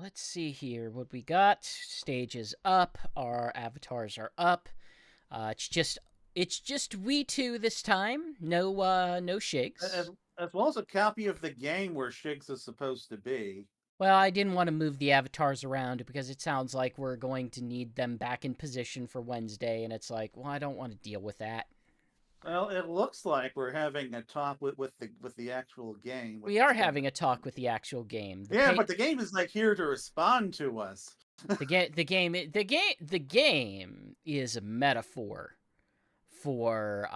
let's see here. What we got? Stage is up. Our avatars are up. It's just we two this time. No as Shigs. as well as a copy of the game where Shigs is supposed to be. Well, I didn't want to move the avatars around because it sounds like we're going to need them back in position for Wednesday, and it's like, well, I don't want to deal with that. Well, it looks like we're having a talk with the actual game, which We is are kind of having a talk with the actual game. yeah, but the game is like here to respond to us. The game is a metaphor for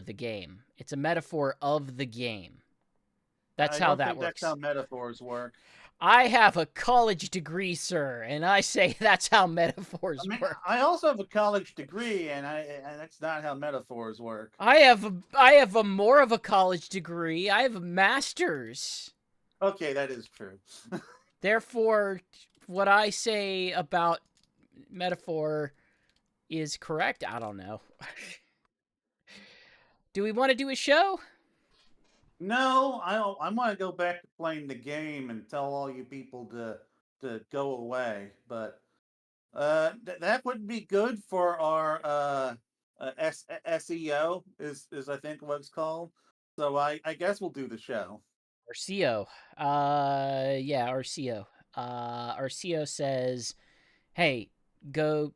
the game. It's a metaphor of the game. That's I how don't that think that's how works. metaphors work. I have a college degree, sir, and I say that's how I metaphors mean, work. I also have a college degree, and that's not how metaphors work. I have a more of a college degree. I have a master's. Okay, that is true. Therefore, what I say about metaphor is correct. I don't know. Do we want to do a show? No, I want to go back to playing the game and tell all you people to go away, but that would be good for our SEO is I think what it's called. So I guess we'll do the show. Arcio. Yeah, Arcio. Arcio says, "Hey, go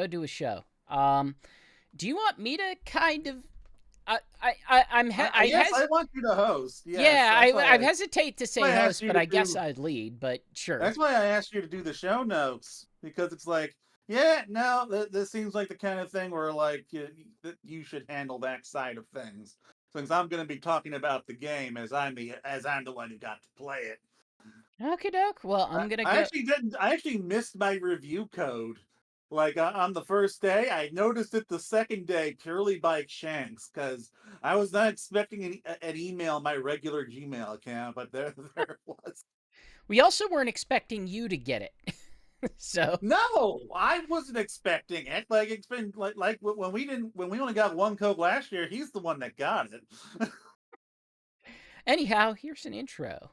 do a show." Do you want me to kind of? I Yes, I want you to host. Yes, Yeah, I hesitate to say why I asked host, you but to I guess do. I'd lead. But sure. That's why I asked you to do the show notes because it's like, yeah, no, this seems like the kind of thing where like that you should handle that side of things. Since I'm going to be talking about the game as I'm the one who got to play it. Okay, doke. Well, I, I'm gonna I go. actually didn't. I actually missed my review code. Like on the first day, I noticed it the second day purely by chance because I was not expecting an email on my regular Gmail account, but there it was. We also weren't expecting you to get it, so No, I wasn't expecting it. Like it's been like when we only got one code last year, he's the one that got it. anyhow, here's an intro.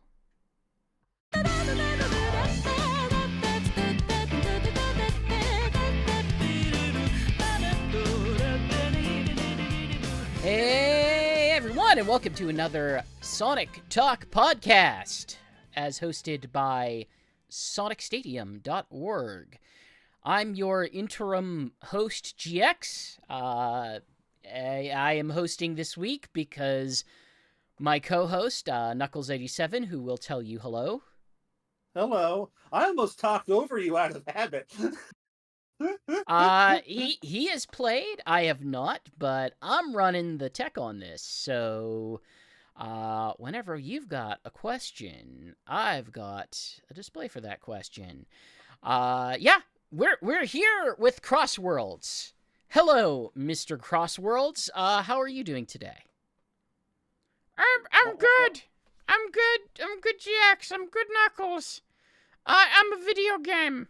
Hey everyone, and welcome to another Sonic Talk podcast, as hosted by SonicStadium.org. I'm your interim host, GX. I am hosting this week because my co-host, Nuckles87, who will tell you hello. Hello, I almost talked over you out of habit. He has played. I have not, but I'm running the tech on this. So, whenever you've got a question, I've got a display for that question. Yeah, we're here with CrossWorlds. Hello, Mr. CrossWorlds. How are you doing today? I'm good. I'm good. I'm good, GX. I'm good, Knuckles. I'm a video game.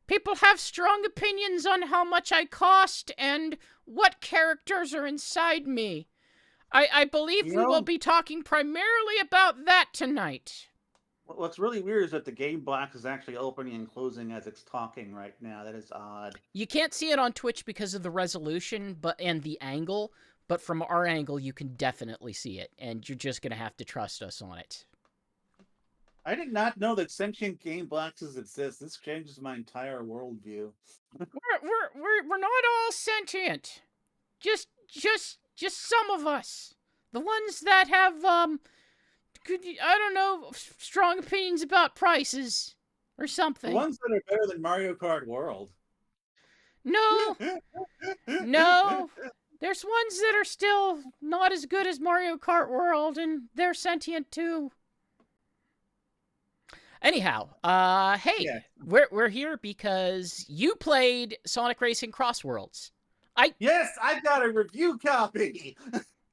People have strong opinions on how much I cost and what characters are inside me. I believe You we will know, be talking primarily about that tonight. what's really weird is that the game box is actually opening and closing as it's talking right now. That is odd. You can't see it on Twitch because of the resolution and the angle, but from our angle you can definitely see it, and you're just gonna have to trust us on it. I did not know that sentient game boxes exist. This changes my entire worldview. We're not all sentient. Just some of us. The ones that have I don't know, strong opinions about prices or The something. ones that are better than Mario Kart World. No, no. There's ones that are still not as good as Mario Kart World, and they're sentient too. Anyhow, hey, Yeah. we're here because you played Sonic Racing CrossWorlds. I Yes, I got a review copy.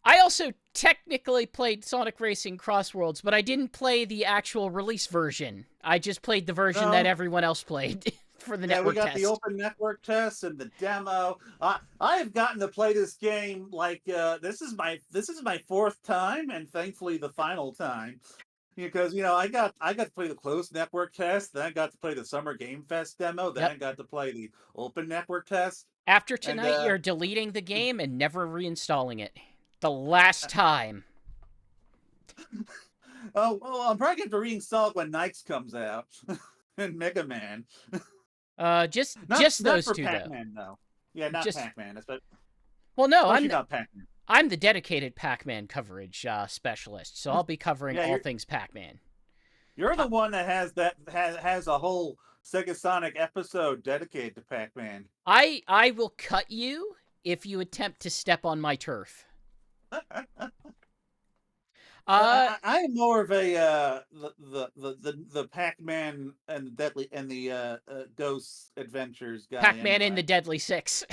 I also technically played Sonic Racing CrossWorlds, but I didn't play the actual release version. I just played the version that No, everyone else played for the yeah, we network got the test. open network test and the demo. I have gotten to play this game like this is my fourth time and thankfully the final time. Because I got to play the closed network test, then I got to play the Summer Game Fest demo, then Yep. I got to play the open network test, After and tonight, you're deleting the game and never reinstalling it. The last time. oh well, I'm probably going to reinstall it when Knights comes out and Mega Man. Just Not those for two Pac though. Man though. Yeah, not Just Pac Man, well, no, especially not Pac Man. I'm the dedicated Pac-Man coverage specialist, so I'll be covering Yeah, all things Pac-Man. you're Uh, the one that has a whole Sega Sonic episode dedicated to Pac Man. I will cut you if you attempt to step on my turf. Uh, I'm more of a the Pac-Man and the Deadly and the Ghost Adventures guy Pac-Man in anyway. the Deadly Six,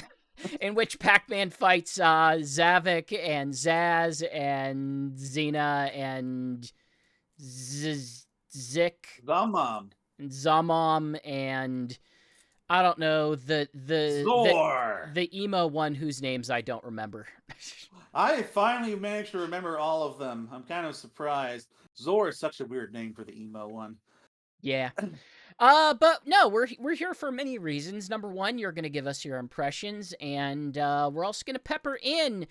in which Pac-Man fights Zavik and Zaz and Xena and Zik Mom and Zamom and I don't know Zor. the emo one whose names I don't remember. I finally managed to remember all of them. I'm kind of surprised. Zor is such a weird name for the emo one. Yeah. But no, we're here for many reasons. Number one, you're gonna give us your impressions, and we're also gonna pepper in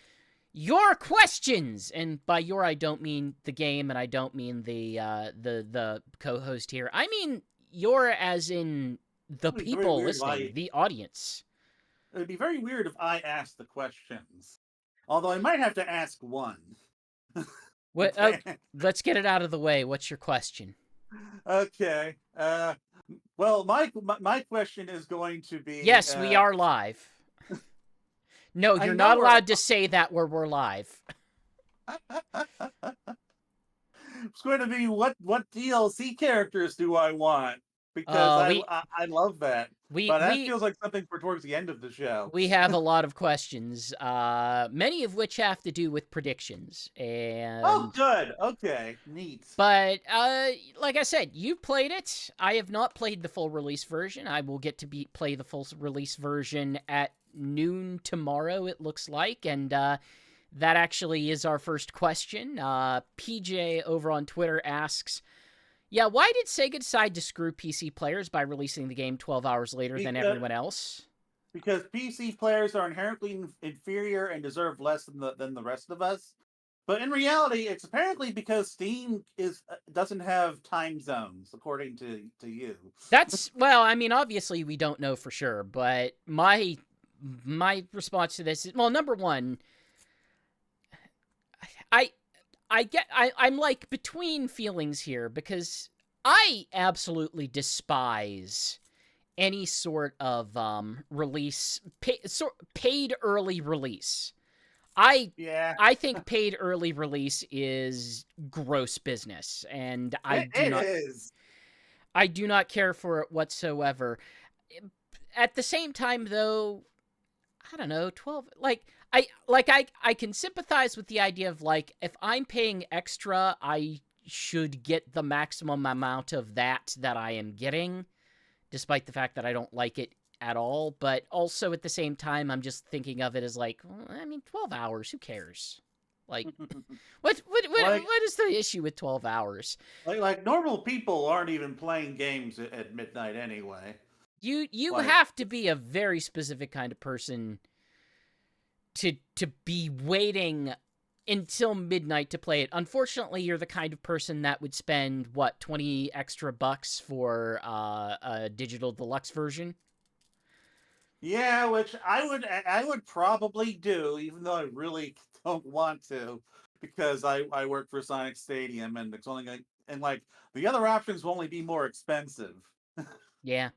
your questions. And by your, I don't mean the game, and I don't mean the co-host here. I mean your, as in the It'd be very people weird if listening, the audience. It'd be very weird if I asked the questions. Although I might have to ask one. What? Okay. Let's get it out of the way. What's your question? Okay. Well, my question is going to be. Yes, we are live. No, I you're know not we're. allowed to say that where we're live. It's going to be what DLC characters do I want? Because We I love that, we but that we feels like something for towards the end of the show. we have a lot of questions, many of which have to do with predictions. Oh, And good. Okay, neat. but like I said, you've played it. I have not played the full release version. I will get to play the full release version at noon tomorrow, it looks like, and that actually is our first question. PJ over on Twitter asks, yeah, why did Sega decide to screw PC players by releasing the game 12 hours later than Because everyone else? because PC players are inherently inferior and deserve less than the rest of us. But in reality, it's apparently because Steam doesn't have time zones, according to you. That's, well, I mean, obviously we don't know for sure, but my response to this is, well, number one, I I'm like between feelings here because I absolutely despise any sort of release paid early release. I Yeah, I think paid early release is gross business, and it is. I do not care for it whatsoever. At the same time, though, I don't know, 12, I can sympathize with the idea of, like, if I'm paying extra, I should get the maximum amount of that I am getting, despite the fact that I don't like it at all. But also at the same time, I'm just thinking of it as like, well, I mean, 12 hours, who cares? Like, like what is the issue with 12 hours? like normal people aren't even playing games at midnight anyway. You Like, have to be a very specific kind of person to be waiting until midnight to play it. Unfortunately, you're the kind of person that would spend what, 20 extra bucks for a digital deluxe version. yeah, which I would probably do, even though I really don't want to, because I work for Sonic Stadium and it's only going and like the other options will only be more expensive. Yeah.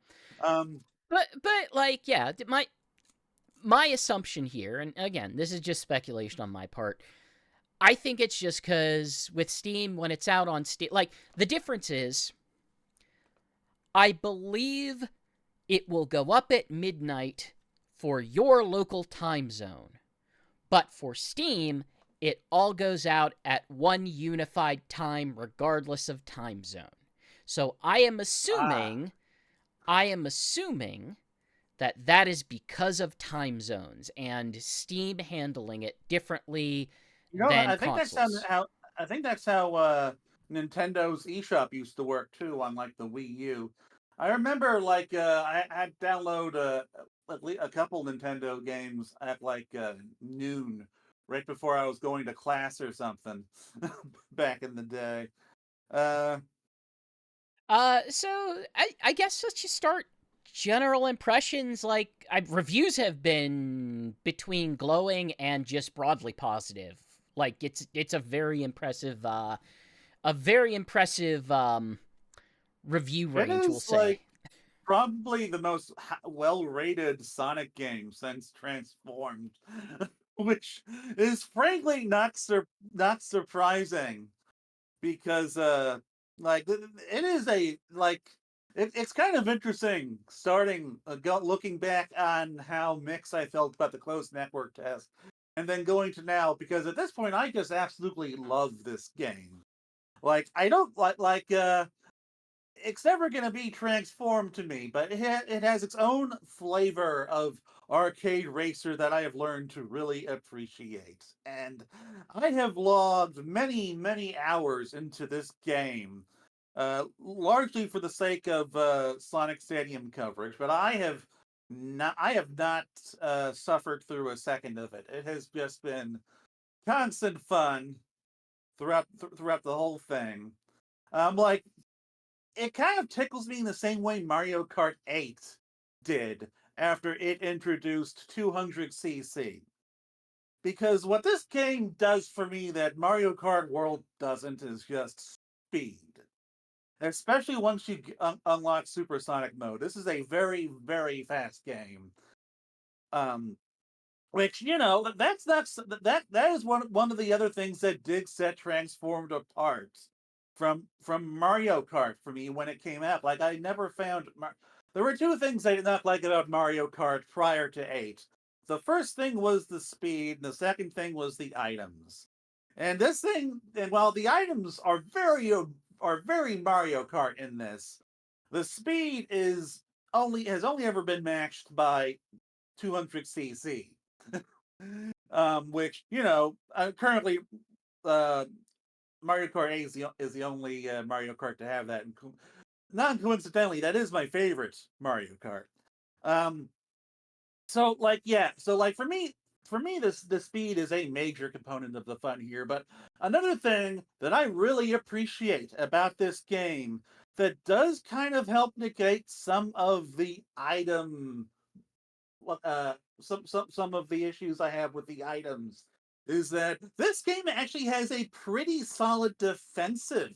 Um, But like, yeah, my assumption here, and again, this is just speculation on my part. I think it's just because with Steam, when it's out on Steam, like, the difference is, I believe it will go up at midnight for your local time zone. But for Steam, it all goes out at one unified time, regardless of time zone. So ah, I am assuming that is because of time zones and Steam handling it differently you know, than I think that's consoles. how Nintendo's eShop used to work too on like the Wii U. I remember like I had download at least a couple Nintendo games at like noon, right before I was going to class or something, back in the day. Uh, So I guess let's just start general impressions. Like reviews have been between glowing and just broadly positive. Like it's a very impressive review it range, we'll is say. like probably the most well-rated Sonic game since Transformed, which is frankly not surprising because like it is a like it's kind of interesting starting looking back on how mixed I felt about the closed network test and then going to now because at this point I just absolutely love this game. Like I don't it's never going to be transformed to me, but it has its own flavor of arcade racer that I have learned to really appreciate. And I have logged many, many hours into this game, largely for the sake of Sonic Stadium coverage, but I have not suffered through a second of it. It has just been constant fun throughout the whole thing. Like it kind of tickles me in the same way Mario Kart 8 did after it introduced 200cc. Because what this game does for me that Mario Kart World doesn't is just speed. Especially once you unlock supersonic mode. This is a very, very fast game. Um, which that is one of the other things that did set Transformed apart from Mario Kart for me when it came out. Like I never found there were two things I did not like about Mario Kart prior to 8. The first thing was the speed, and the second thing was the items. And while the items are very Mario Kart in this, the speed is only has only ever been matched by 200cc. Which currently uh, Mario Kart 8 is the only Mario Kart to have that. And non coincidentally, that is my favorite Mario Kart. Um, so like for me, this the speed is a major component of the fun here. But another thing that I really appreciate about this game that does kind of help negate some of the item some of the issues I have with the items is that this game actually has a pretty solid defensive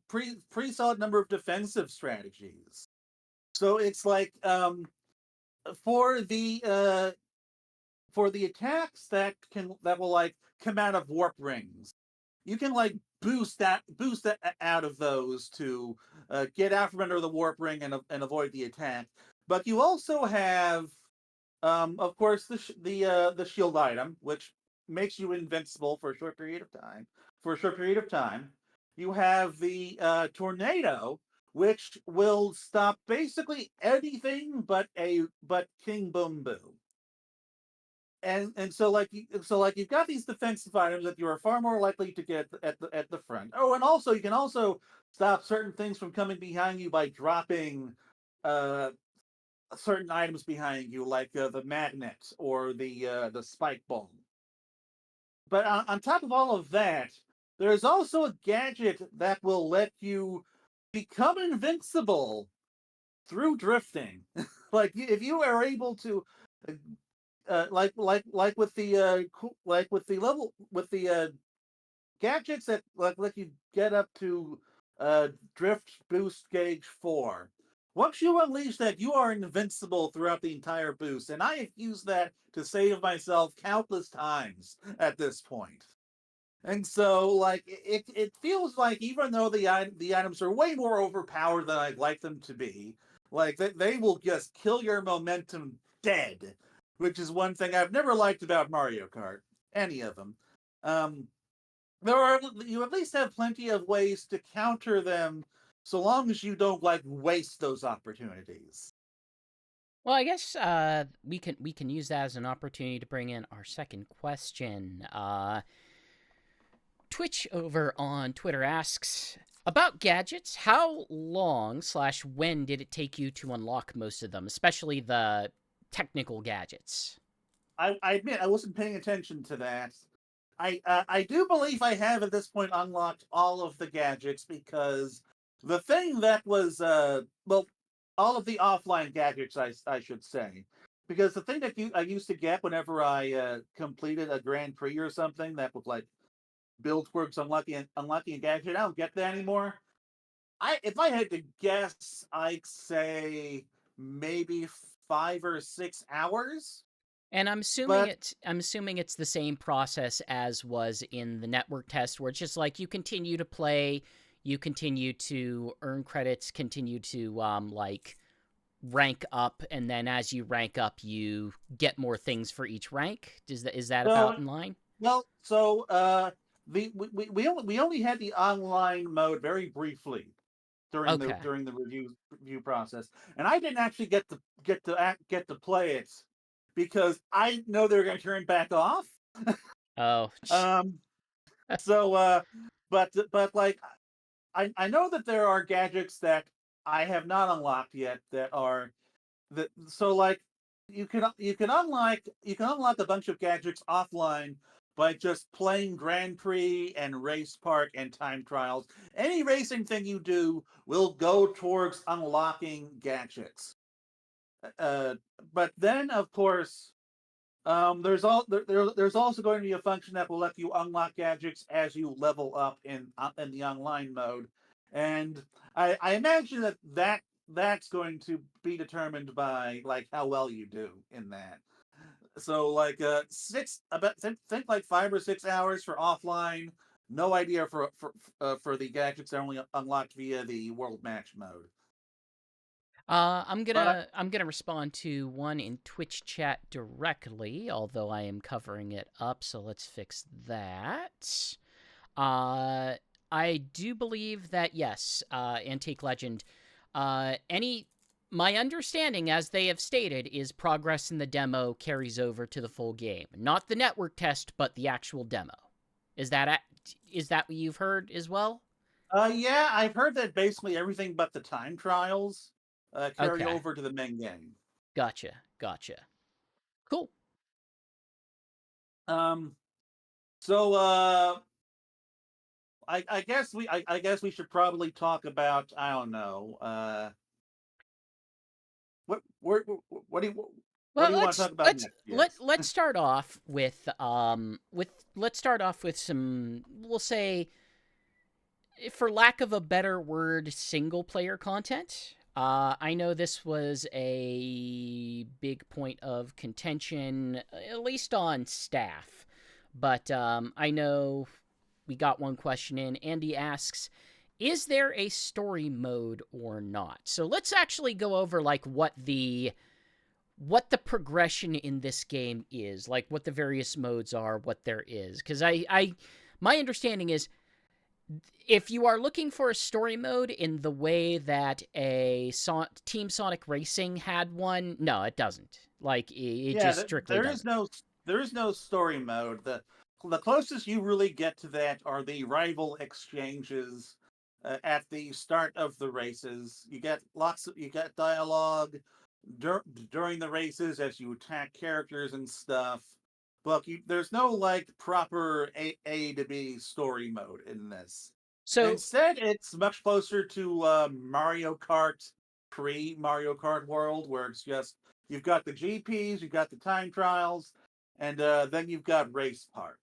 pretty solid number of defensive strategies. So it's like for the uh for the attacks that will like come out of warp rings, you can like boost that out of those to get out from under the warp ring and avoid the attack. But you also have, of course, the shield item, which makes you invincible for a short period of time. For a short period of time, you have the tornado, which will stop basically anything but King Boom Boom. And so like you've got these defensive items that you are far more likely to get at the front. Oh, and also you can also stop certain things from coming behind you by dropping uh certain items behind you, like the magnet or the spike bomb. But on top of all of that, there's also a gadget that will let you become invincible through drifting. Like if you are able to uh, like with the like with the level with the gadgets that like let you get up to drift boost gauge 4. Once you unleash that, you are invincible throughout the entire boost, and I have used that to save myself countless times at this point. And so, like, it feels like even though the items are way more overpowered than I'd like them to be, like they will just kill your momentum dead, which is one thing I've never liked about Mario Kart, any of them. Um, you at least have plenty of ways to counter them, so long as you don't like waste those opportunities. Well, I guess we can use that as an opportunity to bring in our second question. Twitch over on Twitter asks about gadgets. How long/when did it take you to unlock most of them, especially the technical gadgets? I admit I wasn't paying attention to that. I do believe I have at this point unlocked all of the gadgets because the thing that was well, all of the offline gadgets I should say, because the thing that I used to get whenever I completed a Grand Prix or something that was like build quirks unlocking a gadget, I don't get that anymore. I if I had to guess, I'd say maybe 5 or 6 hours. And But I'm assuming it's the same process as was in the network test, where it's just like you continue to play, you continue to earn credits, continue to like rank up, and then as you rank up, you get more things for each rank. Is that so about in line? we only had the online mode very briefly Okay. during the review process, and I didn't actually get to play it because I know they're going to turn back off. Oh, Um, so but like I know that there are gadgets that I have not unlocked yet that are that so like you can unlock a bunch of gadgets offline by just playing Grand Prix and Race Park and time trials. Any racing thing you do will go towards unlocking gadgets. Uh, but then, of course, there's also going to be a function that will let you unlock gadgets as you level up in the online mode, and I imagine that's going to be determined by like how well you do in that. So like six about think like 5 or 6 hours for offline. No idea for the gadgets that are only unlocked via the world match mode. I'm But gonna respond to one in Twitch chat directly, although I am covering it up, so let's fix that. Uh, I do believe that yes, Antique Legend. Any My understanding, as they have stated, is progress in the demo carries over to the full game, not the network test, but the actual demo. Is that is that what you've heard as well? yeah, I've heard that basically everything but the time trials carry Okay, over to the main game. gotcha, gotcha. Cool. Um, so I guess we should probably talk about I don't know what do Well, you want to talk about next? Yes. let's start off with let's start off with some, we'll say, for lack of a better word, single player content. I know this was a big point of contention, at least on staff, but I know we got one question in. Andy asks, "Is there a story mode or not?" So let's actually go over like what the progression in this game is, like what the various modes are, what there is. Because my understanding is if you are looking for a story mode in the way that Team Sonic Racing had one, no, it doesn't. Like it Yeah, just strictly doesn't. there is no story mode. The closest you really get to that are the rival exchanges at the start of the races. You get dialogue during the races as you attack characters and stuff. But there's no like proper A to B story mode in this. So Instead, it's much closer to Mario Kart pre Mario Kart World, where it's just you've got the GPs, you've got the time trials, and then you've got Race Park.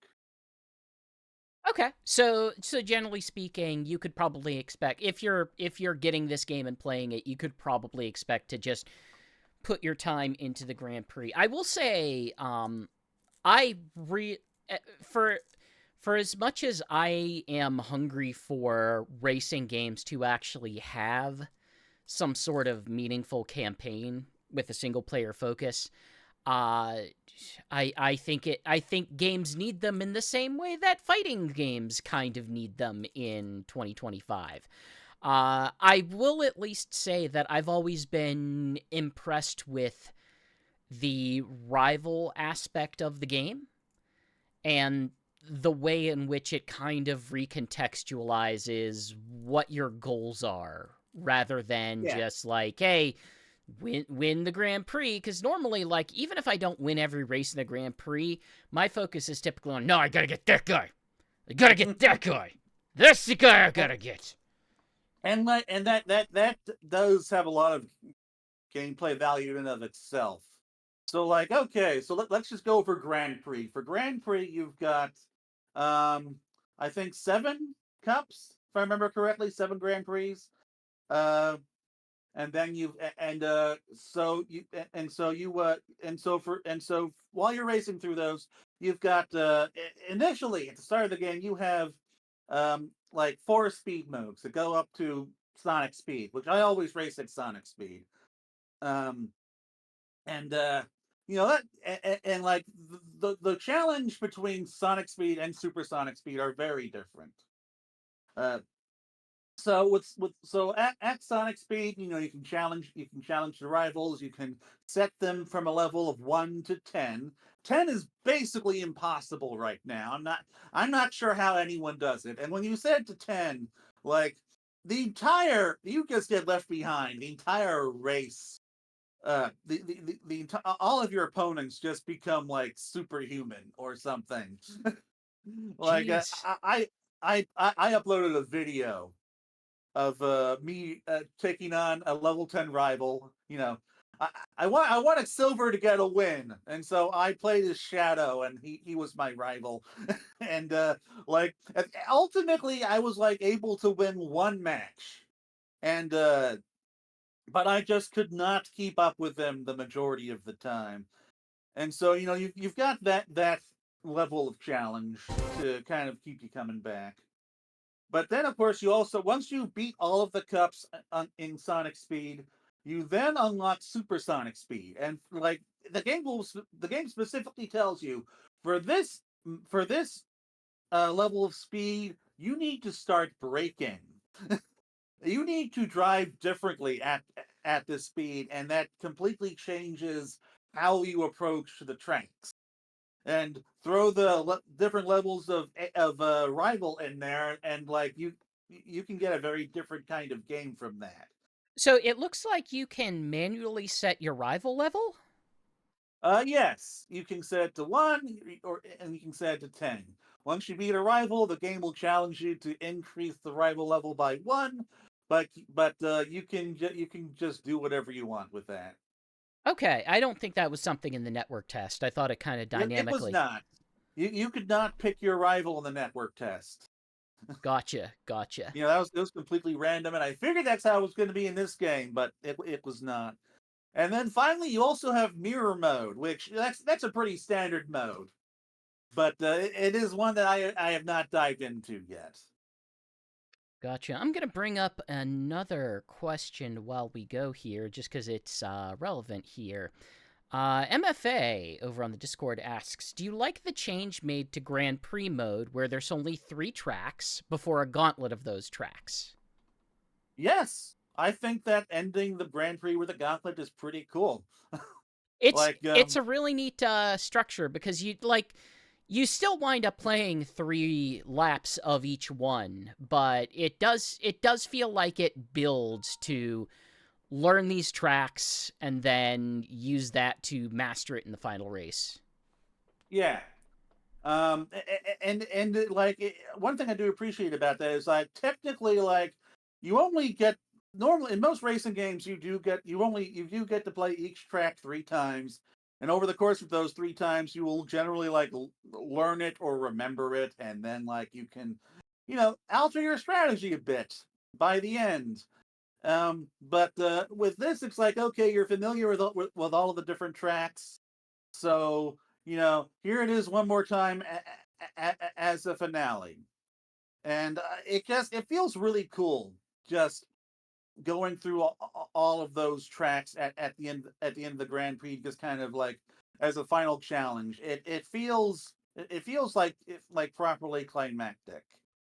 okay, so generally speaking, you could probably expect, if you're getting this game and playing it, you could probably expect to just put your time into the Grand Prix. I will say, I re for as much as I am hungry for racing games to actually have some sort of meaningful campaign with a single player focus, uh I think games need them in the same way that fighting games kind of need them in 2025. I will at least say that I've always been impressed with the rival aspect of the game, and the way in which it kind of recontextualizes what your goals are rather than Yeah. just like, hey, win the Grand Prix. Because normally, like, even if I don't win every race in the Grand Prix, my focus is typically on, no, I gotta get that guy. I gotta get that guy. That's the guy I and, gotta get. that does have a lot of gameplay value in and of itself. So like, okay, so let's just go for Grand Prix. For Grand Prix, you've got um I think 7 cups, if I remember correctly, 7 Grand Prix. Uh and then you and so you and so you and so while you're racing through those, you've got initially at the start of the game you have like 4 speed modes that go up to Sonic speed, which I always race at Sonic speed. um and you know that and like the challenge between Sonic speed and supersonic speed are very different. uh so at Sonic speed, you know, you can challenge the rivals, you can set them from a level of 1 to 10. 10 is basically impossible right now. I'm not sure how anyone does it. And when you said to 10, like you just get left behind. The entire race, all of your opponents just become like superhuman or something. Like Jeez. I uploaded a video of me taking on a level 10 rival. You know, I wanted Silver to get a win, and so I played as Shadow, and he was my rival. And like ultimately, I was like able to win 1 match, and but I just could not keep up with them the majority of the time. And so you know you've got that level of challenge to kind of keep you coming back. But then, of course, you also once you beat all of the cups in Sonic Speed, you then unlock Supersonic Speed, and like the game specifically tells you for this level of speed, you need to start braking. You need to drive differently at this speed, and that completely changes how you approach the tracks. And throw the different levels of rival in there, and like you can get a very different kind of game from that. So it looks like you can manually set your rival level? Yes, you can set it to 1, or and you can set it to 10. Once you beat a rival, the game will challenge you to increase the rival level by 1, but you can just do whatever you want with that. Okay, I don't think that was something in the network test. I thought it kind of It was dynamically. not. You could not pick your rival in the network test. Gotcha, gotcha. You know, it was completely random, and I figured that's how it was going to be in this game, but it was not. And then finally, you also have mirror mode, which that's a pretty standard mode, but it is one that I have not dived into yet. Gotcha. I'm going to bring up another question while we go here, just because it's relevant here. MFA over on the Discord asks, do you like the change made to Grand Prix mode where there's only 3 tracks before a gauntlet of those tracks? Yes, I think that ending the Grand Prix with a gauntlet is pretty cool. It's Like, it's a really neat structure because you still wind up playing 3 laps of each one, but it does feel like it builds to learn these tracks and then use that to master it in the final race. yeah. One thing I do appreciate about that is like technically like you only get normally in most racing games you do get to play each track 3 times, and over the course of those 3 times you will generally like learn it or remember it, and then like you can, you know, alter your strategy a bit by the end. But with this, it's like okay, you're familiar with all of the different tracks, so you know, here it is one more time as a finale, and it feels really cool just going through all of those tracks at the end of the Grand Prix, just kind of like as a final challenge. It feels like like properly climactic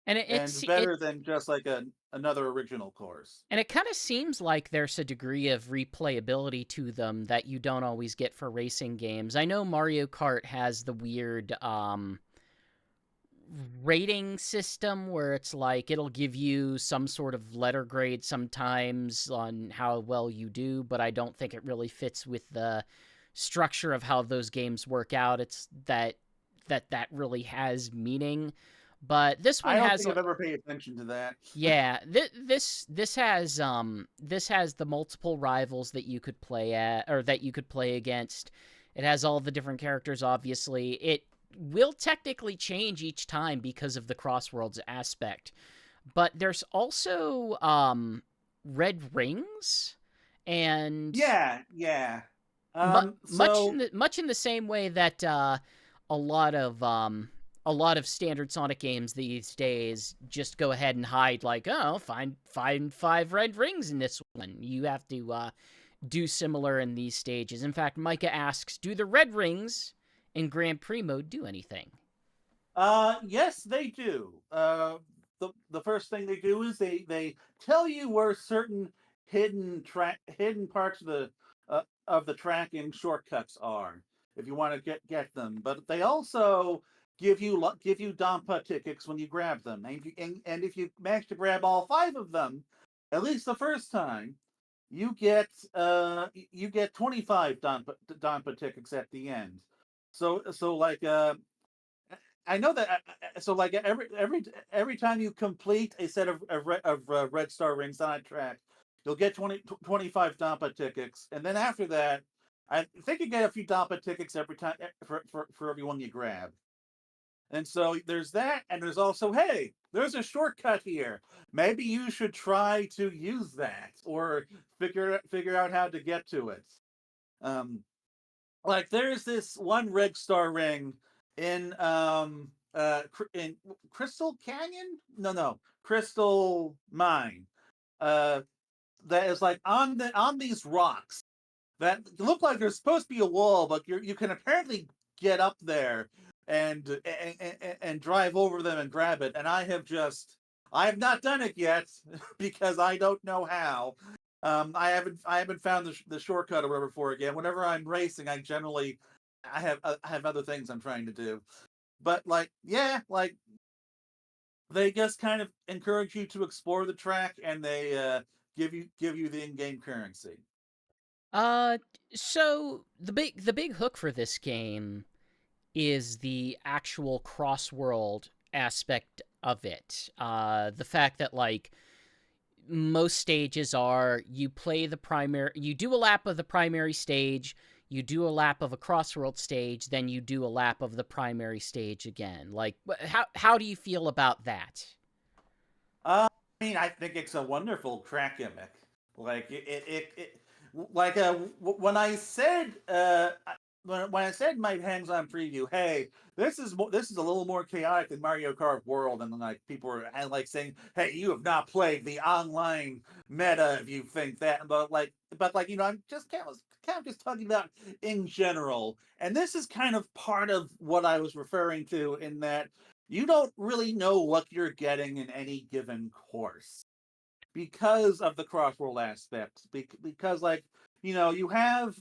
And it and it's it better than just like another original course. and it kind of seems like there's a degree of replayability to them that you don't always get for racing games. I know Mario Kart has the weird rating system where it's like it'll give you some sort of letter grade sometimes on how well you do, but I don't think it really fits with the structure of how those games work out. It's that really has meaning. But this one I don't has think I've ever paid attention to that. yeah, this has the multiple rivals that you could play at or that you could play against. It has all the different characters obviously. It will technically change each time because of the CrossWorlds aspect. But there's also red rings and Yeah, yeah. mu- So much in the same way that a lot of a lot of standard Sonic games these days just go ahead and hide like, oh, find 5 red rings in this one. You have to do similar in these stages. In fact, Micah asks, do the red rings in Grand Prix mode do anything? yes, they do. The first thing they do is they tell you where certain hidden parts of the track and shortcuts are if you want to get them. But they also give you Dampa tickets when you grab them, and if you manage to grab all 5 of them, at least the first time, you get 25 Dampa tickets at the end. So like I know that. So like every time you complete a set of red star rings on a track, you'll get 25 Dampa tickets, and then after that, I think you get a few Dampa tickets every time for every one you grab. And so there's that, and there's also, hey, there's a shortcut here. Maybe you should try to use that, or figure out how to get to it. Um, like there's this one red star ring in Crystal Canyon? No, Crystal Mine. Uh that is like on these rocks that look like there's supposed to be a wall, but you can apparently get up there and drive over them and grab it. And I have not done it yet because I don't know how. I haven't found the shortcut or whatever for it yet. Whenever I'm racing, I have other things I'm trying to do. But like yeah, like they just kind of encourage you to explore the track, and they give you the in-game currency. Uh, so the big hook for this game is the actual cross world aspect of it. The fact that like most stages are you do a lap of the primary stage, you do a lap of a crossworld stage, then you do a lap of the primary stage again. Like how do you feel about that? I mean, I think it's a wonderful track gimmick. Like like when I said when I said in my hands-on preview, hey, this is a little more chaotic than Mario Kart World, and then like people were like saying, hey, you have not played the online meta if you think that, but like I'm just kind of just talking about in general, and this is kind of part of what I was referring to in that you don't really know what you're getting in any given course because of the cross-world aspect. Because like you have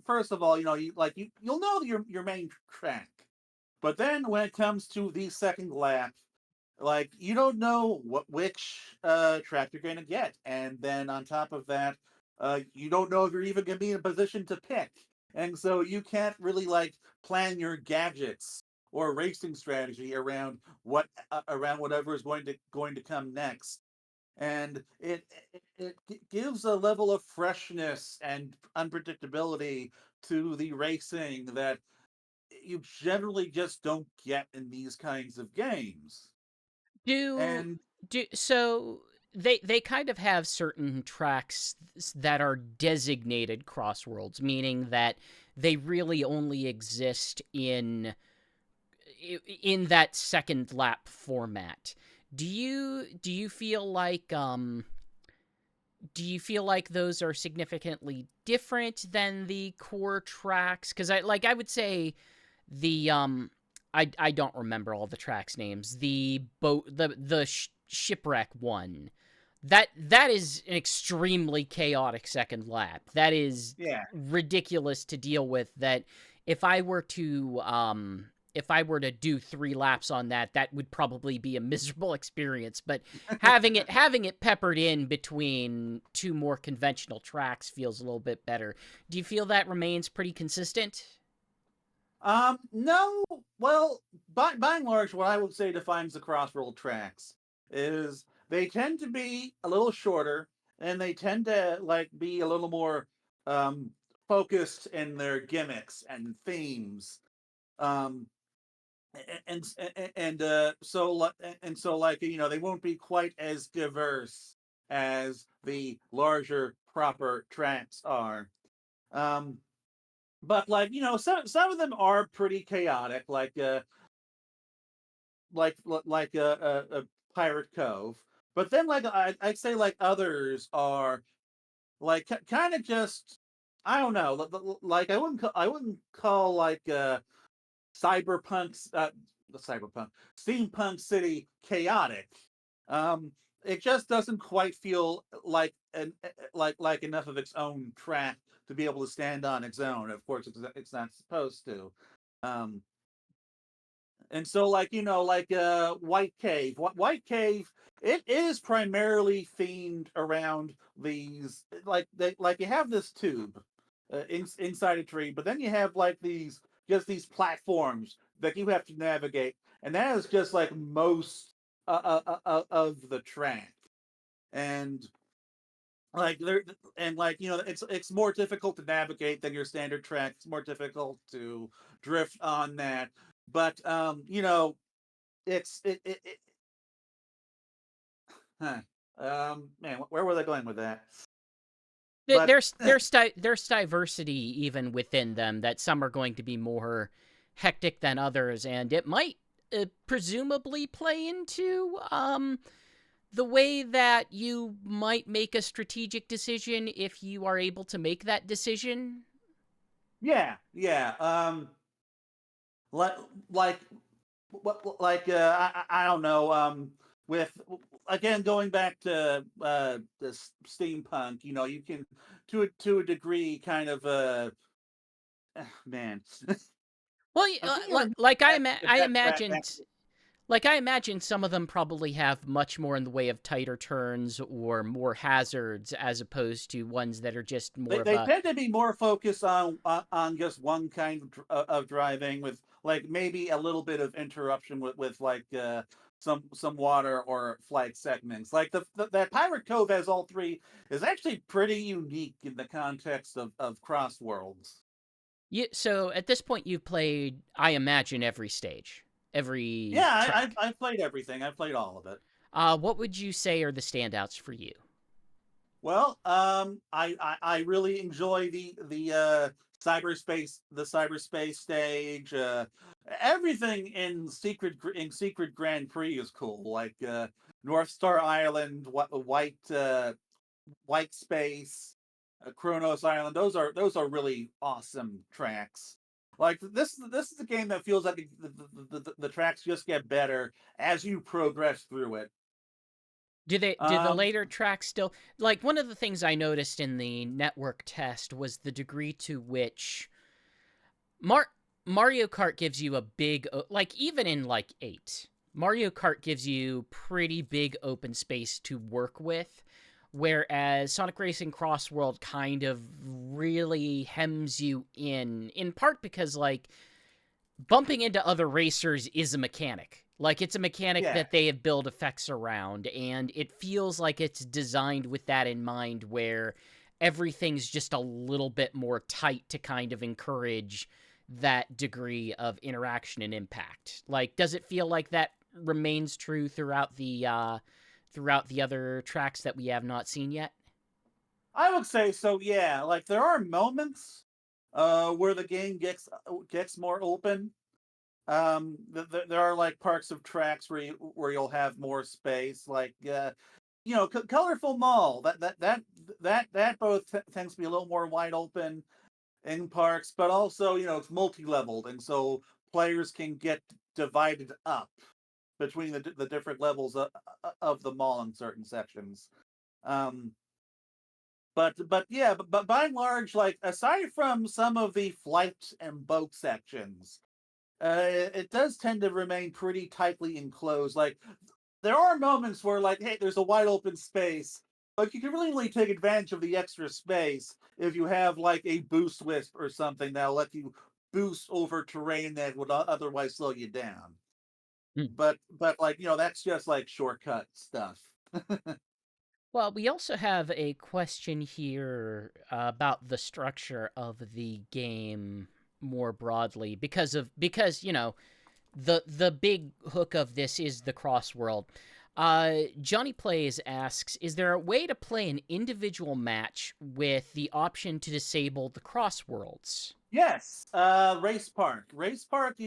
first of all, you'll know your main track, but then when it comes to the second lap, like you don't know which track you're going to get, and then on top of that, you don't know if you're even going to be in a position to pick, and so you can't really like plan your gadgets or racing strategy around whatever is going to come next. And it gives a level of freshness and unpredictability to the racing that you generally just don't get in these kinds of games. Do And so they kind of have certain tracks that are designated crossworlds, meaning that they really only exist in that second lap format. Do you feel like those are significantly different than the core tracks? Because I would say the I don't remember all the tracks names. The boat the shipwreck one. That is an extremely chaotic second lap. That is yeah, ridiculous to deal with. That if I were to if I were to do 3 laps on that, that would probably be a miserable experience. But having it peppered in between 2 more conventional tracks feels a little bit better. Do you feel that remains pretty consistent? No. Well, by and large, what I would say defines the CrossWorld tracks is they tend to be a little shorter, and they tend to like be a little more um, focused in their gimmicks and themes. Um, so like they won't be quite as diverse as the larger proper tracks are. Um, but like some of them are pretty chaotic, like a Pirate Cove. But then like I'd say like others are like kind of just I don't know, like I wouldn't call like cyberpunk's the cyberpunk steampunk city chaotic. Um, it just doesn't quite feel like enough of its own track to be able to stand on its own. Of course, it's not supposed to. Um, and so like like White Cave, it is primarily themed around these like you have this tube inside a tree, but then you have like these platforms that you have to navigate, and that is just like most of the track. And like there and like it's more difficult to navigate than your standard track. It's more difficult to drift on that. But it's it huh. Man, where was I going with that? But There's diversity even within them, that some are going to be more hectic than others, and it might presumably play into the way that you might make a strategic decision if you are able to make that decision. yeah. Like like I don't know. With again going back to this steampunk, you can to a degree kind of man. Well, I'm trying to remember like if I that track imagined, actually. like I imagine some of them probably have much more in the way of tighter turns or more hazards, as opposed to ones that are just more of They a. tend to be more focused on just one kind of driving, with like maybe a little bit of interruption with like some water or flight segments. Like that Pirate Cove has all three is actually pretty unique in the context of CrossWorlds. So at this point, you've played, I imagine, every stage, every Yeah, track. I've played everything. I've played all of it. What would you say are the standouts for you? Well, I really enjoy the cyberspace stage. Everything in Secret Grand Prix is cool. Like North Star Island, White Space, Kronos Island. Those are really awesome tracks. Like this is a game that feels like the tracks just get better as you progress through it. Do the Um, later tracks still, like, one of the things I noticed in the network test was the degree to which Mar- Mario Kart gives you a big like, even in like 8, Mario Kart gives you pretty big open space to work with, whereas Sonic Racing Cross World kind of really hems you in part because, like, bumping into other racers is a mechanic. Like, it's a mechanic yeah, that they have built effects around, and it feels like it's designed with that in mind, where everything's just a little bit more tight to kind of encourage that degree of interaction and impact. Like, does it feel like that remains true throughout the other tracks that we have not seen yet? I would say so. Yeah, like there are moments where the game gets more open. There are like parts of tracks where you'll have more space, like colorful mall. That both tends to be a little more wide open in parks, but also it's multi-leveled, and so players can get divided up between the different levels of the mall in certain sections. Um, but yeah, but by and large, like aside from some of the flight and boat sections, it does tend to remain pretty tightly enclosed. Like there are moments where, like, hey, there's a wide open space. Like you can really only take advantage of the extra space if you have like a boost wisp or something that'll let you boost over terrain that would otherwise slow you down. Hmm. But like that's just like shortcut stuff. Well, we also have a question here about the structure of the game more broadly because the big hook of this is the crossworld. Johnny Plays asks, is there a way to play an individual match with the option to disable the crossworlds? Yes, Race Park. Race Park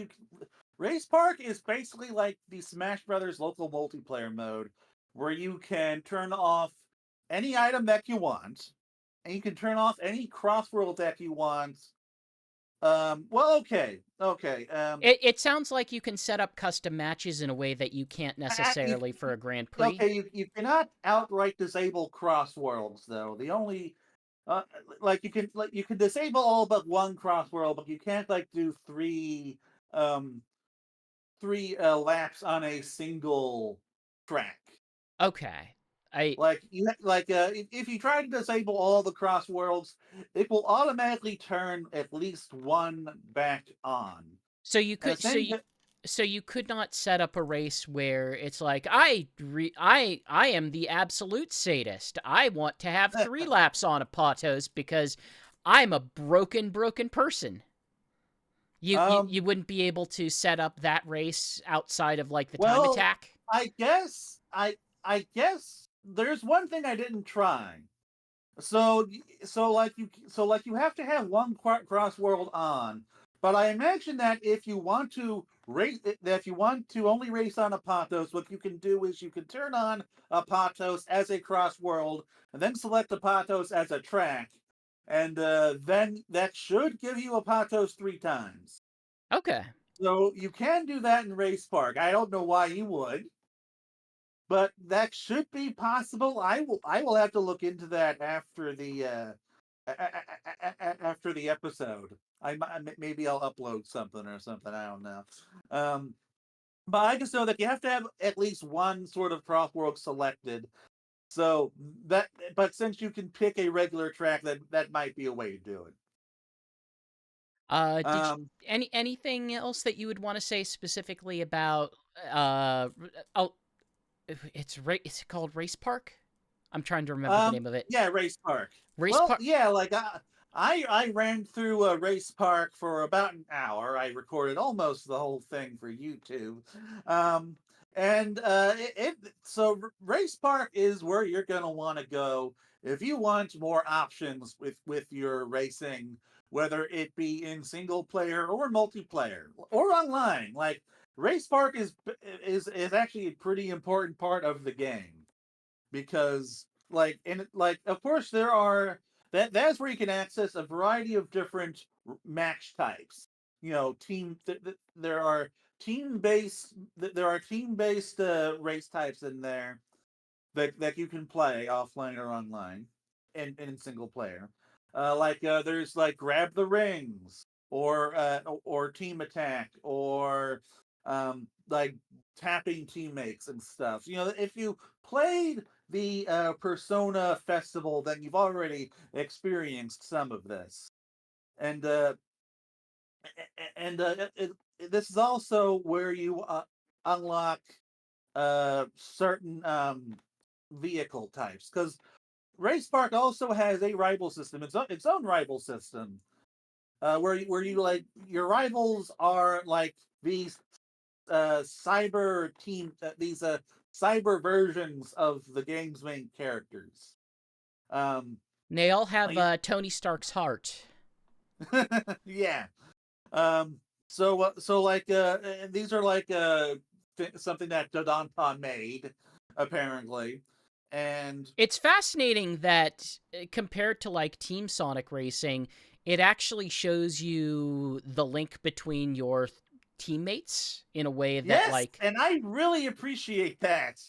is basically like the Smash Brothers local multiplayer mode, where you can turn off any item that you want, and you can turn off any crossworld that you want. Well, okay. It sounds like you can set up custom matches in a way that you can't You, necessarily for a Grand Prix. okay, you cannot outright disable crossworlds though. The only uh, you can disable all but one crossworld, but you can't like do um three laps on a single track. Okay. I Like if you try to disable all the cross worlds, it will automatically turn at least one back on. so you And the could so same you so you could not set up a race where it's like I am the absolute sadist. I want to have 3 laps on a Patos because I'm a broken person. um You wouldn't be able to set up that race outside of like the time well, attack. I guess I guess there's one thing I didn't try. So so you have to have one cross world on, but I imagine that if you want to race that if you want to only race on Apatos, what you can do is you can turn on Apatos as a cross world and then select Apatos as a track, and then that should give you Apatos 3 times. Okay. So you can do that in Race Park. I don't know why you would, but that should be possible. I will have to look into that after the after the episode. Maybe I'll upload something or something. I don't know. Um, but I just know that you have to have at least one sort of crossworld selected. So that, but since you can pick a regular track, that might be a way to do it. Did you, Um, anything else that you would want to say specifically about uh oh it's called Race Park? I'm trying to remember the name of it. yeah, Race Park. Race Well, Park. yeah, like I ran through a Race Park for about an hour. I recorded almost the whole thing for YouTube. Um, and so Race Park is where you're gonna want to go if you want more options with your racing, whether it be in single player or multiplayer or online. Like Race Park is actually a pretty important part of the game because like of course there are that's where you can access a variety of different match types. There are team based race types in there that you can play offline or online and in single player. There's like grab the rings or team attack or like tapping teammates and stuff. If you played the Persona Festival, then you've already experienced some of this. And this is also where you unlock certain vehicle types because Race Park also has a rival system, its own rival system, where you like your rivals are like these cyber team, these cyber versions of the game's main characters. Um, They all have like, Tony Stark's heart. yeah. Um, these are like something that Dodonpa made, apparently, and It's fascinating that compared to like Team Sonic Racing, it actually shows you the link between your teammates in a way that yes, like and I really appreciate that.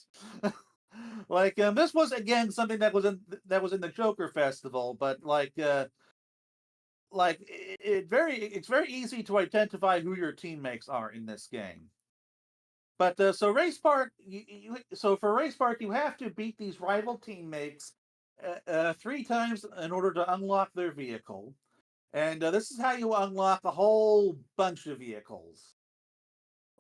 This was again something that was in the Joker Festival, but it's very easy to identify who your teammates are in this game. But so race park, so for race park, you have to beat these rival teammates 3 times in order to unlock their vehicle, and this is how you unlock a whole bunch of vehicles.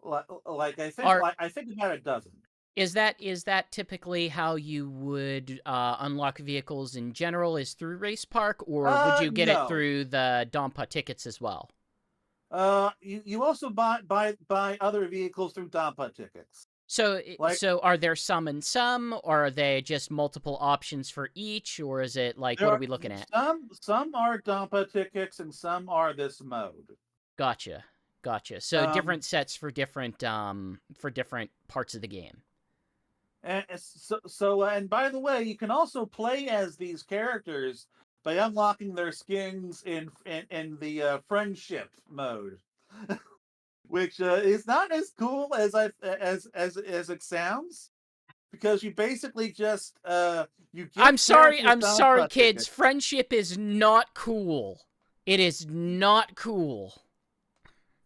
Are I think about a dozen. is that typically how you would unlock vehicles in general? Is through Race Park, or would you get it No. through the Dompa tickets as well? You also buy other vehicles through Dampa tickets. Like So are there some and some, or are they just multiple options for each, or is it like there what are are we looking at? some are Dampa tickets and some are this mode. Gotcha, gotcha. So Um, different sets for different parts of the game. and by the way, you can also play as these characters by unlocking their skins in the friendship mode, which is not as cool as as it sounds, because you basically just you get characters I'm sorry, Dampa kids. tickets. Friendship is not cool. It is not cool.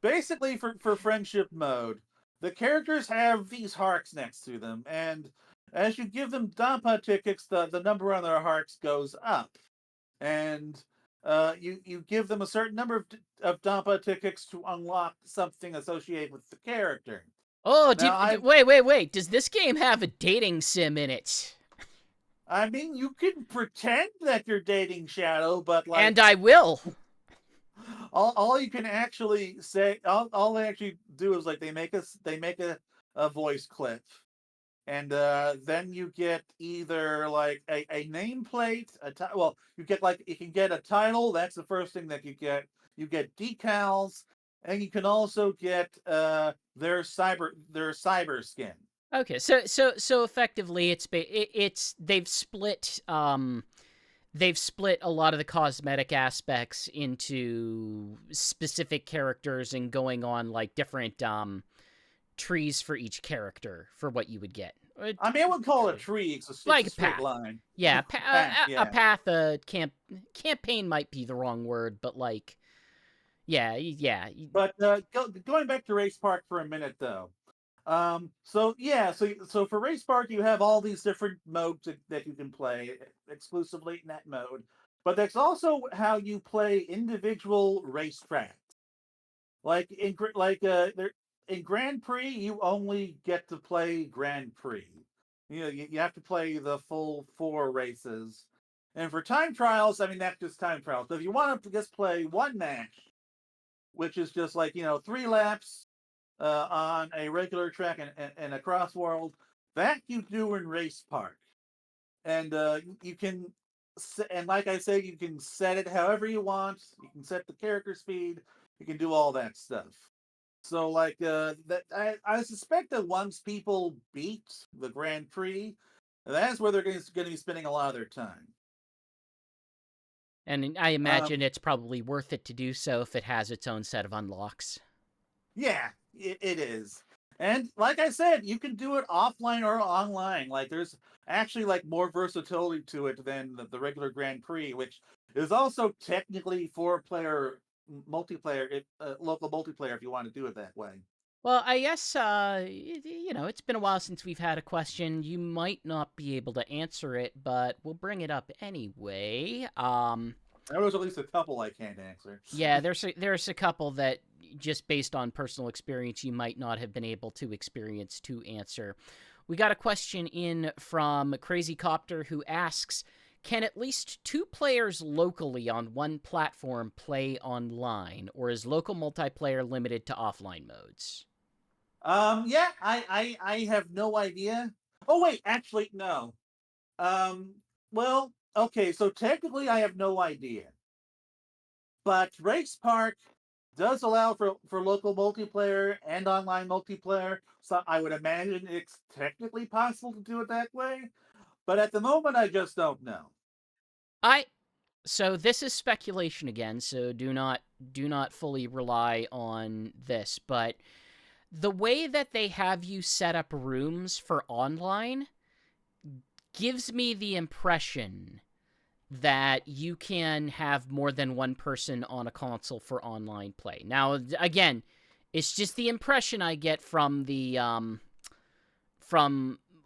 Basically, for friendship mode, the characters have these hearts next to them, and as you give them Dampa tickets, the number on their hearts goes up, and you give them a certain number of Dampa tickets to unlock something associated with the character. Oh, Now, wait. Does this game have a dating sim in it? I mean, you can pretend that you're dating Shadow, but And like I will. all you can actually say, all they actually do is like they make a voice clip, and then you get either like a nameplate, well, you get like you can get a title. That's the first thing that you get. You get decals, and you can also get their cyber skin. Okay, so effectively, it's they've split a lot of the cosmetic aspects into specific characters and going on like different trees for each character for what you would get. I mean, I would call it a tree. It's Like a a straight path. line. Yeah, Path, a yeah. path. Campaign might be the wrong word, but like, yeah. But going back to Race Park for a minute, though. So yeah, so for Race Park, you have all these different modes that you can play exclusively in that mode. But that's also how you play individual racetracks. Like there in Grand Prix, you only get to play Grand Prix. You have to play the full 4 races. And for time trials, I mean that's just time trials. So if you want to just play one match, which is just like 3 laps on a regular track and a CrossWorld, that you do in Race Park, and you can, and like I say, you can set it however you want. You can set the character speed. You can do all that stuff. So like that, I suspect that once people beat the Grand Prix, that's where they're going to be spending a lot of their time. And I imagine Um, it's probably worth it to do so if it has its own set of unlocks. Yeah, it is. And like I said, you can do it offline or online. Like there's actually like more versatility to it than the regular Grand Prix, which is also technically 4-player multiplayer, local multiplayer if you want to do it that way. Well, I guess it's been a while since we've had a question. You might not be able to answer it, but we'll bring it up anyway. There was at least a couple I can't answer. Yeah, there's a couple that just based on personal experience you might not have been able to experience to answer. We got a question in from Crazy Copter who asks, can at least 2 players locally on one platform play online, or is local multiplayer limited to offline modes? Yeah, I have no idea. Oh wait, actually no. Um, well, okay, so technically I have no idea. But Race Park does allow for local multiplayer and online multiplayer, so I would imagine it's technically possible to do it that way. But at the moment, I just don't know. I So this is speculation again, so do not fully rely on this, but the way that they have you set up rooms for online gives me the impression that you can have more than one person on a console for online play. Now, again, it's just the impression I get from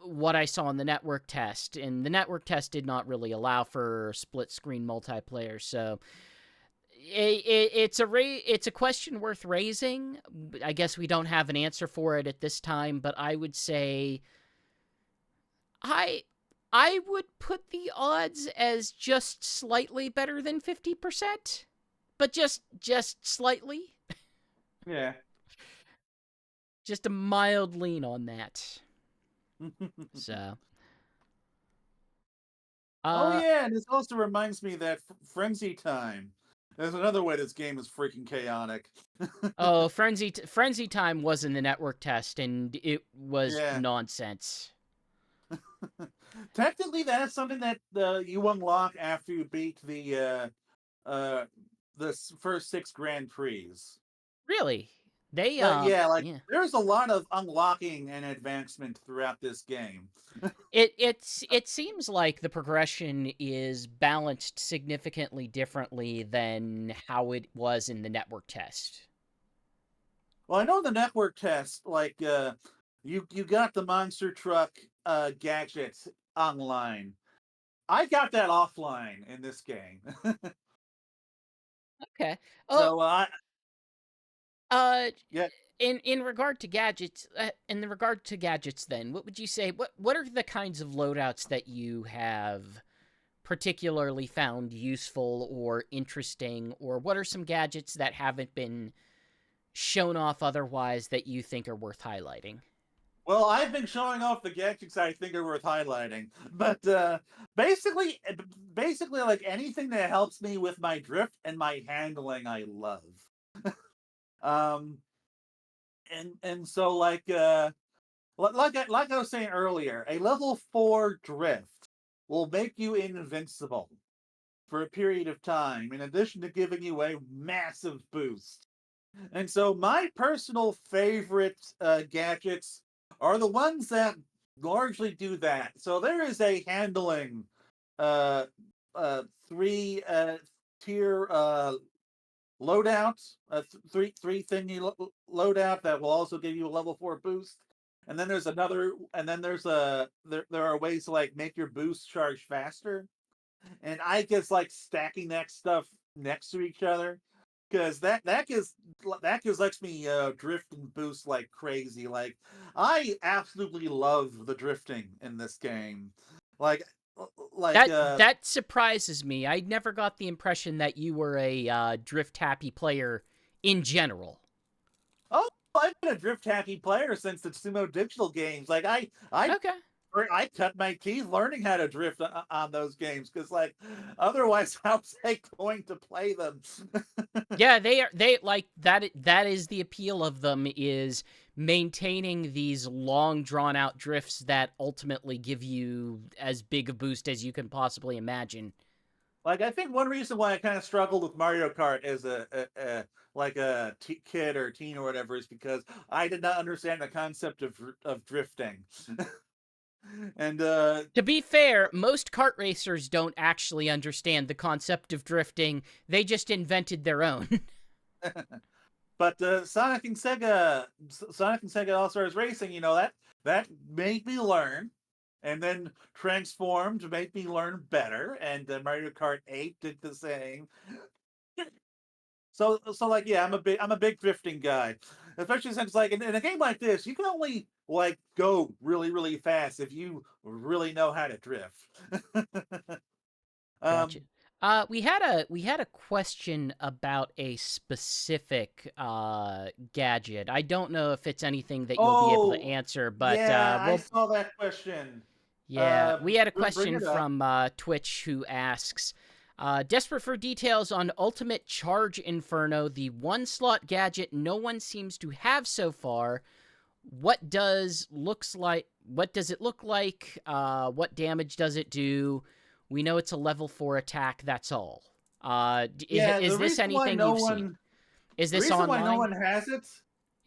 what I saw in the network test, and the network test did not really allow for split screen multiplayer. So it's a question worth raising. I guess we don't have an answer for it at this time, but I would say I I would put the odds as just slightly better than 50%, but just slightly. Yeah. Just a mild lean on that. So, Oh uh yeah, and this also reminds me that Frenzy Time. There's another way this game is freaking chaotic. oh, Frenzy Time was in the network test and it was Yeah. nonsense. Technically, that's something that you unlock after you beat uh first 6 Grand Prix. Really. They Yeah, like yeah. there's a lot of unlocking and advancement throughout this game. It seems like the progression is balanced significantly differently than how it was in the network test. Well, I know the network test, like you got the monster truck gadget online. I got that offline in this game. Okay. Oh, So uh yeah. in regard to gadgets, in regard to gadgets then, what would you say what are the kinds of loadouts that you have particularly found useful or interesting, or what are some gadgets that haven't been shown off otherwise that you think are worth highlighting? Well, I've been showing off the gadgets I think are worth highlighting, but basically, basically, like anything that helps me with my drift and my handling, I love. Um, and so like I was saying earlier, a level 4 drift will make you invincible for a period of time, in addition to giving you a massive boost. And so my personal favorite gadgets are the ones that largely do that. So there is a handling uh, 3 tier loadout, three thingy loadout that will also give you a level 4 boost. And then there's another, and then there are ways to like make your boost charge faster. And I just like stacking that stuff next to each other because that gives lets me drift and boost like crazy. Like I absolutely love the drifting in this game. Like like That surprises me. I never got the impression that you were a drift happy player in general. oh, I've been a drift happy player since the Sumo Digital games. Like Okay. I cut my teeth learning how to drift on those games because like otherwise how was I going to play them? Yeah, they like that is the appeal of them, is maintaining these long drawn out drifts that ultimately give you as big a boost as you can possibly imagine. Like I think one reason why I kind of struggled with Mario Kart as a kid or teen or whatever is because I did not understand the concept of drifting. And To be fair, most kart racers don't actually understand the concept of drifting. They just invented their own. but Sonic and Sega All Stars Racing, that made me learn, and then transformed to make me learn better. And Mario Kart 8 did the same. So like yeah, I'm a big drifting guy, especially since like in a game like this, you can only like go really really fast if you really know how to drift. Gotcha. um. We had a question about a specific gadget. I don't know if it's anything that you'll be able to Oh answer, but yeah, I we'll saw that question. yeah, we had a Bring question it up. from Twitch who asks, desperate for details on Ultimate Charge Inferno, the one slot gadget no one seems to have so far. What does it look like? What damage does it do? We know it's a level 4 attack, that's all. Yeah, Is this anything you've seen? Is the this reason why no online? one has it,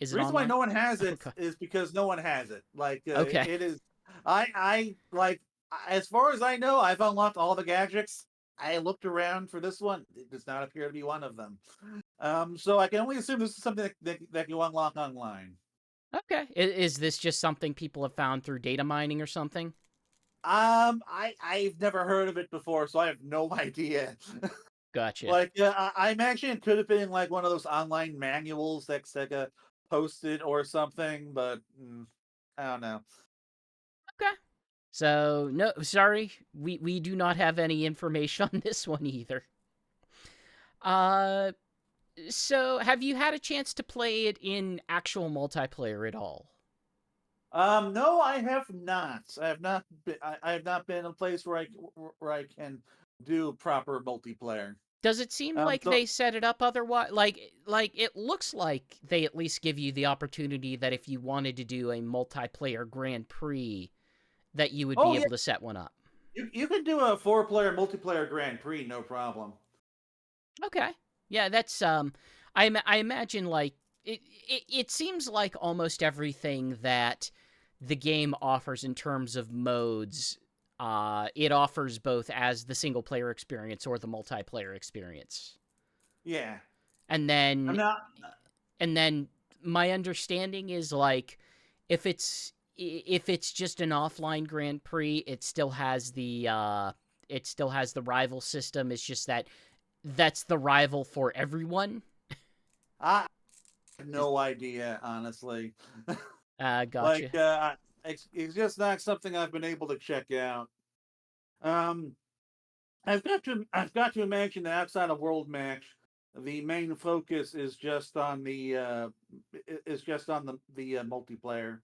Is the it reason why online? no one has it Okay. is because no one has it. Like Okay. it is. I like as far as I know, I've unlocked all the gadgets. I looked around for this one. It does not appear to be one of them. So I can only assume this is something that you unlock online. Okay. Is this just something people have found through data mining or something? I've never heard of it before, so I have no idea. Gotcha. Like, I imagine it could have been like one of those online manuals that Sega posted or something, but I don't know. Okay. So no, sorry, we do not have any information on this one either. Uh, so have you had a chance to play it in actual multiplayer at all? No, I have not. I have not. I have not been in a place where I can do proper multiplayer. Does it seem like So they set it up otherwise? Like it looks like they at least give you the opportunity that if you wanted to do a multiplayer Grand Prix, that you would be oh yeah, able to set one up. you can do a 4-player multiplayer Grand Prix, no problem. Okay. Yeah, that's I imagine like it seems like almost everything that the game offers in terms of modes it offers both as the single player experience or the multiplayer experience. Yeah, And I'm then not. and then my understanding is like if it's just an offline Grand Prix, it still has the rival system. It's just that that's the rival for everyone. I have Is no idea, honestly. Like, gotcha. it's just not something I've been able to check out. Um, I've got to imagine that outside of World Match, the main focus is just on the multiplayer.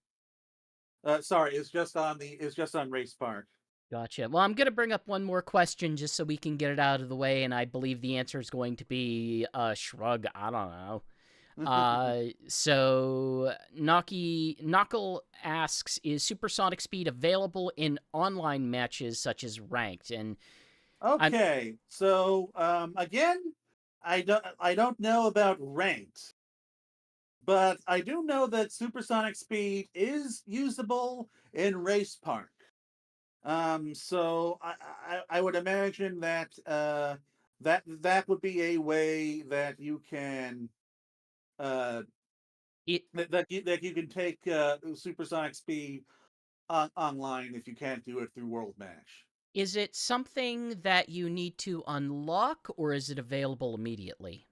Sorry, it's just on Race Park. Gotcha. Well, I'm going to bring up one more question just so we can get it out of the way, and I believe the answer is going to be a shrug. I don't know. So Knuckle asks, is supersonic speed available in online matches such as ranked? And I'm Okay, so again, I don't know about ranked, but I do know that supersonic speed is usable in Race Park. So I would imagine that that would be a way that you can uh, it that you can take supersonic speed online if you can't do it through World Match. is it something that you need to unlock or is it available immediately?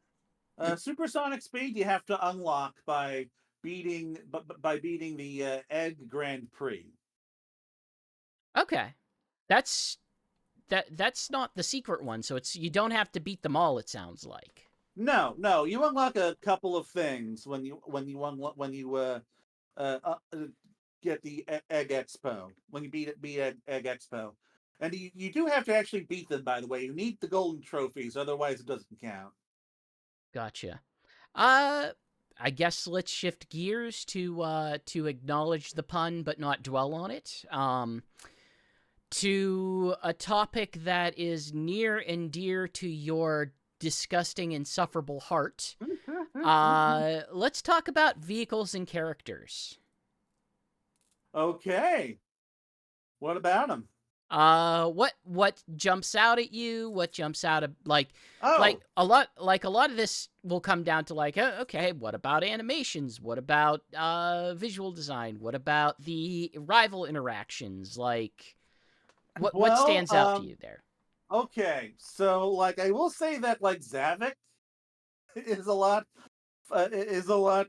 Supersonic speed you have to unlock by beating the Egg Grand Prix. Okay. That's that's not the secret one, so it's you don't have to beat them all it sounds like. No, no, you unlock a couple of things when you uh, uh, uh, get the Egg Expo when you beat Egg Expo, and you do have to actually beat them. By the way, you need the golden trophies, otherwise it doesn't count. Gotcha. Uh, I guess let's shift gears to acknowledge the pun but not dwell on it. To a topic that is near and dear to your disgusting, insufferable heart. Let's talk about vehicles and characters. Okay, what about them? What jumps out at you? What jumps out of Oh, like a lot of this will come down to like okay, what about animations? What about visual design? What about the rival interactions? Like what well, stands out to you there? okay. So, like, I will say that like Zavik is a lot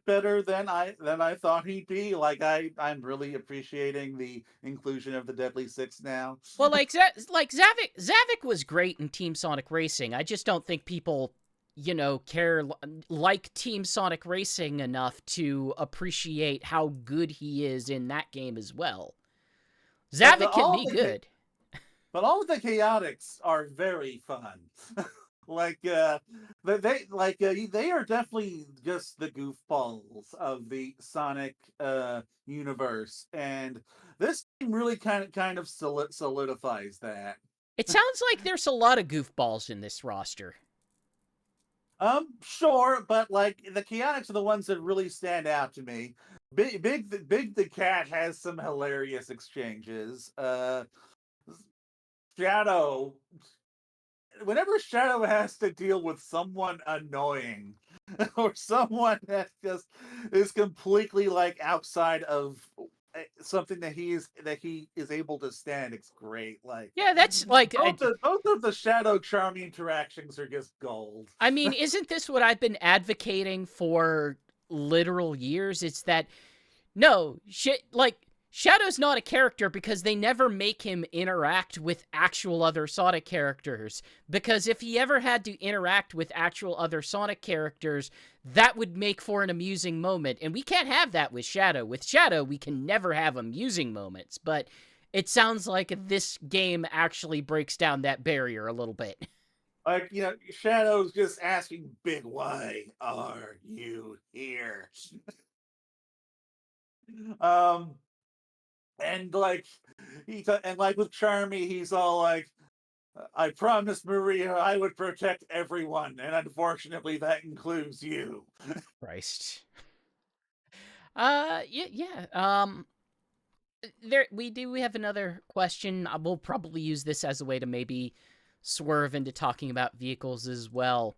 better than I thought he'd be. Like, I'm really appreciating the inclusion of the Deadly Six now. Well, like Zavik was great in Team Sonic Racing. I just don't think people, you know, like Team Sonic Racing enough to appreciate how good he is in that game as well. But Zavik can be good. all of the chaotics are very fun. Like they are definitely just the goofballs of the Sonic universe, and this game really kind of solidifies that. It sounds like there's a lot of goofballs in this roster. Sure, but like the chaotics are the ones that really stand out to me. Big the cat has some hilarious exchanges. Shadow whenever Shadow has to deal with someone annoying or someone that just is completely like outside of something that he is able to stand, it's great. Like Yeah, that's like both of the Shadow Charmy interactions are just gold. I mean, isn't this what I've been advocating for literal years? It's that no, shit, like, Shadow's not a character because they never make him interact with actual other Sonic characters. Because if he ever had to interact with actual other Sonic characters, that would make for an amusing moment. And we can't have that with Shadow. With Shadow, we can never have amusing moments. But it sounds like this game actually breaks down that barrier a little bit. Like, Shadow's just asking Big, why are you here? Um, and like and like with Charmy, he's all like, I promised Maria I would protect everyone, and unfortunately that includes you. Christ. Yeah, yeah. We have another question. We'll probably use this as a way to maybe swerve into talking about vehicles as well.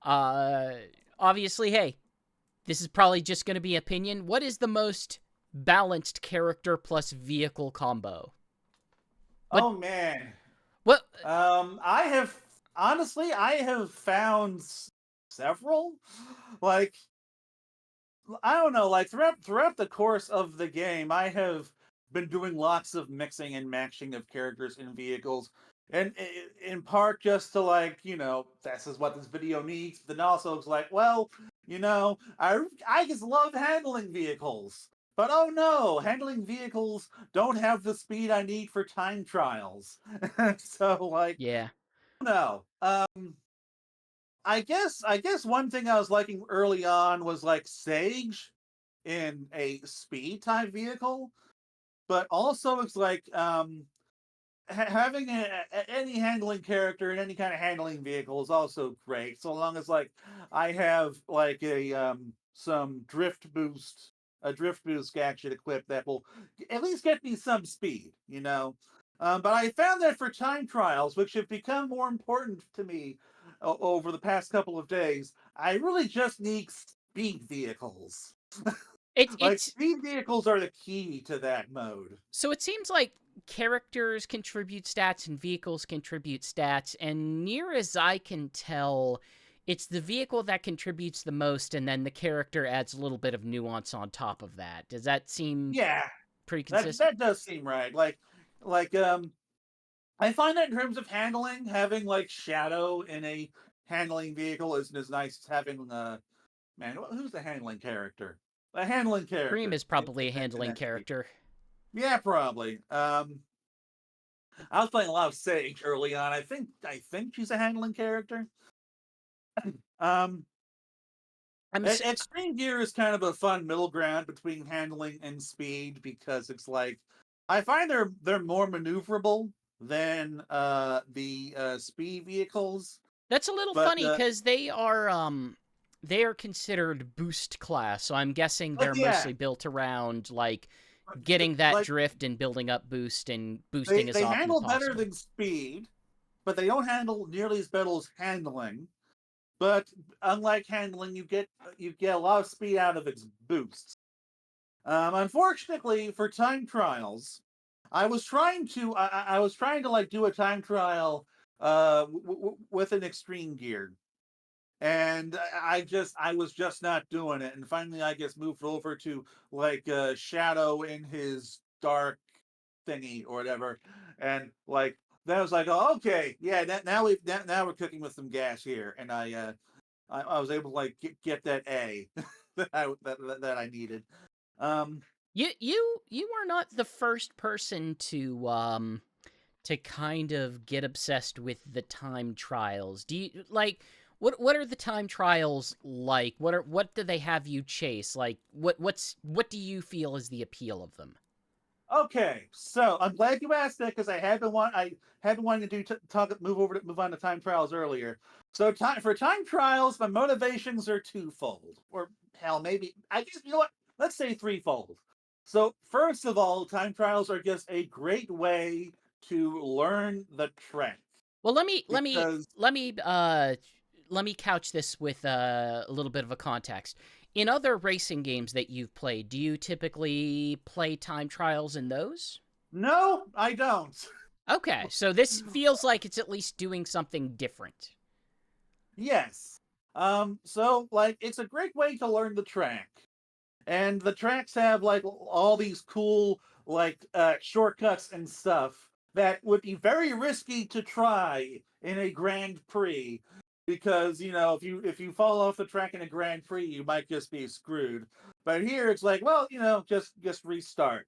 Uh, Obviously, hey, this is probably just going to be opinion. What is the most balanced character plus vehicle combo? What? Oh man. What? I have honestly, I have found several. Like, I don't know, like throughout the course of the game, I have been doing lots of mixing and matching of characters and vehicles, and in part just to like, this is what this video needs. But then also it's like, well, I just love handling vehicles, but oh no, handling vehicles don't have the speed I need for time trials. So like, Yeah. no. I guess one thing I was liking early on was like Sage in a speed type vehicle, but also it's like having any handling character in any kind of handling vehicle is also great, so long as like I have like some drift boost gadget equipped that will at least get me some speed. But I found that for time trials, which have become more important to me over the past couple of days, I really just need speed vehicles. Like It's speed vehicles are the key to that mode. So it seems like characters contribute stats and vehicles contribute stats, and near as I can tell, it's the vehicle that contributes the most, and then the character adds a little bit of nuance on top of that. Does that seem Yeah, pretty that consistent? that does seem right. Like I find that in terms of handling, having like Shadow in a handling vehicle isn't as nice as having man, who's the handling character? A handling Cream character is in, probably a in handling that speed. character. Yeah, probably. I was playing a lot of Sage early on. I think she's a handling character. Um, I'm Extreme Gear is kind of a fun middle ground between handling and speed because it's like I find they're more maneuverable than the speed vehicles. That's a little But funny because they are considered boost class, so I'm guessing like they're yeah, mostly built around like th- getting that like drift and building up boost and they boosting as they often as handle better possible. than speed, but they don't handle nearly as well as handling. But unlike handling, you get a lot of speed out of its boosts. Unfortunately, for time trials, I was trying to like do a time trial with an extreme gear, and I was just not doing it. And finally, I just moved over to like Shadow in his dark thingy or whatever, and like then I was like, oh, okay, yeah, now we're cooking with some gas here, and I was able to like get that A that I needed. Um, You are not the first person to kind of get obsessed with the time trials. Do you like what are the time trials like? What do they have you chase? Like what do you feel is the appeal of them? Okay, so I'm glad you asked that because I had been wanting to move on to time trials earlier. So for time trials, my motivations are twofold, or hell, maybe I guess you know what? Let's say threefold. So first of all, time trials are just a great way to learn the trek. Well, let me let me because let me let me couch this with a little bit of a context. In other racing games that you've played, do you typically play time trials in those? no, I don't. Okay, so this feels like it's at least doing something different. Yes. So like it's a great way to learn the track. And the tracks have like all these cool like shortcuts and stuff that would be very risky to try in a Grand Prix because if you fall off the track in a Grand Prix you might just be screwed. But here it's like, well, just restart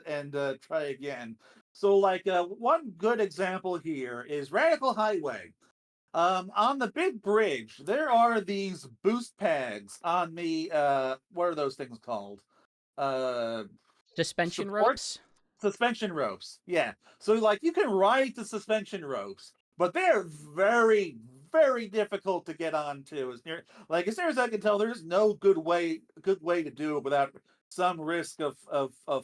and try again. So like one good example here is Radical Highway. On the big bridge, there are these boost pads on the what are those things called? Uh, Suspension support ropes? suspension ropes. Yeah. So like you can ride the suspension ropes, but they're very, very difficult to get onto. As near as I can tell, there's no good way to do it without some risk of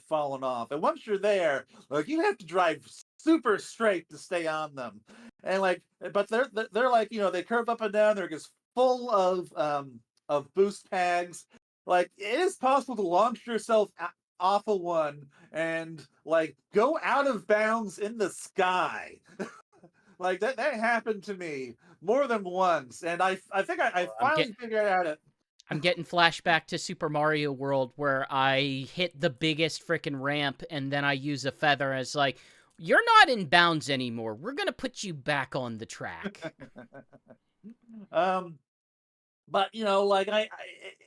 falling off. And once you're there, like you have to drive super straight to stay on them. And like, but they're like they curve up and down. They're just full of boost pads. Like it is possible to launch yourself off of one and like go out of bounds in the sky. Like that happened to me more than once, and I think I I'm get finally figured out it. I'm getting flashback to Super Mario World where I hit the biggest freaking ramp and then I use a feather and it's like, you're not in bounds anymore. We're gonna put you back on the track. um, but like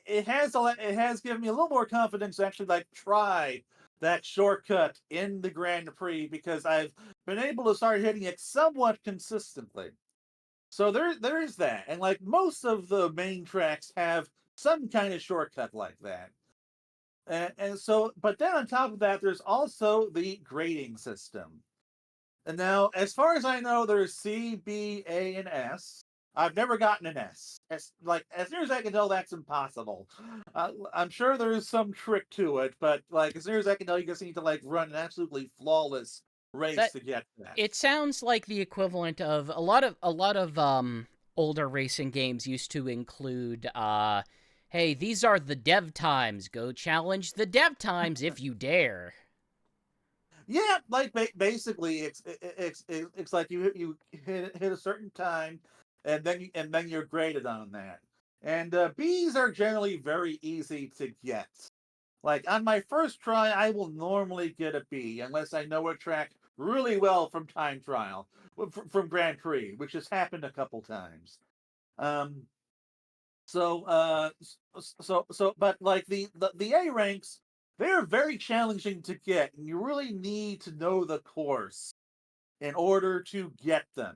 it has given me a little more confidence to actually like try that shortcut in the Grand Prix because I've been able to start hitting it somewhat consistently. So there is that, and like most of the main tracks have some kind of shortcut like that. And so, but then on top of that, there's also the grading system. And now, as far as I know, there's C, B, A, and S. I've never gotten an S. As near as I can tell, that's impossible. I'm sure there's some trick to it, but like as near as I can tell, you just need to like run an absolutely flawless race That to get that. it sounds like the equivalent of a lot of older racing games used to include hey, these are the dev times. Go challenge the dev times if you dare. Yeah, like basically, it's like you hit a certain time, and then you're graded on that. And B's are generally very easy to get. Like on my first try, I will normally get a B unless I know a track really well from time trial, from Grand Prix, which has happened a couple times. Um, but like the A ranks, they're very challenging to get, and you really need to know the course in order to get them.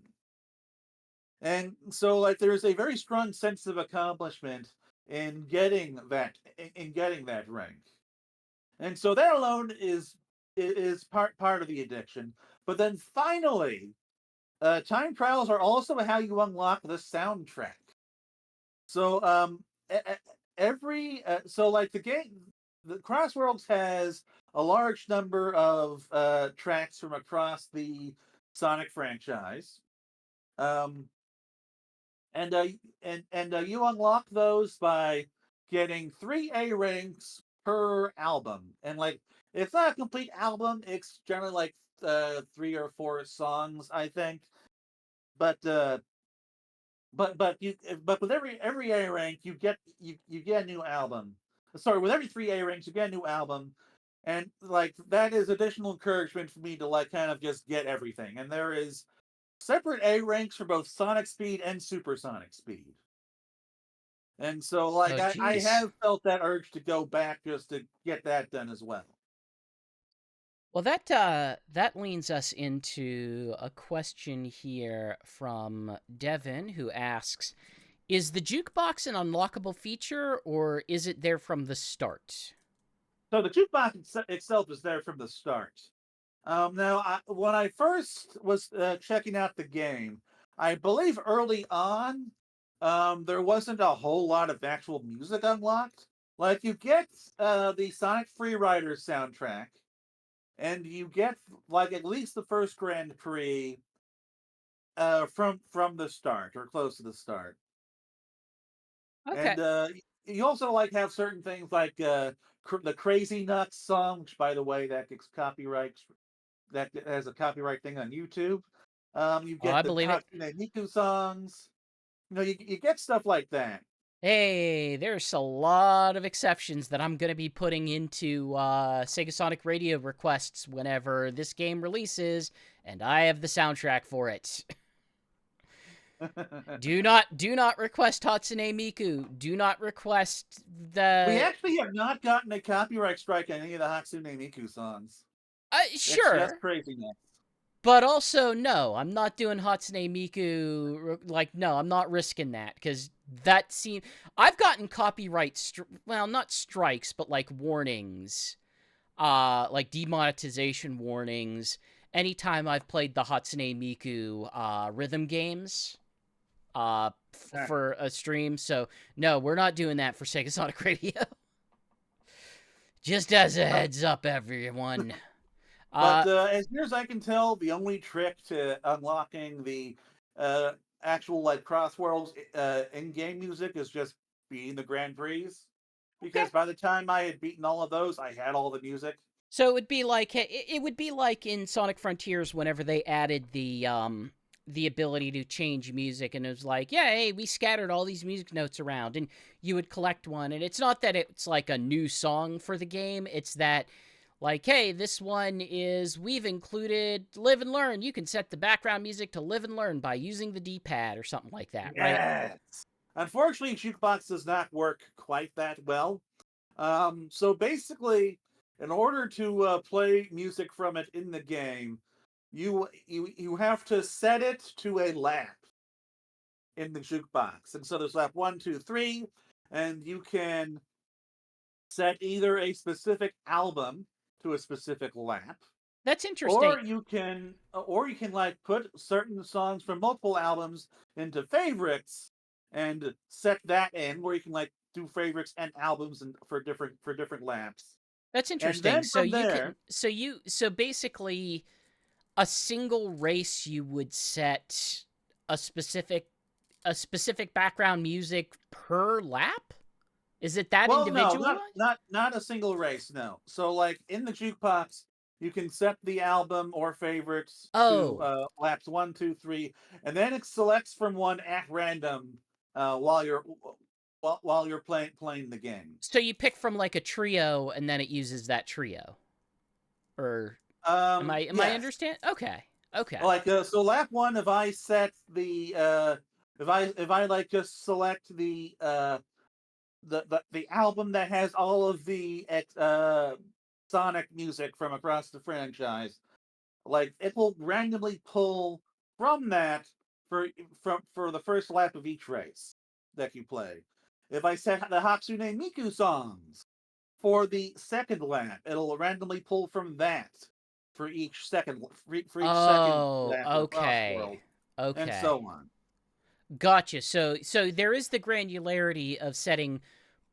And so like there's a very strong sense of accomplishment in getting that rank. And so that alone is part of the addiction. But then finally, time trials are also how you unlock the soundtrack. So every so like the CrossWorlds has a large number of tracks from across the Sonic franchise. Um, and you unlock those by getting 3 A ranks per album, and like it's not a complete album. It's generally like 3 or 4 songs, I think. But but with every A rank you get a new album. Sorry, with every 3 A ranks you get a new album, and like that is additional encouragement for me to like kind of just get everything. And there is separate A ranks for both Sonic Speed and Supersonic Speed. And so like Oh, I geez. have felt that urge to go back just to get that done as well. Well, that leads us into a question here from Devin, who asks, "Is the jukebox an unlockable feature, or is it there from the start?" So the jukebox itself is there from the start. Now, when I first was checking out the game, I believe early on, there wasn't a whole lot of actual music unlocked. Like you get the Sonic Freerider soundtrack, and you get like at least the first Grand Prix, from the start or close to the start. Okay. And you also like have certain things like the Crazy Nuts song, which by the way that gets copyright, that has a copyright thing on YouTube. You Oh, get I the believe it. Hatsune Miku songs. You get stuff like that. Hey, there's a lot of exceptions that I'm going to be putting into Sega Sonic Radio requests whenever this game releases, and I have the soundtrack for it. Do not request Hatsune Miku. Do not request We the. actually have not gotten a copyright strike on any of the Hatsune Miku songs. It's just Sure, craziness. but also no, I'm not doing Hatsune Miku. Like, no, I'm not risking that because that seems. I've gotten copyright. Well, not strikes, but like warnings, like demonetization warnings. Anytime I've played the Hatsune Miku rhythm games for a stream. So no, we're not doing that for Sega Sonic Radio. Just as a Uh, heads up, everyone. but Uh, as near as I can tell, the only trick to unlocking the uh, actual like CrossWorlds in-game music is just beating the Grand Prix. okay. Because by the time I had beaten all of those, I had all the music. So it would be like in Sonic Frontiers whenever they added the ability to change music, and it was like, yeah, hey, we scattered all these music notes around, and you would collect one, and it's not that it's like a new song for the game, it's that like, hey, this one is we've included live and learn. You can set the background music to live and learn by using the D-pad or something like that, right? Yes. Unfortunately, Jukebox does not work quite that well. So basically, in order to play music from it in the game, you have to set it to a lap in the jukebox. And so there's lap 1, 2, 3, and you can set either a specific album to a specific lap, That's interesting. or you can like put certain songs from multiple albums into favorites and set that in where you can like do favorites and albums and for different laps. That's And interesting. then So from you there, can so basically a single race you would set a specific background music per lap? Is it that well, no, individual? not a single race, no. So like in the jukebox, you can set the album or favorites to Oh, laps 1, 2, 3, and then it selects from one at random while you're playing the game. so you pick from like a trio and then it uses that trio. Or am I Yes. understand? Okay. Okay. Like so lap one, if I set the if I like just select the album that has all of the Sonic music from across the franchise, like it will randomly pull from that for the first lap of each race that you play. If I set the Hatsune Miku songs for the second lap, it'll randomly pull from that for each second Oh, lap of Cross okay. World, and Okay. so on. Gotcha. So there is the granularity of setting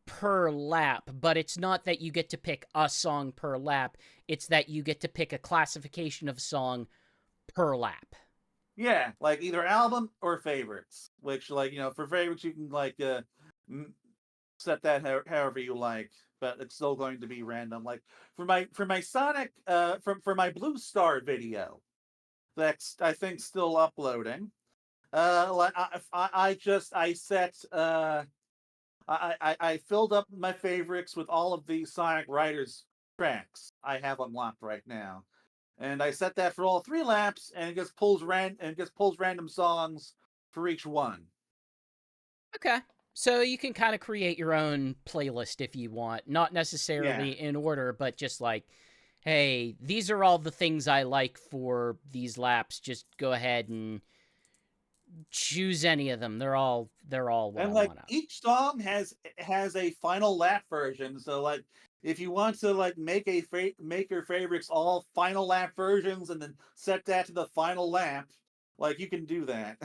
per lap, but it's not that you get to pick a song per lap. It's that you get to pick a classification of song per lap. Yeah, like either album or favorites. Which, like for favorites, you can like set that however you like, but it's still going to be random. Like for my Sonic, for my Blue Star video, that's I think still uploading. Like I set I filled up my favorites with all of the Sonic Riders tracks I have unlocked right now, and I set that for all 3 laps, and it just pulls random songs for each one. Okay. So you can kind of create your own playlist if you want, not Yeah, necessarily in order, but just like, hey, these are all the things I like for these laps. Just go ahead and choose any of them. They're all what and I like want out. each song has a final lap version. So like if you want to like make your favorites all final lap versions and then set that to the final lap, like you can do that.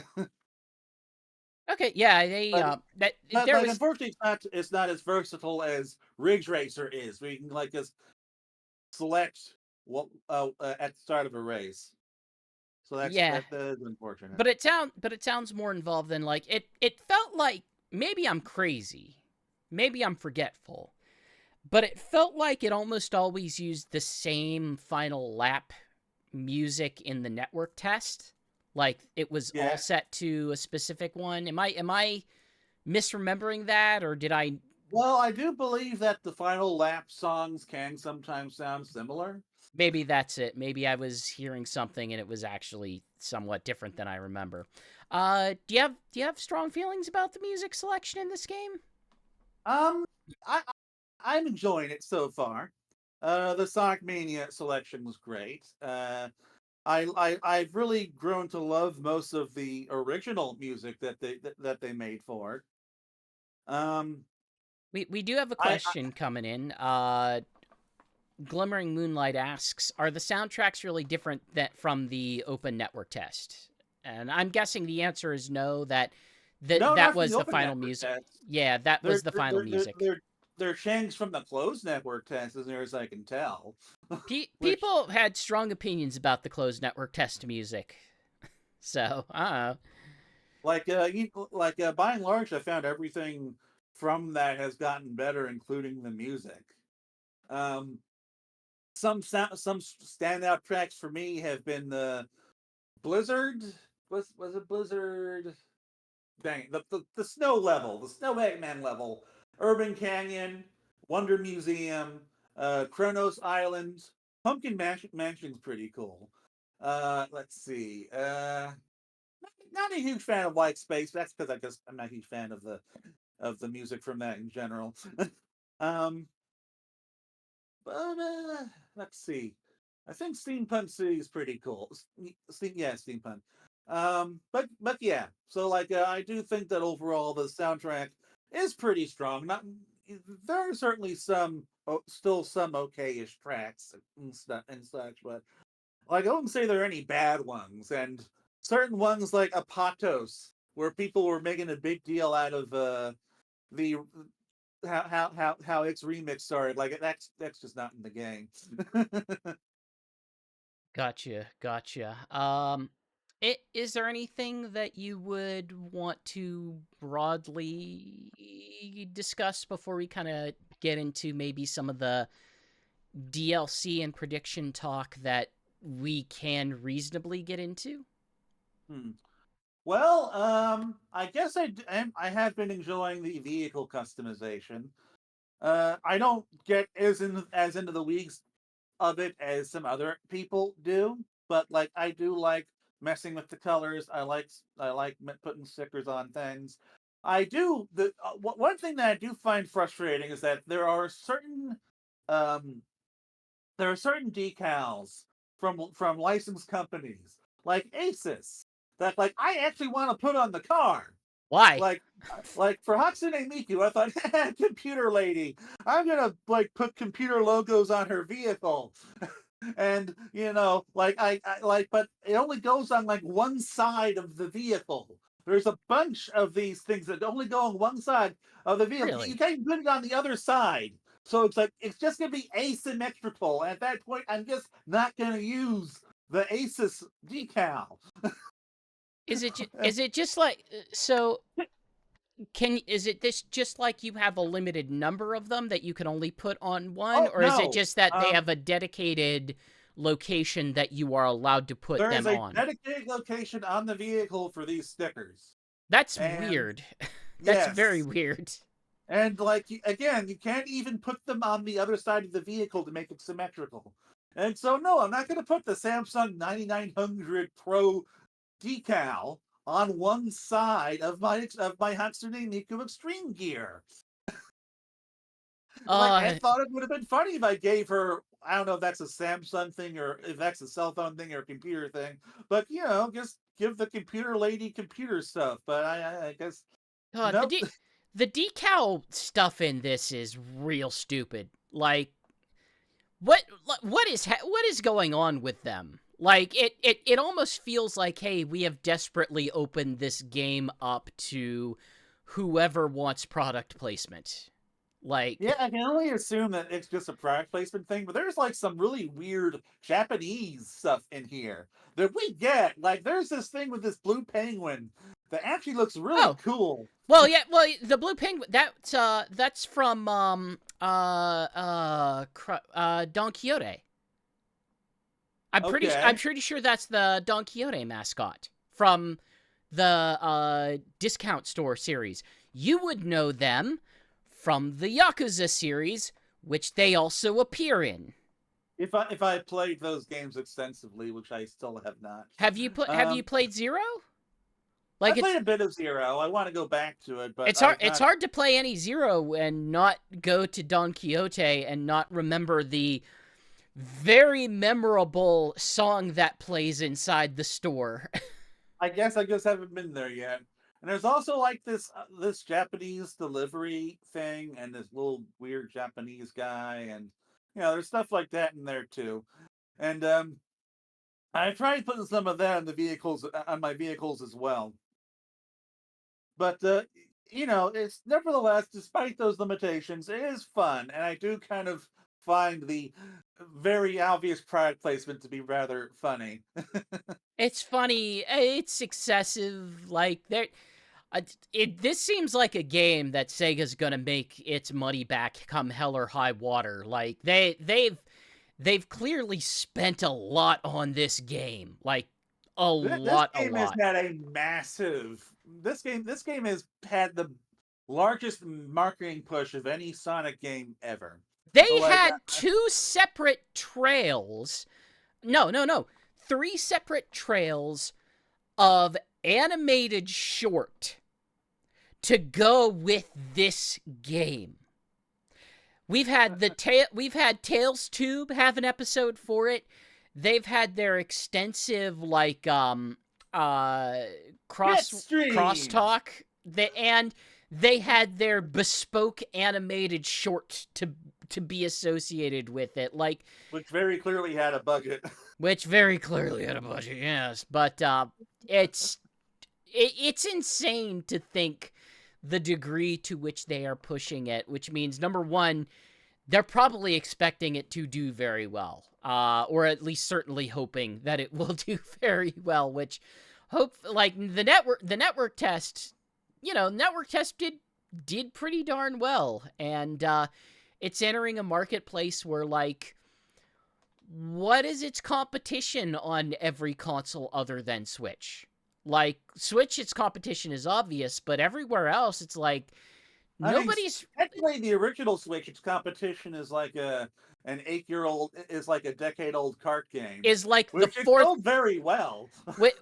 Okay, yeah, they But that But there like, was unfortunately, it's not as versatile as Ridge Racer is. Where you can like just select what at the start of a race. So Yeah, that is unfortunate. but it sounds more involved than like it felt like maybe I'm crazy. Maybe I'm forgetful. But it felt like it almost always used the same final lap music in the network test. Like it was all Yeah. set to a specific one. Am I misremembering that, or did I? Well, I do believe that the final lap songs can sometimes sound similar. Maybe that's it. Maybe I was hearing something and it was actually somewhat different than I remember. Do you have strong feelings about the music selection in this game? Um, I'm enjoying it so far. The Sonic Mania selection was great. I've really grown to love most of the original music that they made for it. Um, We do have a I question coming in. Glimmering Moonlight asks, "Are the soundtracks really different from the open network test?" And I'm guessing the answer is no. no, That not from the was the open final network music. test. Yeah, that They're was the they're final they're they're music. they're, they're changed from the closed network test as near as I can tell. Which People had strong opinions about the closed network test music. So, by and large, I found everything from that has gotten better, including the music. Um, some standout tracks for me have been the Blizzard. Was it Blizzard? Dang the snow level, the Snow Eggman level, Urban Canyon, Wonder Museum, Kronos Island, Mansion's pretty cool. Let's see. Not a huge fan of White Space. That's because I'm not a huge fan of the music from that in general. um, but let's see. I think Steampunk City is pretty cool. Yeah, Steampunk. But yeah. So I do think that overall the soundtrack is pretty strong. Not there are certainly still some okayish tracks and such, but like I wouldn't say there are any bad ones. And certain ones like Apatos, where people were making a big deal out of the how its remix started. Like that's just not in the game. gotcha. Is there anything that you would want to broadly discuss before we kind of get into maybe some of the DLC and prediction talk that we can reasonably get into? Hmm. Well, I guess I have been enjoying the vehicle customization. I don't get as into the weeds of it as some other people do, but like I do like messing with the colors. I like putting stickers on things. I do the one thing that I do find frustrating is that um there are certain decals from licensed companies like Asus that like I actually want to put on the car. Why? Like like for Hatsune Miku, I thought, computer lady, I'm gonna like put computer logos on her vehicle. And but it only goes on like one side of the vehicle. There's a bunch of these things that only go on one side of the vehicle. You Really? can't put it on the other side. So it's like it's just gonna be asymmetrical. And at that point, I'm just not gonna use the Asus decal. Is it just like so is it this just like you have a limited number of them that you can only put on one, Oh or is it no. just that they have a dedicated location that you are allowed to put There is them a on? dedicated location on the vehicle for these stickers. That's And weird. That's very yes. weird. And again, you can't even put them on the other side of the vehicle to make it symmetrical. And so no, I'm not going to put the Samsung 9900 Pro decal on one side of my Hatsune Miku Extreme Gear. Like I Uh thought it would have been funny if I gave her. I don't know if that's a Samsung thing or if that's a cell phone thing or a computer thing, but just give the computer lady computer stuff. But I guess God, nope. the decal stuff in this is real stupid. Like what what is going on with them? Like it almost feels like, hey, we have desperately opened this game up to whoever wants product placement. Like, Yeah, I can only assume that it's just a product placement thing, but there's like some really weird Japanese stuff in here that we get. Like, there's this thing with this blue penguin that actually looks really oh, cool. well, yeah, well, the blue penguin, that's from, Don Quixote. I'm Okay. pretty sure that's the Don Quixote mascot from the discount store series. You would know them from the Yakuza series, which they also appear in. If I played those games extensively, which I still have not. Have you Um, played Zero? I Like played a bit of Zero. I want to go back to it, but hard I've it's not. hard to play any Zero and not go to Don Quixote and not remember the very memorable song that plays inside the store. I guess I just haven't been there yet. And there's also like this Japanese delivery thing, and this little weird Japanese guy, and there's stuff like that in there too. And I tried putting some of that on the vehicles on my vehicles as well. But it's nevertheless, despite those limitations, it is fun, and I do kind of find the very obvious product placement to be rather funny. It's funny. It's excessive. Like there, this seems like a game that Sega's gonna make its money back come hell or high water. Like they've clearly spent a lot on this game. Like This a game has lot. had a massive. This game has had the largest marketing push of any Sonic game ever. So They like, had two separate trails. No. Three separate trails of animated short to go with this game. We've had Tails Tube have an episode for it. They've had their extensive uh Jet streams, crosstalk. And they had their bespoke animated short to be associated with it. Like, which very clearly had a budget. which very clearly had a budget, yes. But it's it's insane to think the degree to which they are pushing it, which means number one, they're probably expecting it to do very well, or at least certainly hoping that it will do very well. Which hope like the network test, network test did pretty darn well, and it's entering a marketplace where like what is its competition on every console other than Switch? Like, Switch, its competition is obvious, but everywhere else, it's like, I mean, nobody's. technically, the original Switch, its competition is like an 8 year old is like a decade old cart game, Is like the which it fourth. sold very well.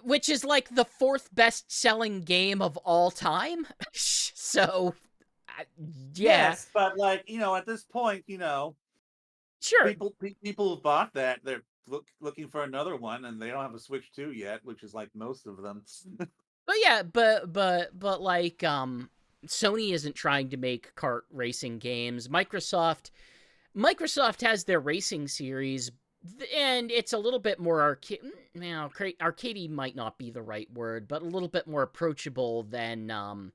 Which is like the fourth best selling game of all time. So, yeah. Yes, but like at this point, Sure. people who bought that, they're looking for another one, and they don't have a Switch 2 yet, which is like most of them. But yeah, but like, Sony isn't trying to make kart racing games. Microsoft has their racing series, and it's a little bit more arcade. Now, arcadey might not be the right word, but a little bit more approachable than Gran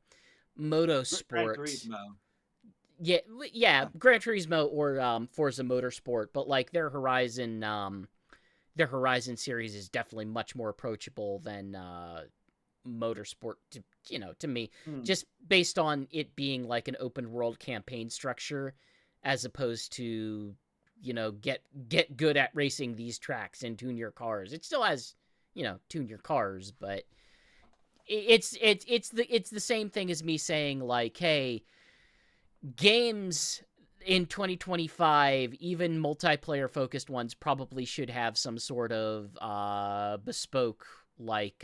Motorsport. Turismo. Yeah, Gran Turismo or Forza Motorsport, but like their Horizon series is definitely much more approachable than Motorsport to me, Hmm. just based on it being like an open world campaign structure as opposed to get good at racing these tracks and tune your cars. It still has tune your cars, but it's the same thing as me saying like, hey, games in 2025, even multiplayer focused ones, probably should have some sort of bespoke like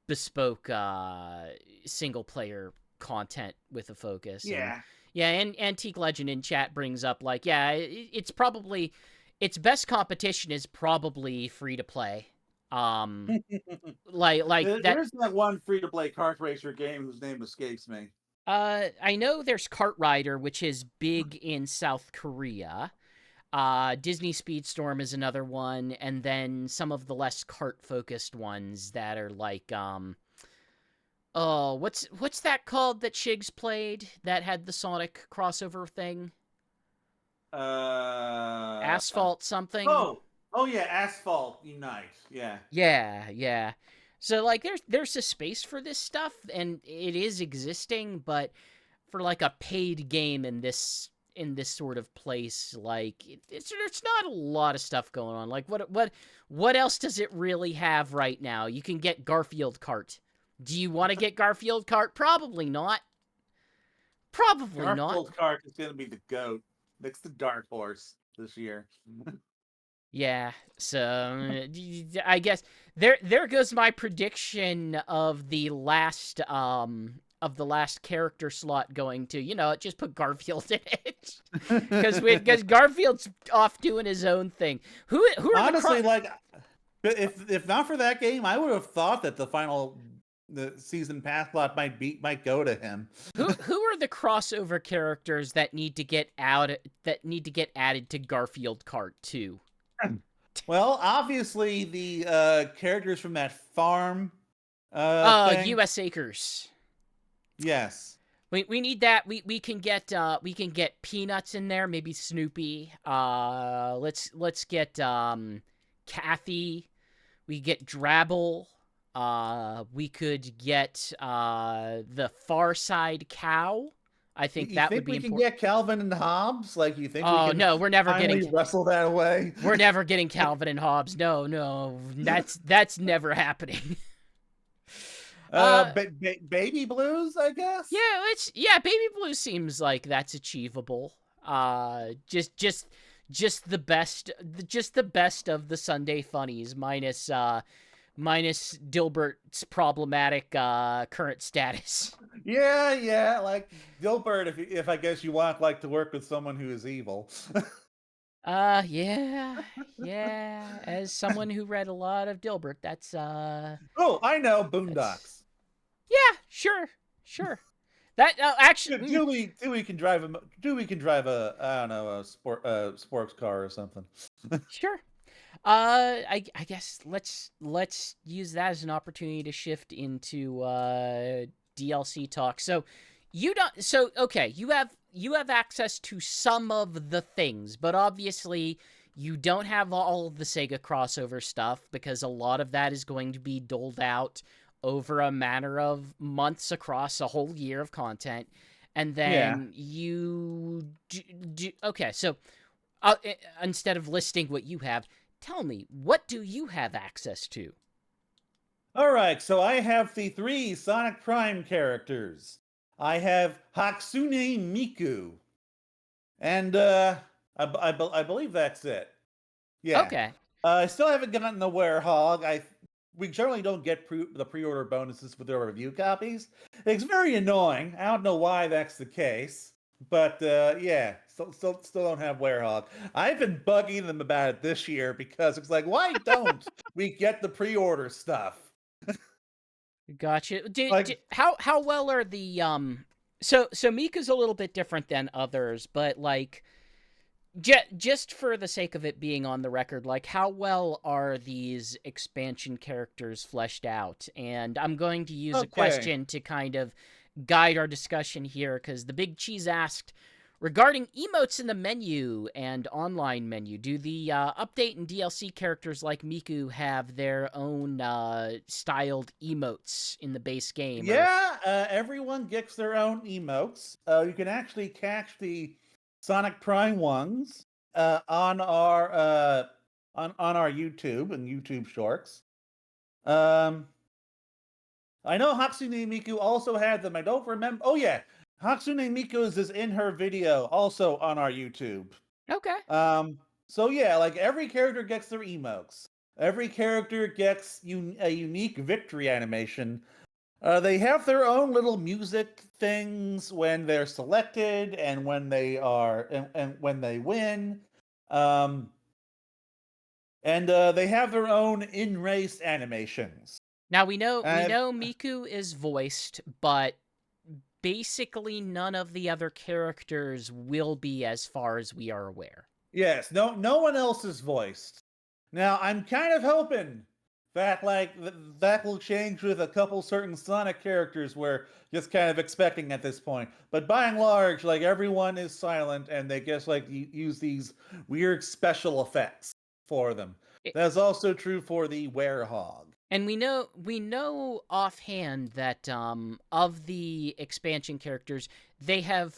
bespoke single player content with a focus. And Yeah. yeah, and Antique Legend in chat brings up like, yeah, it's probably its best competition is probably free to play. Um like that. There's that one free to play kart racer game whose name escapes me. I know there's Kart Rider, which is big in South Korea. Disney Speedstorm is another one, and then some of the less kart focused ones that are like Oh, what's that called that Shigs played that had the Sonic crossover thing? Uh Asphalt something? oh, oh yeah, Asphalt Unite. Yeah. Yeah, yeah. So like there's a space for this stuff and it is existing, but for like a paid game in this sort of place, like it's there's not a lot of stuff going on. Like what else does it really have right now? You can get Garfield Kart. Do you want to get Garfield Kart? Probably not. Probably not. Garfield Kart is gonna be the goat. Next to Dark Horse this year. Yeah. So I guess there goes my prediction of the last character slot going to, just put Garfield in it. Cuz Garfield's off doing his own thing. Who are Honestly, like if not for that game, I would have thought that the season pass slot might go to him. who are the crossover characters that need to get added to Garfield Kart 2? Well, obviously the characters from that farm thing. US Acres. Yes. We need that. We can get Peanuts in there, maybe Snoopy. Let's get Kathy. We get Drabble. We could get the Far Side Cow. I think You that would think be we can important. get Calvin and Hobbes? Like, you think we Oh can no, finally wrestle that away? we're never getting Calvin and Hobbes. No, no, that's never happening. Uh, Baby Blues, I guess. yeah, Baby Blue seems like that's achievable. Just the best, just the best of the Sunday funnies, minus Dilbert's problematic current status. Yeah, yeah. Like Gilbert, if I guess you want like to work with someone who is evil. Yeah, yeah. As someone who read a lot of Dilbert, Oh, I know that's Boondocks. yeah, sure, sure. That actually, Dewey can drive a I don't know, a sports car or something. sure. I guess let's use that as an opportunity to shift into DLC talk. So you don't. So okay, you have access to some of the things, but obviously you don't have all of the Sega crossover stuff because a lot of that is going to be doled out over a matter of months across a whole year of content. And Yeah. then okay, so instead of listing what you have, tell me, what do you have access to? All right, so I have the 3 Sonic Prime characters. I have Hatsune Miku, and I believe that's it. Yeah. Okay. I still haven't gotten the Werehog. We generally don't get the pre-order bonuses for their review copies. It's very annoying. I don't know why that's the case, but yeah, still don't have Werehog. I've been bugging them about it this year because it's like, why don't we get the pre-order stuff? Gotcha. Like, How well are the so Mika's a little bit different than others, but like just for the sake of it being on the record, like how well are these expansion characters fleshed out? And I'm going to use a okay. question to kind of guide our discussion here because the Big Cheese asked regarding emotes in the menu and online menu, do the update and DLC characters like Miku have their own styled emotes in the base game? Or Yeah, everyone gets their own emotes. You can actually catch the Sonic Prime ones on our on our YouTube and YouTube Shorts. Um, I know Hatsune Miku also had them. I don't remember. Oh yeah, Hatsune Miku's is in her video also on our YouTube. okay, So yeah, like every character gets their emotes. Every character gets a unique victory animation. They have their own little music things when they're selected and when they are and when they win. Um, and they have their own in-race animations. now we And know Miku is voiced, but basically none of the other characters will be as far as we are aware. yes, no one else is voiced. Now I'm kind of hoping That that will change with a couple certain Sonic characters we're just kind of expecting at this point. But by and large, like everyone is silent and they just like use these weird special effects for them. It, That's also true for the Werehog. and we know offhand that of the expansion characters, they have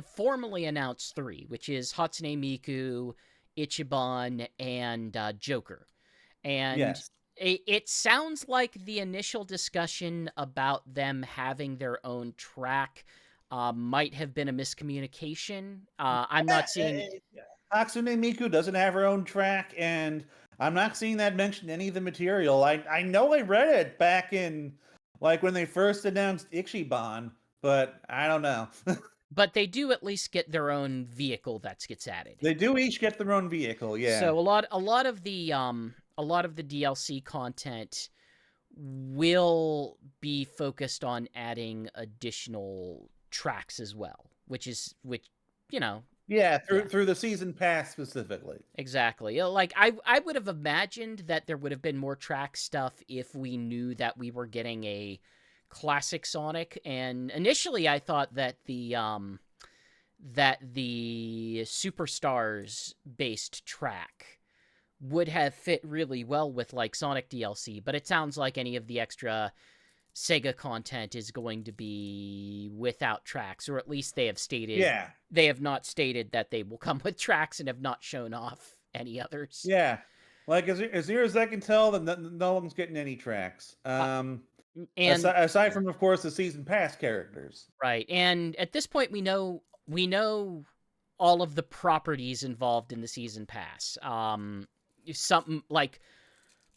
formally announced three, which is Hatsune Miku, Ichiban, and Joker. And Yes. it sounds like the initial discussion about them having their own track might have been a miscommunication. I'm not seeing. Hatsune Miku doesn't have her own track, and I'm not seeing that mentioned in any of the material. I know I read it back in like when they first announced Ichiban, but I don't know. But they do at least get their own vehicle that gets added. They do each get their own vehicle, yeah. So a lot of the DLC content will be focused on adding additional tracks as well, which you know, Yeah, yeah. through the season pass specifically. Exactly. Like I would have imagined that there would have been more track stuff if we knew that we were getting a classic Sonic. And initially I thought that the Superstars based track would have fit really well with like Sonic DLC, but it sounds like any of the extra Sega content is going to be without tracks, or at least Yeah. they have not stated that they will come with tracks and have not shown off any others. Yeah. Like as near as I can tell, then no one's getting any tracks. Uh, and Aside yeah, from of course the season pass characters. right. And at this point, we know all of the properties involved in the season pass. Something like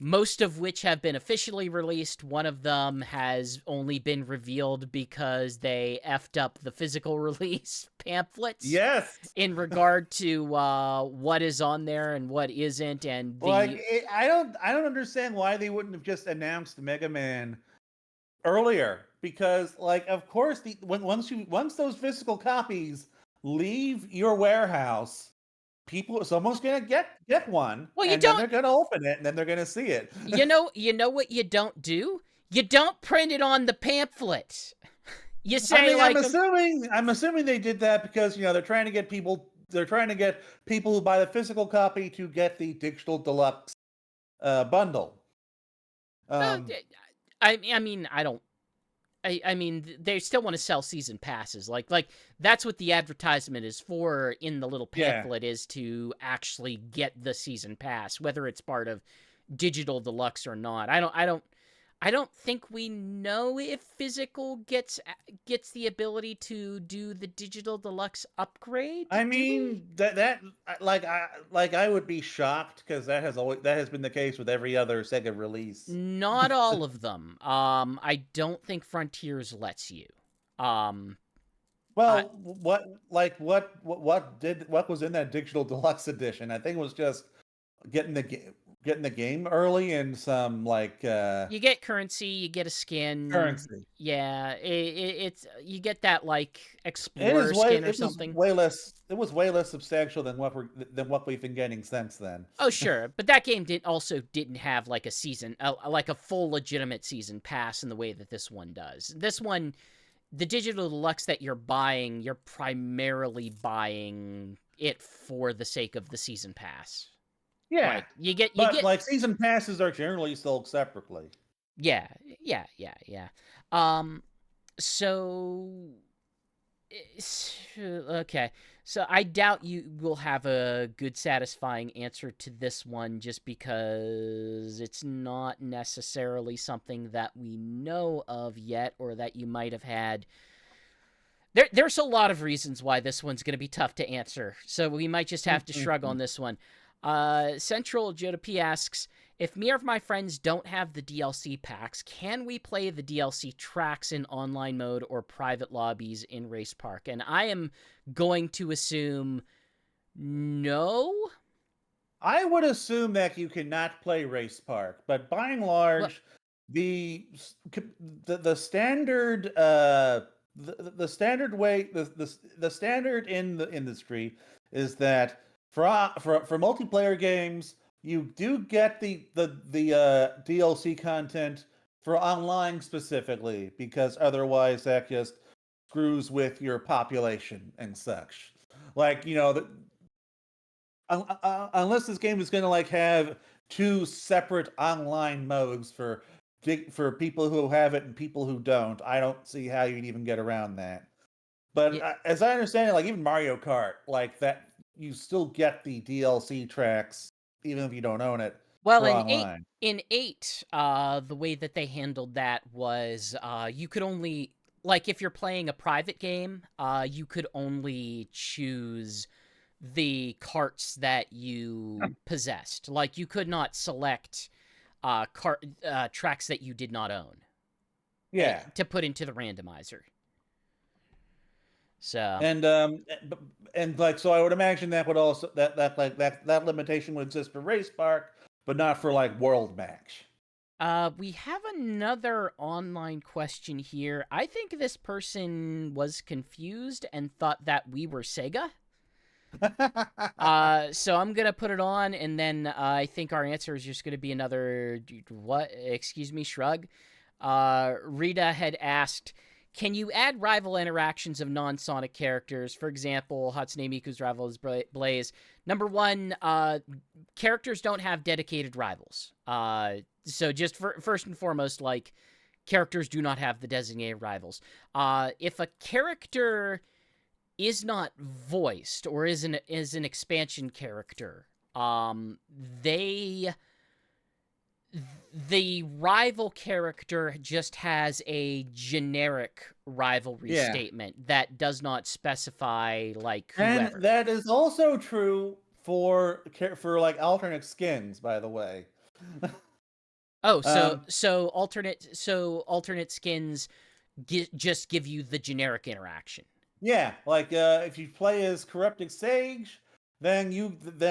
most of which have been officially released. One of them has only been revealed because they effed up the physical release pamphlets Yes. in regard to what is on there and what isn't, and Like the I don't understand why they wouldn't have just announced Mega Man earlier, because like of course once those physical copies leave your warehouse, someone's gonna get one, well, you and then don't. they're gonna open it and then they're gonna see it. You know what you don't do? You don't print it on the pamphlet. You I say mean, like, I'm assuming they did that because they're trying to get people who buy the physical copy to get the digital deluxe bundle. uh, Um, I mean, I don't. I mean, they still want to sell season passes. Like that's what the advertisement is for in the little yeah. pamphlet, is to actually get the season pass, whether it's part of digital deluxe or not. I don't think we know if physical gets the ability to do the digital deluxe upgrade. I Do we? mean like I would be shocked because that has been the case with every other Sega release. Not all of them. I don't think Frontiers lets you. Um, I Well, what was in that digital deluxe edition? I think it was just getting getting the game early and some You get currency, you get a skin. currency. Yeah, it's you get that like explorer skin or something. It was way less substantial than what we've been getting since then. Oh sure, but that game didn't have like a season, like a full legitimate season pass in the way that this one does. This one, the digital deluxe that you're primarily buying it for the sake of the season pass. Yeah. Like you But get like season passes are generally sold separately. yeah, yeah. Um, so okay. So I doubt you will have a good, satisfying answer to this one, just because it's not necessarily something that we know of yet, or that you might have had. There's a lot of reasons why this one's going to be tough to answer, so we might just have to shrug on this one. Central Joda P asks, if me or my friends don't have the DLC packs, can we play the DLC tracks in online mode or private lobbies in Race Park? And I am going to assume no. I would assume that you cannot play Race Park, but by and Well, large, the the standard the standard way the standard in the industry is that for multiplayer games, you do get the DLC content for online specifically, because otherwise that just screws with your population and such. Like, unless this game is going to like have two separate online modes for people who have it and people who don't, I don't see how you'd even get around that. But Yeah. as I understand it, like even Mario Kart, like that, you still get the DLC tracks even if you don't own it Well, for online. in 8, the way that they handled that was, you could only like, if you're playing a private game, you could only choose the carts that you possessed. Like, you could not select, tracks that you did not own, Yeah, to put into the randomizer. So, and like so, I would imagine that would also that limitation would exist for Race Park, but not for like World Match. we have another online question here. I think this person was confused and thought that we were Sega. So I'm gonna put it on, and then I think our answer is just gonna be another what? Excuse me, shrug. Rita had asked, "Can you add rival interactions of non-Sonic characters? For example, Hatsune Miku's rival is Blaze. Number one, characters don't have dedicated rivals. So just first and foremost, like characters do not have the designated rivals. If a character is not voiced or is an expansion character, they the rival character just has a generic rivalry Yeah, statement that does not specify like and whoever. that is also true for like alternate skins, by the way. Oh, um, alternate skins just give you the generic interaction. Yeah, like if you play as Corrupted Sage, then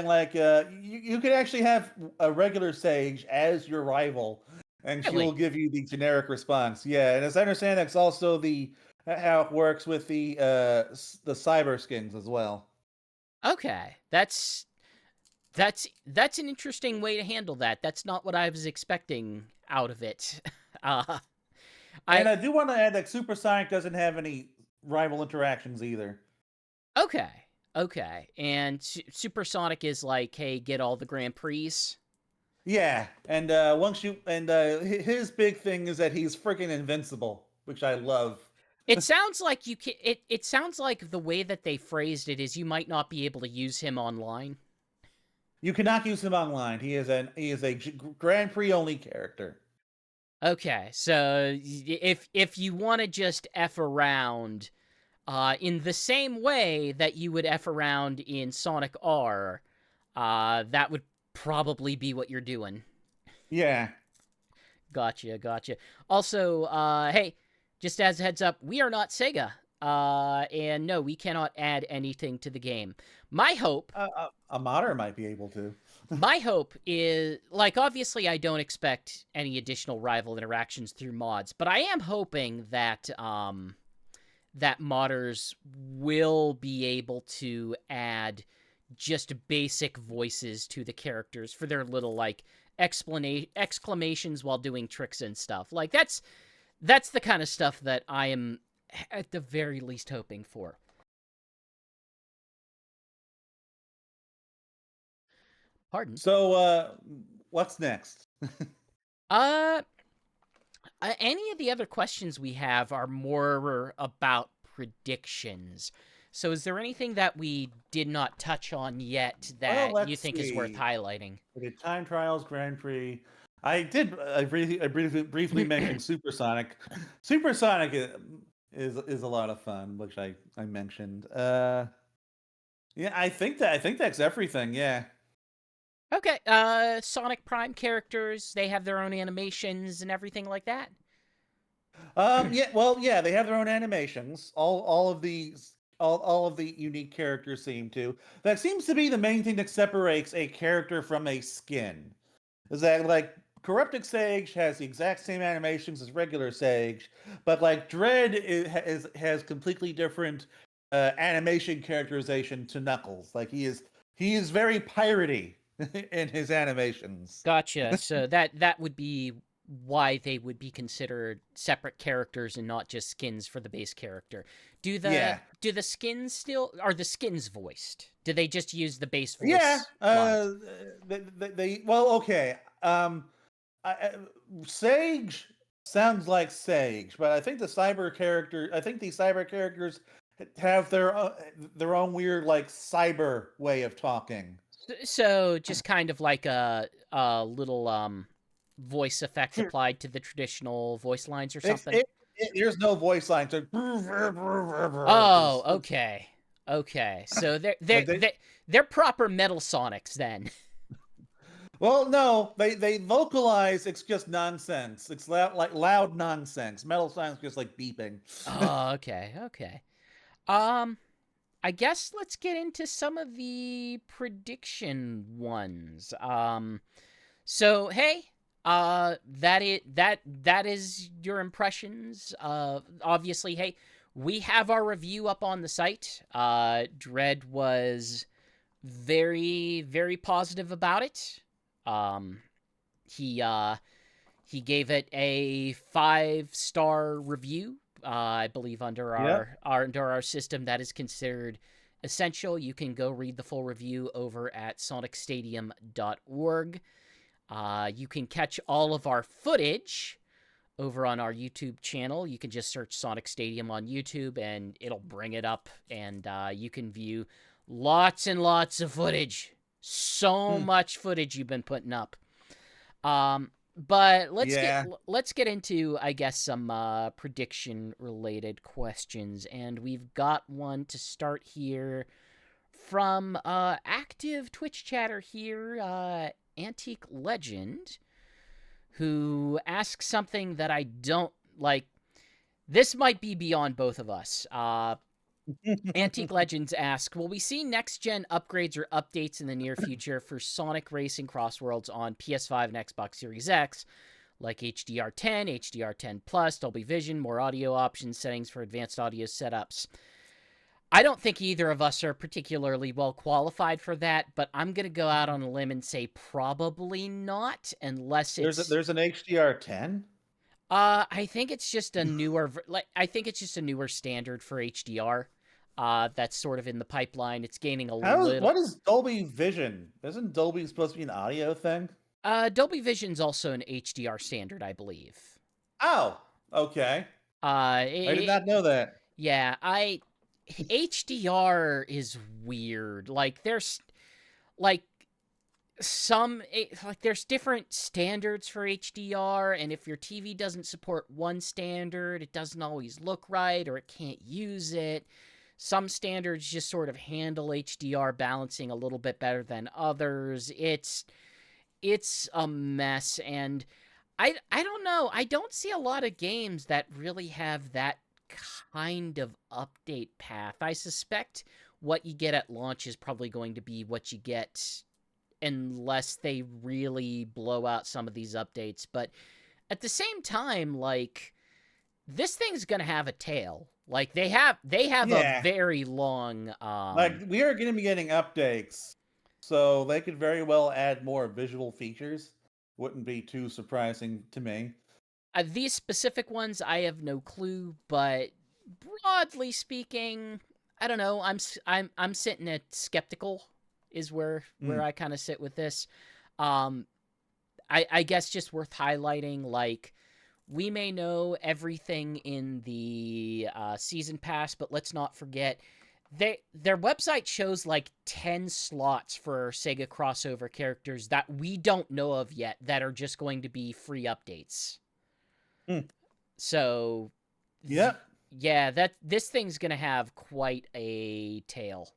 like you could actually have a regular Sage as your rival, and she will Really? give you the generic response. Yeah, and as I understand, that's also the how it works with the cyber skins as well. Okay. That's an interesting way to handle that. That's not what I was expecting out of it. Uh And I I do want to add that Supersonic doesn't have any rival interactions either. Okay. Okay. And Supersonic is like, "Hey, get all the Grand Prix." Yeah, and once you and his big thing is that he's freaking invincible, which I love. It sounds like you can it sounds like the way that they phrased it is you might not be able to use him online. You cannot use him online. He is a Grand Prix only character. Okay. So if you want to just F around in the same way that you would F around in Sonic R, that would probably be what you're doing. Yeah. Gotcha, gotcha. Also, hey, just as a heads up, we are not Sega. And no, we cannot add anything to the game. My hope, A modder might be able to. my hope is, like, obviously I don't expect any additional rival interactions through mods, but I am hoping that, that modders will be able to add just basic voices to the characters for their little, like, exclamations while doing tricks and stuff. Like, that's the kind of stuff that I am at the very least hoping for. Pardon. So, what's next? Uh, any of the other questions we have are more about predictions. So is there anything that we did not touch on yet Well, that you let's think is worth see. highlighting? We did Time Trials, Grand Prix. I briefly mentioned Supersonic. Supersonic is a lot of fun, which I mentioned. Yeah, I think that's everything. Yeah. Okay, Sonic Prime characters, they have their own animations and everything like that? Yeah, well, yeah, they have their own animations. All of the unique characters seem to. That seems to be the main thing that separates a character from a skin. Is that like Corrupted Sage has the exact same animations as regular Sage, but like Dread has completely different animation characterization to Knuckles. Like he is very piratey. in his animations. Gotcha. So that would be why they would be considered separate characters and not just skins for the base character. Yeah, Do the skins still are the skins voiced? Do they just use the base yeah. voice lines? Well, okay. I, Sage sounds like Sage, but I think the cyber characters have their own weird like cyber way of talking. So just kind of like a little voice effect applied to the traditional voice lines or It's something. there's no voice line. So Oh, it's okay. Okay. So like they they're proper Metal Sonics then. well no they vocalize. It's just nonsense. It's loud nonsense. Metal sounds just like beeping. Oh, okay. Okay. Um I guess let's get into some of the prediction ones. So hey, that is your impressions. Obviously, hey, we have our review up on the site. Dread was very positive about it. Um, he he gave it a 5-star review. I believe under Yep. under our system that is considered essential. You can go read the full review over at sonicstadium.org. You can catch all of our footage over on our YouTube channel. You can just search Sonic Stadium on YouTube and it'll bring it up, and you can view lots and lots of footage. So Hmm. much footage you've been putting up. But Yeah. let's get into, I guess, some prediction related questions, and we've got one to start here from active Twitch chatter here, Antique Legend, who asks something that I don't like. This might be beyond both of us. Antique Legends ask, will we see next-gen upgrades or updates in the near future for Sonic Racing CrossWorlds on PS5 and Xbox Series X, like HDR10, HDR10 Plus, Dolby Vision, more audio options, settings for advanced audio setups? I don't think either of us are particularly well qualified for that, but I'm going to go out on a limb and say probably not, unless it's There's an HDR10. I think it's just a newer I think it's just a newer standard for HDR. That's sort of in the pipeline. It's gaining a little. What is Dolby Vision? Isn't Dolby supposed to be an audio thing? Dolby Vision's also an HDR standard, I believe. Oh, okay. I did It, not know that. yeah, I HDR is weird. Like there's like like there's different standards for HDR, and if your TV doesn't support one standard, it doesn't always look right or it can't use it. Some standards just sort of handle HDR balancing a little bit better than others. It's a mess, and I don't know. I don't see a lot of games that really have that kind of update path. I suspect what you get at launch is probably going to be what you get unless they really blow out some of these updates. But at the same time, like, this thing's gonna have a tail. Like they have a Yeah, very long like we are going to be getting updates, so they could very well add more visual features. Wouldn't be too surprising to me. these specific ones I have no clue, but broadly speaking, I don't know. I'm sitting at skeptical is where Mm. I kind of sit with this. Um I guess just worth highlighting, like, we may know everything in the season pass, but let's not forget their website shows like 10 slots for Sega crossover characters that we don't know of yet that are just going to be free updates. Mm. So Yep. yeah, that this thing's going to have quite a tail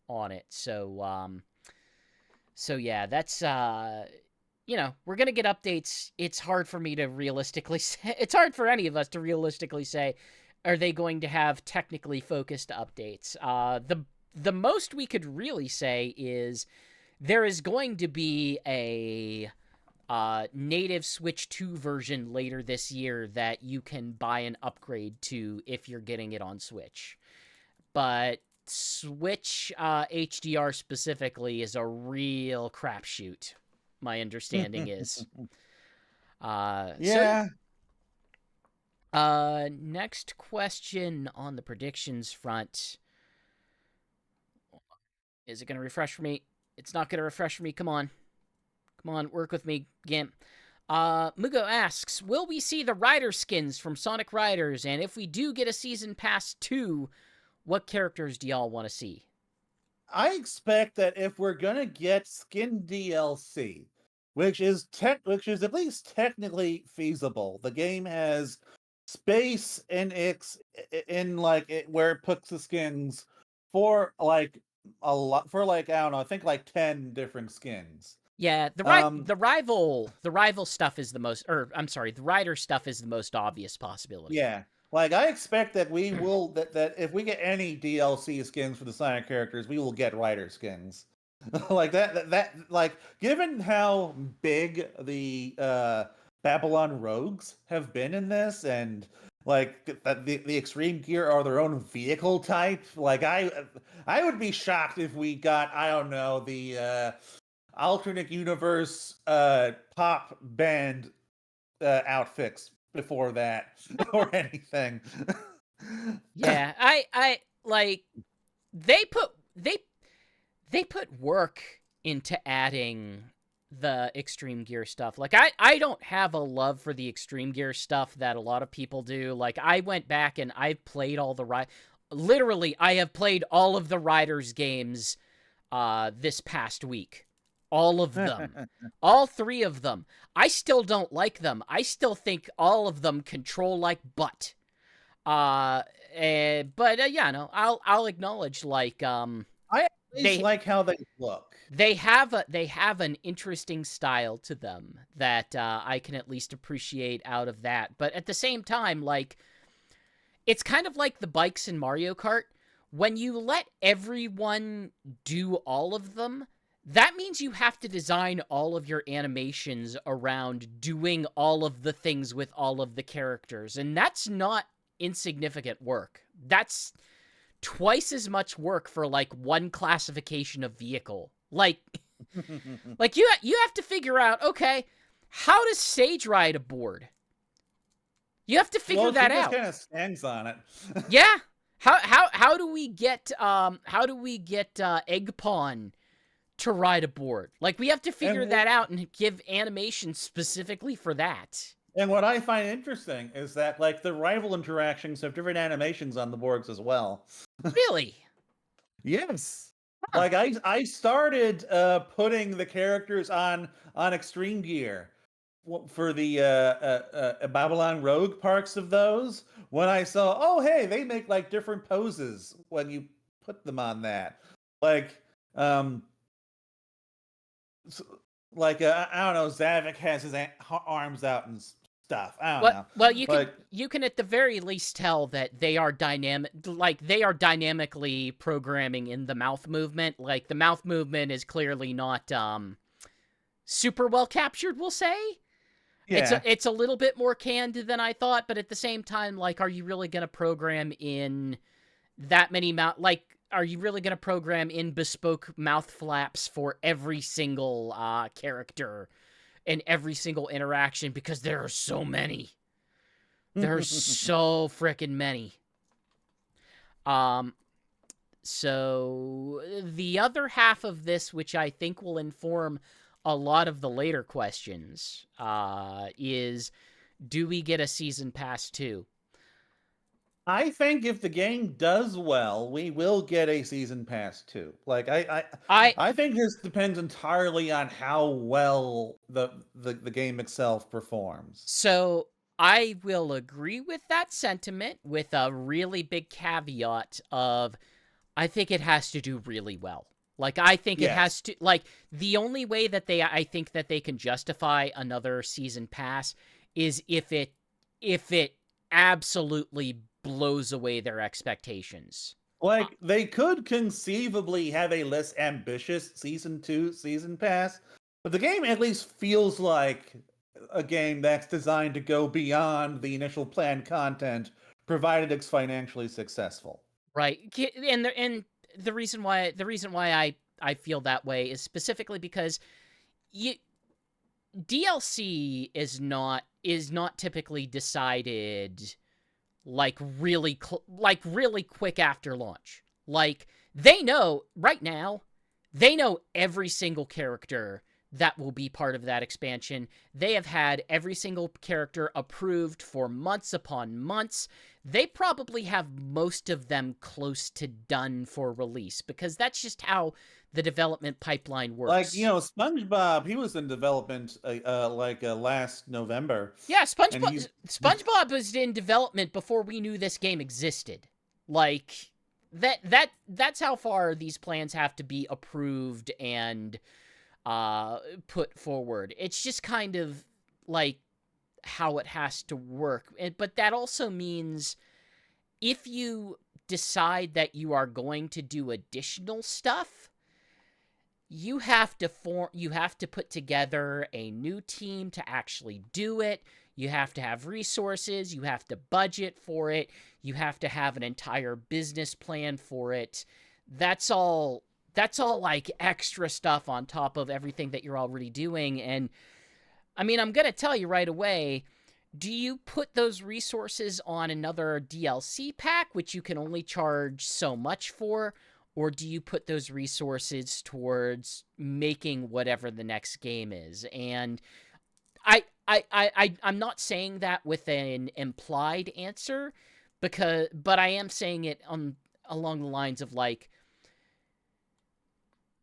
on it. So yeah, that's we're going to get updates. It's hard for me to realistically say. It's hard for any of us to realistically say, are they going to have technically focused updates? The most we could really say is there is going to be a native Switch 2 version later this year that you can buy and upgrade to if you're getting it on Switch. But Switch HDR specifically is a real crapshoot. My understanding is. So yeah. Yeah. Next question on the predictions front. Is it going to refresh for me? It's not going to refresh for me. Come on. Come on, work with me, Gimp. Mugo asks, will we see the rider skins from Sonic Riders? And if we do get a Season Pass 2, what characters do y'all want to see? I expect that if we're gonna get skin DLC, which is at least technically feasible, the game has space in like where it puts the skins for like a lot for like I don't know, I think like 10 different skins. Yeah, Um the rival stuff is the most, or I'm sorry, the rider stuff is the most obvious possibility. Yeah. Like I expect that we will that if we get any DLC skins for the Sonic characters, we will get rider skins. Like that like given how big the Babylon rogues have been in this and like the extreme gear are their own vehicle type, like I would be shocked if we got, I don't know, the alternate universe pop band outfits before that or anything. Yeah, I like they put they put work into adding the extreme gear stuff. Like I don't have a love for the extreme gear stuff that a lot of people do. Like I went back and I've played all the literally I have played all of the Riders games this past week. All of them. All 3 of them. I still don't like them. I still think all of them control like butt. But yeah, no, I'll acknowledge like I always they like how they look. they have an interesting style to them that I can at least appreciate out of that. But at the same time, like it's kind of like the bikes in Mario Kart. When you let everyone do all of them, that means you have to design all of your animations around doing all of the things with all of the characters. And that's not insignificant work. That's twice as much work for like one classification of vehicle. Like you have to figure out, okay, how does Sage ride a board? You have to figure Well, she that just out. kind of stands on it. Yeah. How do we get Egg Pawn to ride a board? Like we have to figure And that out and give animation specifically for that. and what I find interesting is that like the rival interactions have different animations on the boards as well. Really? Yes. Huh. Like I started putting the characters on extreme gear for the Babylon Rogue parts of those when I saw, oh hey, they make like different poses when you put them on that. Like um s- like I don't know, Zavik has his arms out and stuff. I don't know. Well, Like you can at the very least tell that they are dynamic, like they are dynamically programming in the mouth movement. Like the mouth movement is clearly not super well captured, we'll say. yeah. It's a little bit more canned than I thought, but at the same time, like, are you really gonna program in that many mouth? Like, are you really gonna program in bespoke mouth flaps for every single character and every single interaction? Because there are so many. There's so freaking many. Um, so the other half of this, which I think will inform a lot of the later questions, is do we get a season pass 2? I think if the game does well, we will get a season pass too. Like I I think this depends entirely on how well the game itself performs. so I will agree with that sentiment with a really big caveat of I think it has to do really well. Like I think it has Yes. to like the only way that I think that they can justify another season pass is if it absolutely blows away their expectations. Uh, Like they could conceivably have a less ambitious season 2 season pass, but the game at least feels like a game that's designed to go beyond the initial planned content provided it's financially successful. right. And I feel that way is specifically because you DLC is not typically decided like really quick after launch. Like they know right now, they know every single character that will be part of that expansion. They have had every single character approved for months upon months. They probably have most of them close to done for release because that's just how the development pipeline Like, works. SpongeBob, he was in development last November, Yeah, and he's SpongeBob was in development before we knew this game existed. Like that's how far these plans have to be approved and put forward. It's just kind of like how it has to work. But that also means if you decide that you are going to do additional stuff, you have to put together a new team to actually do it. You have to have resources, you have to budget for it, you have to have an entire business plan for it. That's all like extra stuff on top of everything that you're already doing. And I mean, I'm going to tell you right away, do you put those resources on another DLC pack, which you can only charge so much for? Or do you put those resources towards making whatever the next game is? And I'm not saying that with an implied answer, but I am saying it along the lines of like,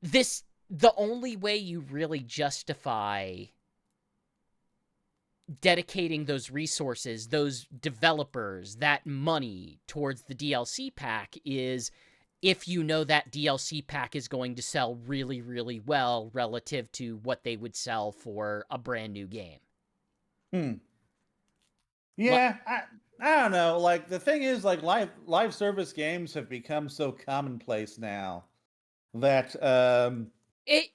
the only way you really justify dedicating those resources, those developers, that money towards the DLC pack is if you know that DLC pack is going to sell really, really well relative to what they would sell for a brand new game. hmm. Yeah, I don't know. Like the thing is, like live service games have become so commonplace now that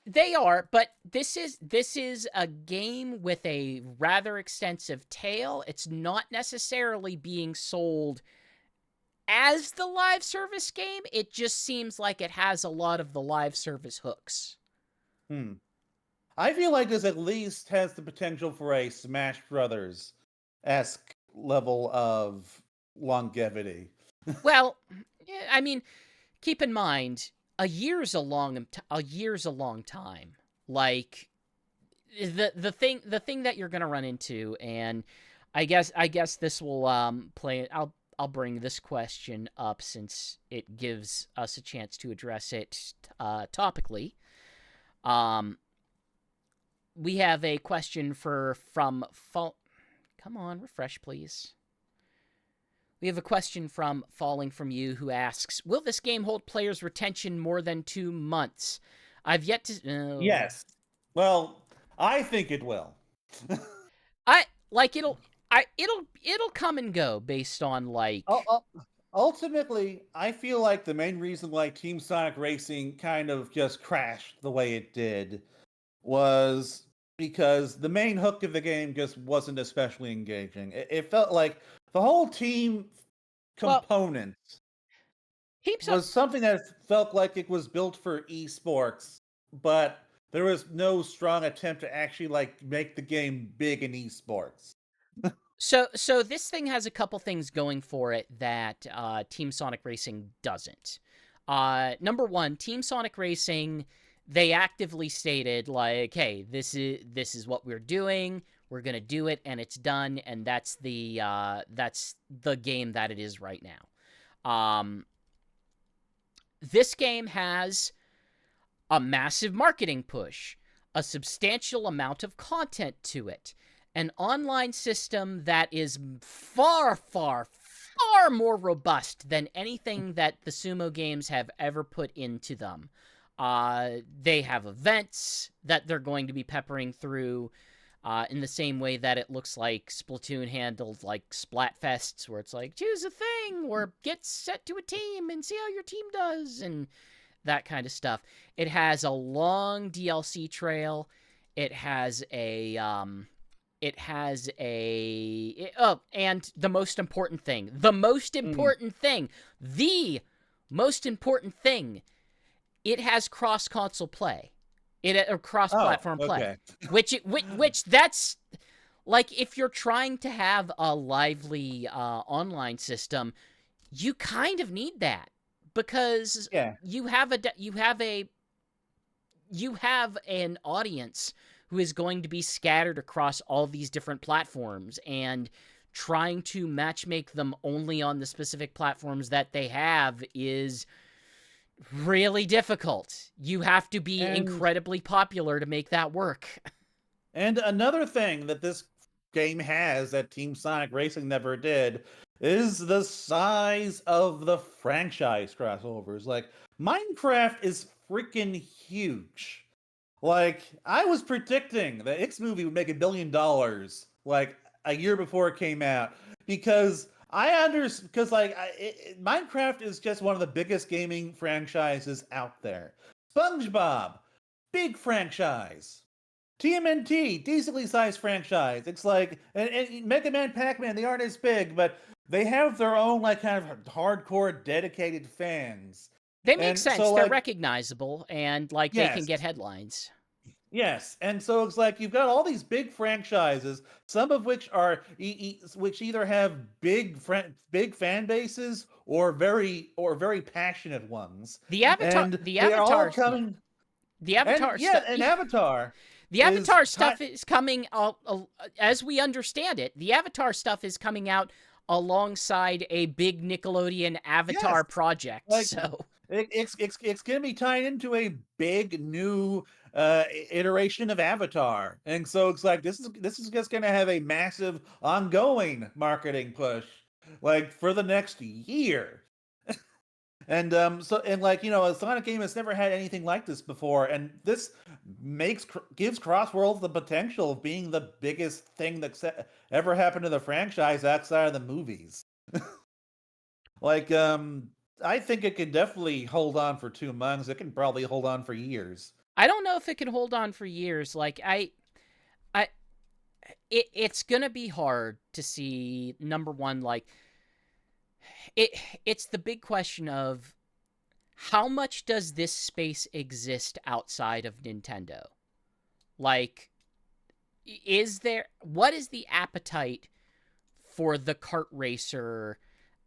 They are, but this is a game with a rather extensive tail. It's not necessarily being sold as the live service game. It just seems like it has a lot of the live service hooks. hmm. I feel like this at least has the potential for a Smash Brothers esque level of longevity. Well, yeah, I mean, keep in mind a year's a long time. Like the thing that you're gonna run into, and I guess this will play. I'll bring this question up since it gives us a chance to address it topically. Um, we have a question Come on, refresh, please. We have a question from Falling From You who asks, will this game hold players' retention more than 2 months? I've yet to... Yes. Well, I think it will. I like it'll come and go based on like Ultimately, I feel like the main reason why Team Sonic Racing kind of just crashed the way it did was because the main hook of the game just wasn't especially engaging. It felt like the whole team well component heaps of was something that felt like it was built for esports, but there was no strong attempt to actually like make the game big in esports. so this thing has a couple things going for it that Team Sonic Racing doesn't. Number one, Team Sonic Racing, they actively stated like, hey, this is what we're doing. We're gonna do it, and it's done, and that's the game that it is right now. This game has a massive marketing push, a substantial amount of content to it, an online system that is far, far, far more robust than anything that the Sumo games have ever put into them. They have events that they're going to be peppering through in the same way that it looks like Splatoon handled like Splatfests, where it's like, choose a thing or get set to a team and see how your team does, and that kind of stuff. It has a long DLC trail. It has a and the most important thing, the most important thing, it has cross-console play. Or Oh, cross-platform play. okay. Which that's like, if you're trying to have a lively online system, you kind of need that, because Yeah. you have an audience who is going to be scattered across all these different platforms, and trying to matchmake them only on the specific platforms that they have is really difficult. You have to be And incredibly popular to make that work. And another thing that this game has that Team Sonic Racing never did is the size of the franchise crossovers. Like, Minecraft is freaking huge. Like, I was predicting the X movie would make $1 billion, like, a year before it came out, because because Minecraft is just one of the biggest gaming franchises out there. SpongeBob, big franchise. TMNT, decently sized franchise. It's like, and Mega Man, Pac-Man, they aren't as big, but they have their own like kind of hardcore, dedicated fans. They make And so sense. They're like, recognizable, and like they can yes, get headlines. yes, and so it's like you've got all these big franchises, some of which are which either have big fan bases or very passionate ones, The Avatar, and the they are all Avatar, yeah, coming. the And Avatar yeah, stuff. and Avatar The is Avatar stuff is coming out, as we understand it. The Avatar stuff is coming out alongside a big Nickelodeon yes. Avatar project. Like, So it's gonna be tied into a big new iteration of Avatar, and so it's like this is just gonna have a massive ongoing marketing push, like for the next year. And like, a Sonic game has never had anything like this before, and this gives CrossWorlds the potential of being the biggest thing that's ever happened to the franchise outside of the movies. Like, I think it could definitely hold on for 2 months. It can probably hold on for years. I don't know if it can hold on for years. Like I, it's gonna be hard to see. Number one, like it, it's the big question of how much does this space exist outside of Nintendo? Like, what is the appetite for the kart racer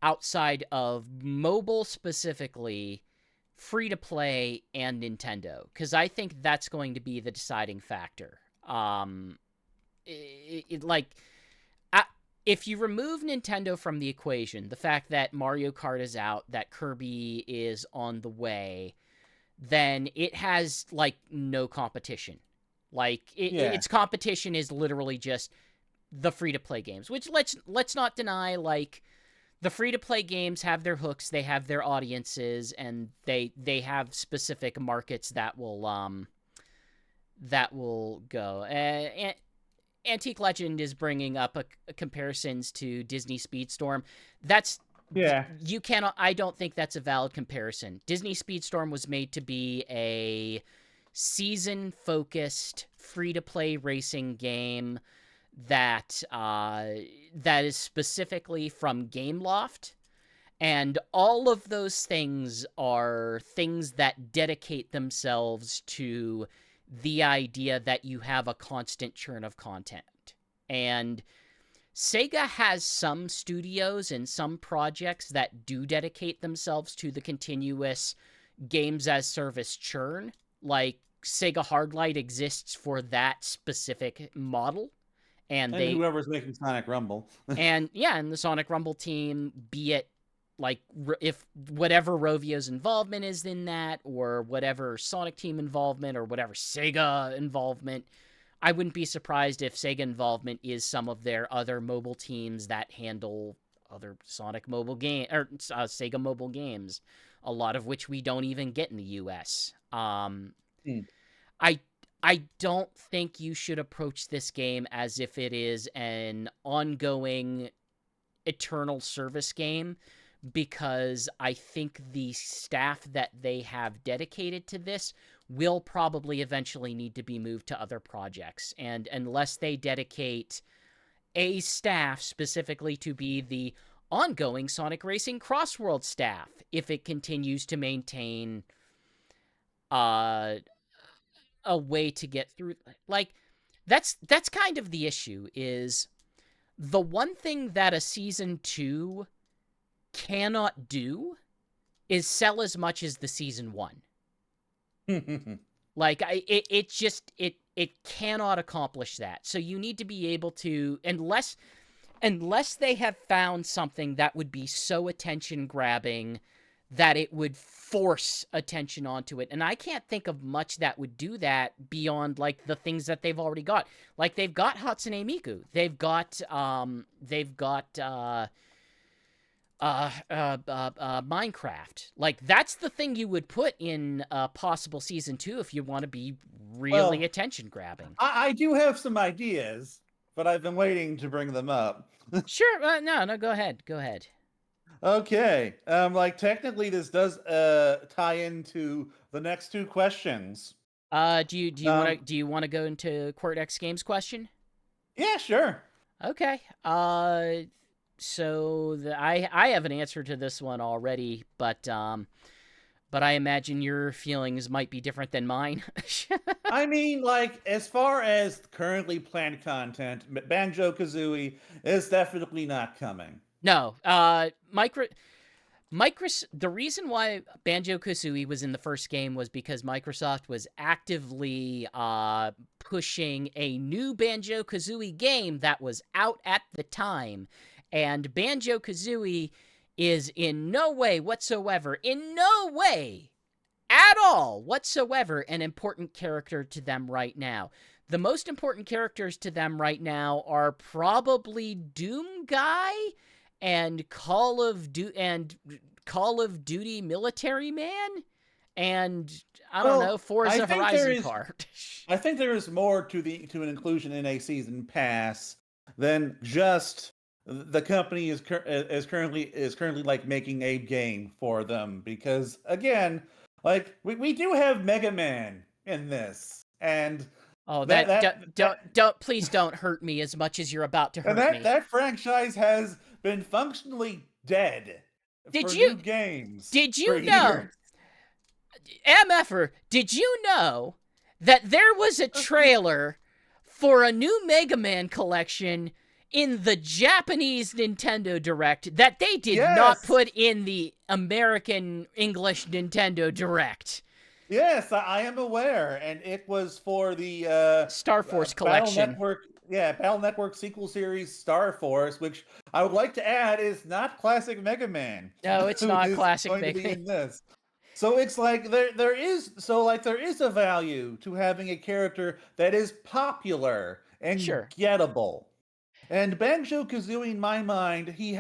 outside of mobile specifically, free to play, and Nintendo? Because I think that's going to be the deciding factor. Like, if you remove Nintendo from the equation, the fact that Mario Kart is out, that Kirby is on the way, then it has like no competition. Like Yeah. its competition is literally just the free to play games, which let's not deny, like the free to play games have their hooks, they have their audiences, and they have specific markets that will go. Antique Legend is bringing up comparisons to Disney Speedstorm. That's Yeah. you cannot. I don't think that's a valid comparison. Disney Speedstorm was made to be a season-focused, free-to-play racing game that is specifically from Gameloft, and all of those things are things that dedicate themselves to the idea that you have a constant churn of content. And Sega has some studios and some projects that do dedicate themselves to the continuous games as service churn. Like Sega Hardlight exists for that specific model. And And whoever's making Sonic Rumble. and the Sonic Rumble team, be it like if whatever Rovio's involvement is in that, or whatever Sonic Team involvement, or whatever Sega involvement, I wouldn't be surprised if Sega involvement is some of their other mobile teams that handle other Sonic mobile game or Sega mobile games, a lot of which we don't even get in the US. Hmm. I don't think you should approach this game as if it is an ongoing eternal service game, because I think the staff that they have dedicated to this will probably eventually need to be moved to other projects. And unless they dedicate a staff specifically to be the ongoing Sonic Racing CrossWorlds staff if it continues to maintain uh, a way to get through. Like, that's kind of the issue, is the one thing that a Season 2 cannot do is sell as much as the Season 1. Like, it cannot accomplish that. So you need to be able to, unless they have found something that would be so attention-grabbing that it would force attention onto it. And I can't think of much that would do that beyond, like, the things that they've already got. Like, they've got Hatsune Miku. They've got Minecraft. Like, that's the thing you would put in a possible Season 2 if you want to be really attention-grabbing. I do have some ideas, but I've been waiting to bring them up. Sure. No, go ahead. Go ahead. Okay. Like, technically, this does tie into the next 2 questions. Do you want to go into QuirtX Games question? Yeah, sure. Okay. So I have an answer to this one already, but I imagine your feelings might be different than mine. I mean, like, as far as currently planned content, Banjo-Kazooie is definitely not coming. No. The reason why Banjo-Kazooie was in the first game was because Microsoft was actively pushing a new Banjo-Kazooie game that was out at the time. And Banjo-Kazooie is in no way at all whatsoever an important character to them right now. The most important characters to them right now are probably Doom Guy and Call of Duty Military Man, and I don't know, Forza Horizon Kart. I think there is more to an inclusion in a season pass than just the company is currently like making a game for them, because again, like, we do have Mega Man in this, and please don't hurt me as much as you're about to hurt me. That franchise has been functionally dead for new games. Did you know, MFer, did you know that there was a trailer for a new Mega Man collection in the Japanese Nintendo Direct that they did not put in the American English Nintendo Direct? Yes, I am aware, and it was for the Star Force collection. Battle Network sequel series Star Force, which I would like to add is not classic Mega Man. No, it's not classic Mega Man. In this. So it's like there is a value to having a character that is popular and gettable. And Banjo-Kazooie, in my mind, he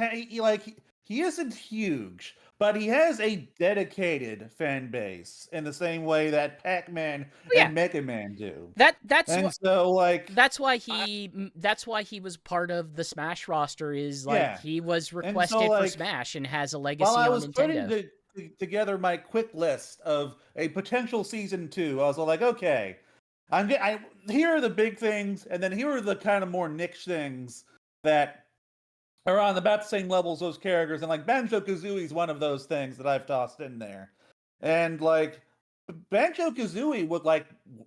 isn't huge, but he has a dedicated fan base in the same way that Pac-Man and Mega Man do. That's why he was part of the Smash roster. He was requested for Smash and has a legacy on Nintendo. While I was putting together my quick list of a potential Season 2, I was like, okay, here are the big things, and then here are the kind of more niche things that are on about the same level as those characters, and like Banjo-Kazooie is one of those things that I've tossed in there. And like Banjo-Kazooie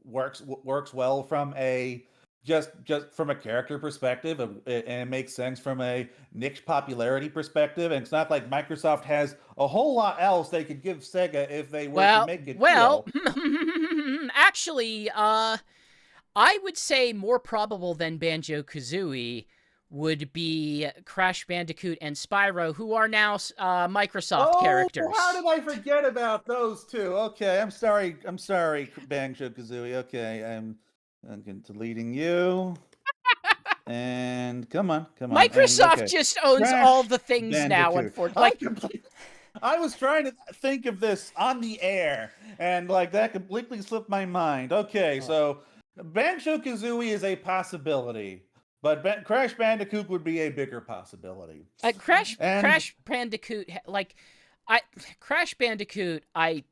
works well from a just from a character perspective, and it makes sense from a niche popularity perspective. And it's not like Microsoft has a whole lot else they could give Sega if they were to make it. Actually, I would say more probable than Banjo-Kazooie would be Crash Bandicoot and Spyro, who are now Microsoft characters. How did I forget about those two? Okay, I'm sorry, Banjo-Kazooie. Okay, I'm deleting you. And come on. Microsoft just owns all the things Bandicoot. Now, unfortunately. I was trying to think of this on the air, and like that completely slipped my mind. Okay, so Banjo-Kazooie is a possibility, but Crash Bandicoot would be a bigger possibility. Crash Bandicoot, Crash Bandicoot, I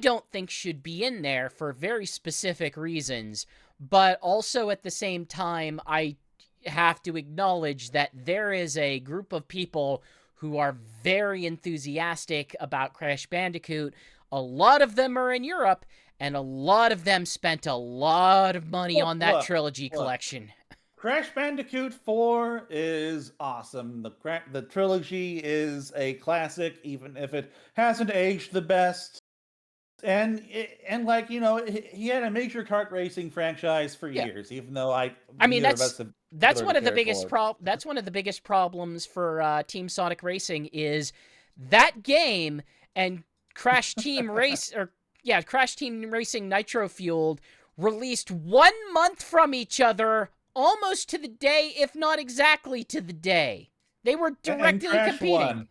don't think should be in there for very specific reasons, but also at the same time, have to acknowledge that there is a group of people who are very enthusiastic about Crash Bandicoot. A lot of them are in Europe, and a lot of them spent a lot of money Look, on that look, trilogy look. collection. Crash Bandicoot 4 is awesome. The trilogy is a classic, even if it hasn't aged the best. And like he had a major kart racing franchise for Yeah, years, even though I mean neither of us have that's one particularly of the cared biggest for it. that's one of the biggest problems for Team Sonic Racing is that game and Crash Team Race or yeah, Crash Team Racing Nitro Fueled released 1 month from each other, almost to the day, if not exactly to the day. They were And directly Crash competing. won.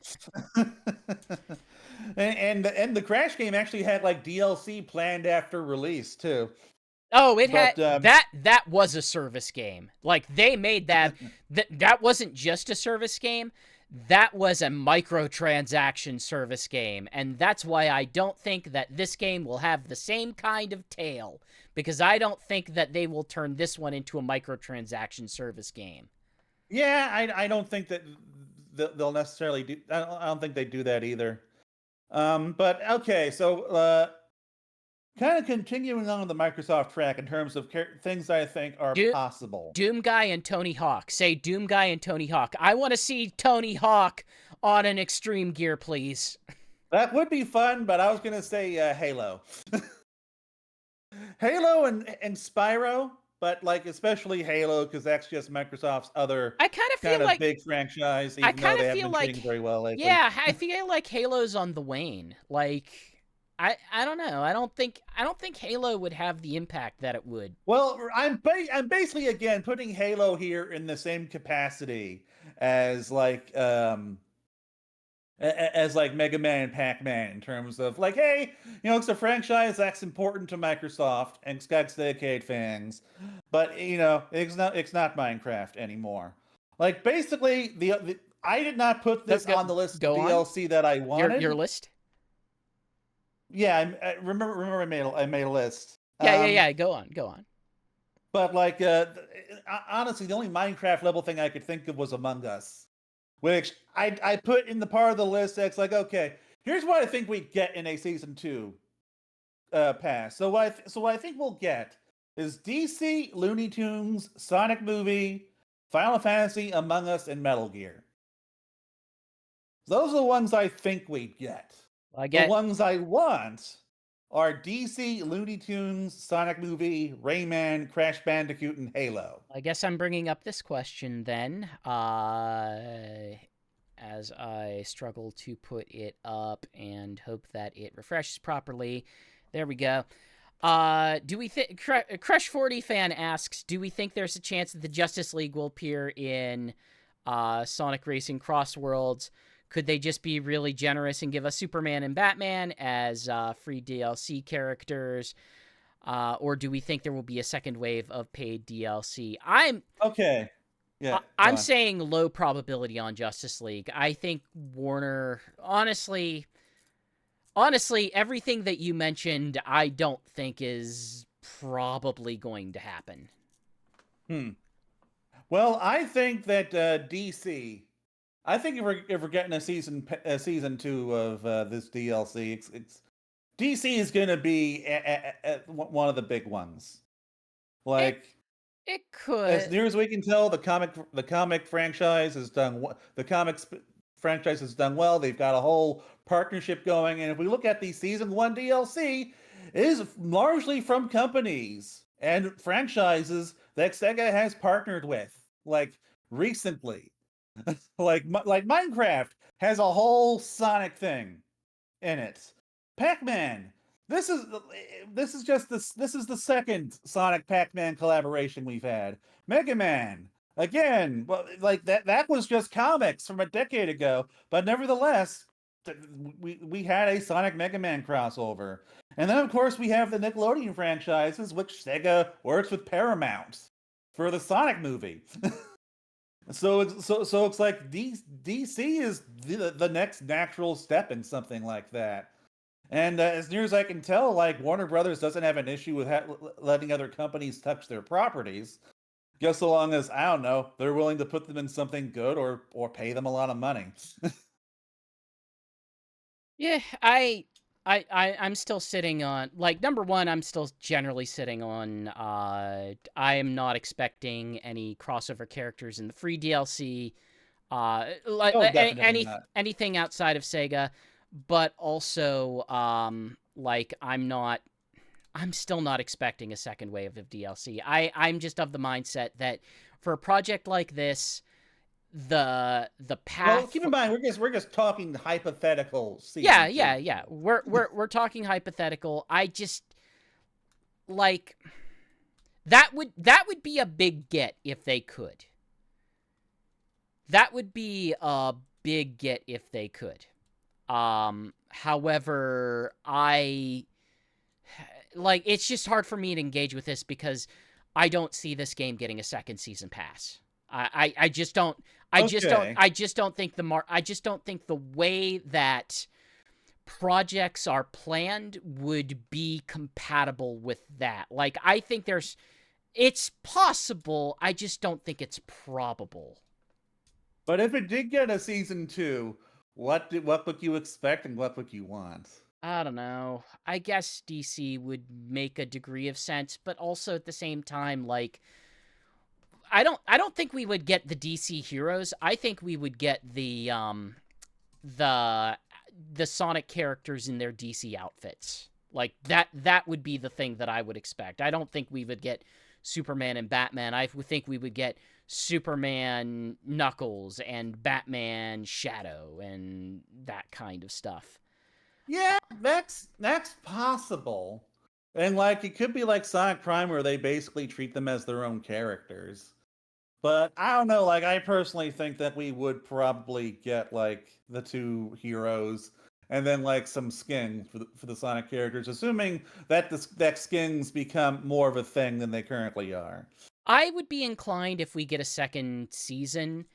And the Crash game actually had like DLC planned after release too. Oh, it had But that was a service game. Like they made that wasn't just a service game. That was a microtransaction service game, and that's why I don't think that this game will have the same kind of tail, because I don't think that they will turn this one into a microtransaction service game. yeah, I don't think that they'll necessarily do. I don't think they do that either. But okay, so kind of continuing on the Microsoft track in terms of things I think are Do possible. Doom Guy and Tony Hawk. Say Doom Guy and Tony Hawk. I want to see Tony Hawk on an Extreme Gear, please. That would be fun, but I was gonna say Halo, Halo and Spyro, but like especially Halo because that's just Microsoft's other I kind of feel kind of like big franchise, I even though kind they of haven't feel been like treating very well lately. yeah, I feel like Halo's on the wane. Like I don't know. I don't think Halo would have the impact that it would. Well, I'm basically again putting Halo here in the same capacity as like Mega Man and Pac-Man in terms of like, hey, it's a franchise that's important to Microsoft and it's got dedicated fans, but it's not Minecraft anymore. Like basically the I did not put Go this go, on the list of go on. DLC that I Your wanted. list? Yeah, I remember I made a list. Yeah. Go on. Go on. But like honestly, the only Minecraft level thing I could think of was Among Us, which I put in the part of the list that's like, okay, here's what I think we get in a season 2 pass. So what I think we'll get is DC, Looney Tunes, Sonic Movie, Final Fantasy, Among Us, and Metal Gear. Those are the ones I think we get. I The get ones I want are DC, Looney Tunes, Sonic Movie, Rayman, Crash Bandicoot, and Halo. I guess I'm bringing up this question then. As I struggle to put it up and hope that it refreshes properly. There we go. Do we think Crush 40 fan asks, do we think there's a chance that the Justice League will appear in Sonic Racing CrossWorlds? Could they just be really generous and give us Superman and Batman as free DLC characters? Or do we think there will be a second wave of paid DLC? Okay. Yeah, go I'm on. saying low probability on Justice League. I think Warner, honestly, everything that you mentioned, I don't think is probably going to happen. Hmm. Well, I think that DC. I think if we're getting a season 2 of this DLC, it's DC is going to be one of the big ones. It Like it as could. near as we can tell, the comic franchise has done the comics franchise has done well. They've got a whole partnership going, and if we look at the season 1 DLC, it is largely from companies and franchises that Sega has partnered with, like recently. Like Minecraft has a whole Sonic thing in it. Pac-Man. This is this is the second Sonic Pac-Man collaboration we've had. Mega Man. Again, well, like that was just comics from a decade ago, but nevertheless, we had a Sonic Mega Man crossover. And then of course we have the Nickelodeon franchises, which Sega works with Paramount for the Sonic movie. So it's like DC is the next natural step in something like that. And as near as I can tell, like Warner Brothers doesn't have an issue with letting other companies touch their properties. Just so long as, I don't know, they're willing to put them in something good or pay them a lot of money. Yeah, I'm still sitting on, like, number one, I'm still generally sitting on, I am not expecting any crossover characters in the free DLC, like, Oh, definitely not. anything outside of Sega, but also, like, I'm still not expecting a second wave of DLC. I'm just of the mindset that for a project like this, the Well, path keep in mind we're just talking hypothetical yeah, season yeah, two. yeah. We're talking hypothetical. I just like that would be a big get if they could. That would be a big get if they could. However, I like it's just hard for me to engage with this because I don't see this game getting a second season pass. I just don't Okay. I just don't think the way that projects are planned would be compatible with that. Like, I think it's possible, I just don't think it's probable. But if it did get a season two, what would you expect and what would you want? I don't know. I guess DC would make a degree of sense, but also at the same time, like, I don't think we would get the DC heroes. I think we would get the the Sonic characters in their DC outfits. Like that would be the thing that I would expect. I don't think we would get Superman and Batman. I would think we would get Superman Knuckles and Batman Shadow and that kind of stuff. Yeah, that's possible. And like it could be like Sonic Prime where they basically treat them as their own characters. But I don't know, like I personally think that we would probably get like the two heroes and then like some skins for the Sonic characters, assuming that that skins become more of a thing than they currently are. I would be inclined if we get a second season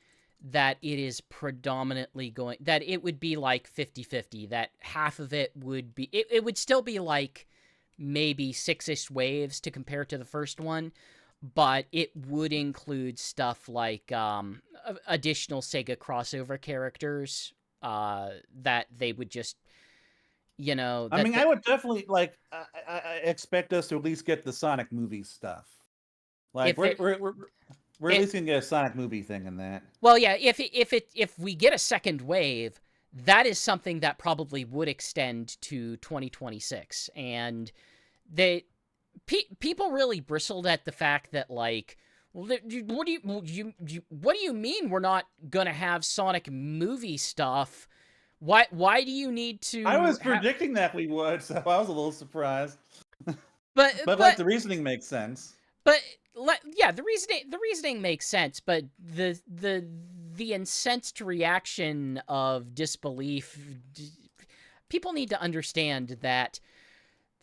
that it is predominantly going that it would be like 50-50, that half of it would be it would still be like maybe six-ish waves to compare to the first one, but it would include stuff like additional Sega crossover characters that they would just I mean, I would definitely like I expect us to at least get the Sonic movie stuff. Like if it we're at it least gonna get a Sonic movie thing in that. well, yeah, if we get a second wave, that is something that probably would extend to 2026. And they people really bristled at the fact that, like, well, what do you mean we're not gonna have Sonic movie stuff? Why do you need I to was have? predicting that we would, so I was a little surprised. But But like but the reasoning makes sense. But yeah, the reasoning makes sense, but the incensed reaction of disbelief. People need to understand that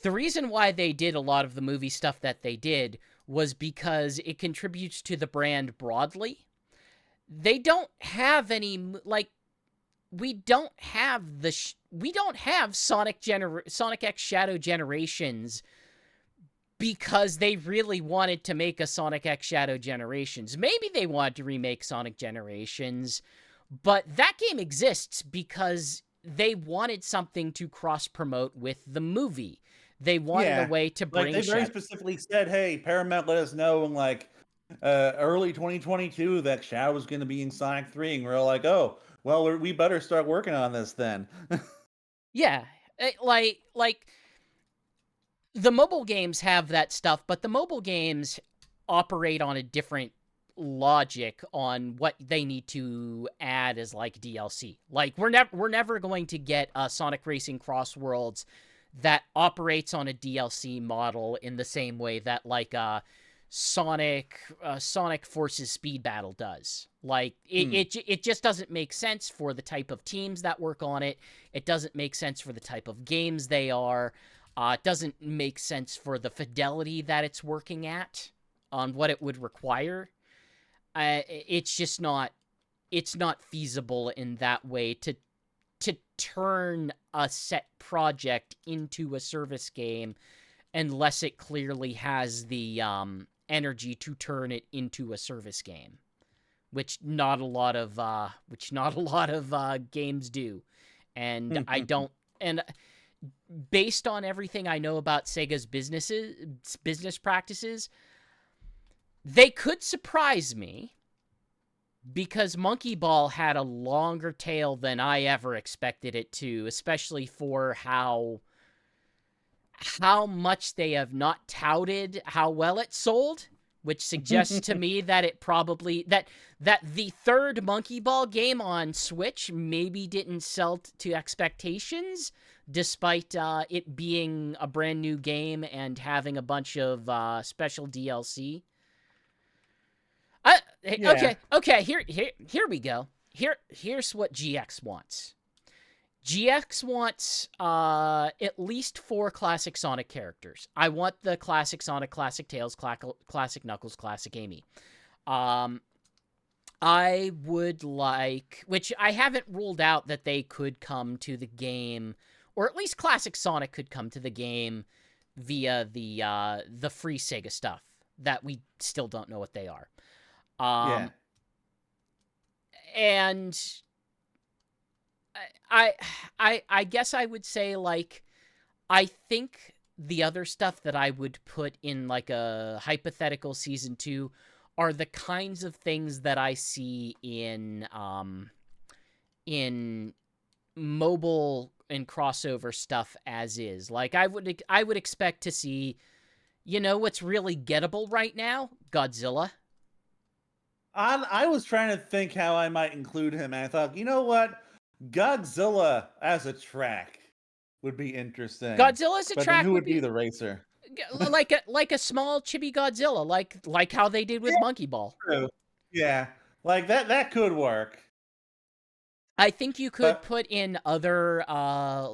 the reason why they did a lot of the movie stuff that they did was because it contributes to the brand broadly. They don't have any like we don't have Sonic X Shadow Generations because they really wanted to make a Sonic X Shadow Generations. Maybe they wanted to remake Sonic Generations, but that game exists because they wanted something to cross-promote with the movie. They wanted a Yeah. way to Like bring they very Shadow... specifically said, hey, Paramount let us know in like early 2022 that Shadow was gonna be in Sonic 3, and we're all like, oh, well we better start working on this then. Yeah, like the mobile games have that stuff, but the mobile games operate on a different logic on what they need to add as like DLC. Like we're never going to get a Sonic Racing CrossWorlds that operates on a DLC model in the same way that like Sonic Forces Speed Battle does. Like Hmm. it just doesn't make sense for the type of teams that work on it. It doesn't make sense for the type of games they are. It doesn't make sense for the fidelity that it's working at on what it would require. It's just not. It's not feasible in that way to turn a set project into a service game unless it clearly has energy to turn it into a service game, which not a lot of games do. And I don't. And based on everything I know about Sega's business practices, they could surprise me, because Monkey Ball had a longer tail than I ever expected it to, especially for how much they have not touted how well it sold, which suggests to me that it probably that the third Monkey Ball game on Switch maybe didn't sell to expectations, despite it being a brand new game and having a bunch of special DLC. Yeah. Okay. Here we go. Here's what GX wants. GX wants at least 4 classic Sonic characters. I want the classic Sonic, classic Tails, classic Knuckles, classic Amy. I would like, which I haven't ruled out that they could come to the game, or at least classic Sonic could come to the game via the free Sega stuff that we still don't know what they are. Yeah. And I guess I would say, like, I think the other stuff that I would put in like a hypothetical season 2 are the kinds of things that I see in mobile and crossover stuff as is. Like, I would expect to see, what's really gettable right now? Godzilla. I was trying to think how I might include him, and I thought, you know what? Godzilla as a track would be interesting. Godzilla as a But then track who would would be be the racer? like a small chibi Godzilla, like how they did with Yeah, Monkey Ball. true. Yeah. Like that could work. I think you could But put in other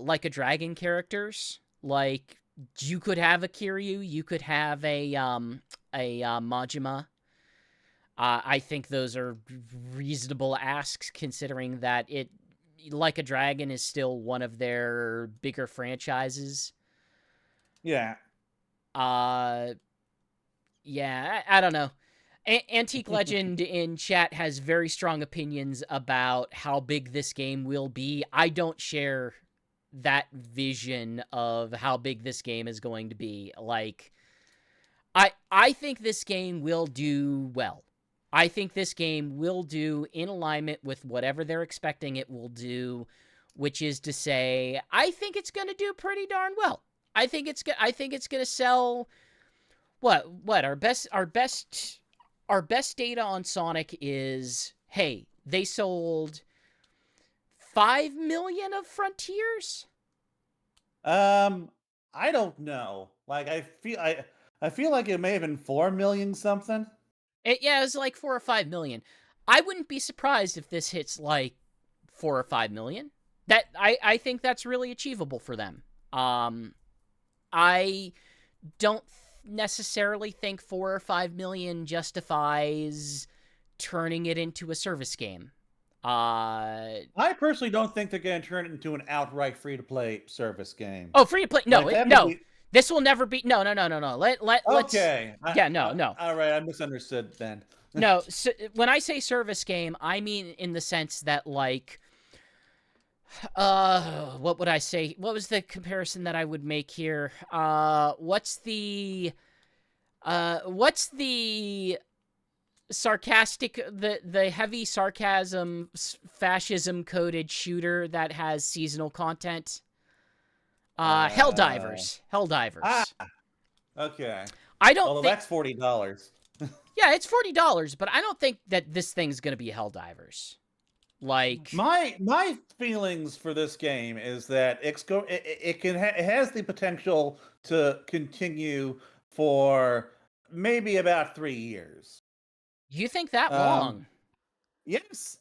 like a dragon characters. Like, you could have a Kiryu, you could have a Majima. I think those are reasonable asks, considering that Like a Dragon is still one of their bigger franchises. yeah. Yeah, I don't know. Antique Legend in chat has very strong opinions about how big this game will be. I don't share that vision of how big this game is going to be. Like, I think this game will do well. I think this game will do in alignment with whatever they're expecting it will do, which is to say, I think it's going to do pretty darn well. I think it's going to sell what our best data on Sonic is, hey, they sold 5 million of Frontiers. I don't know. Like I feel like it may have been 4 million something. Yeah, it was like 4 or 5 million. I wouldn't be surprised if this hits like 4 or 5 million. That I think that's really achievable for them. I don't necessarily think 4 or 5 million justifies turning it into a service game. I personally don't think they're going to turn it into an outright free-to-play service game. Oh, free to play? No, Like that would no. be This will never be. No. Let's. okay. Yeah, no. All right, I misunderstood then. No, so when I say service game, I mean in the sense that, like, what would I say? What was the comparison that I would make here? What's the sarcastic, the heavy sarcasm, fascism coded shooter that has seasonal content? Helldivers. Ah, okay. I don't Although think. that's $40. Yeah, it's $40, but I don't think that this thing's gonna be Helldivers. Like, My feelings for this game is that it has the potential to continue for maybe about 3 years. you think that Um, long? yes,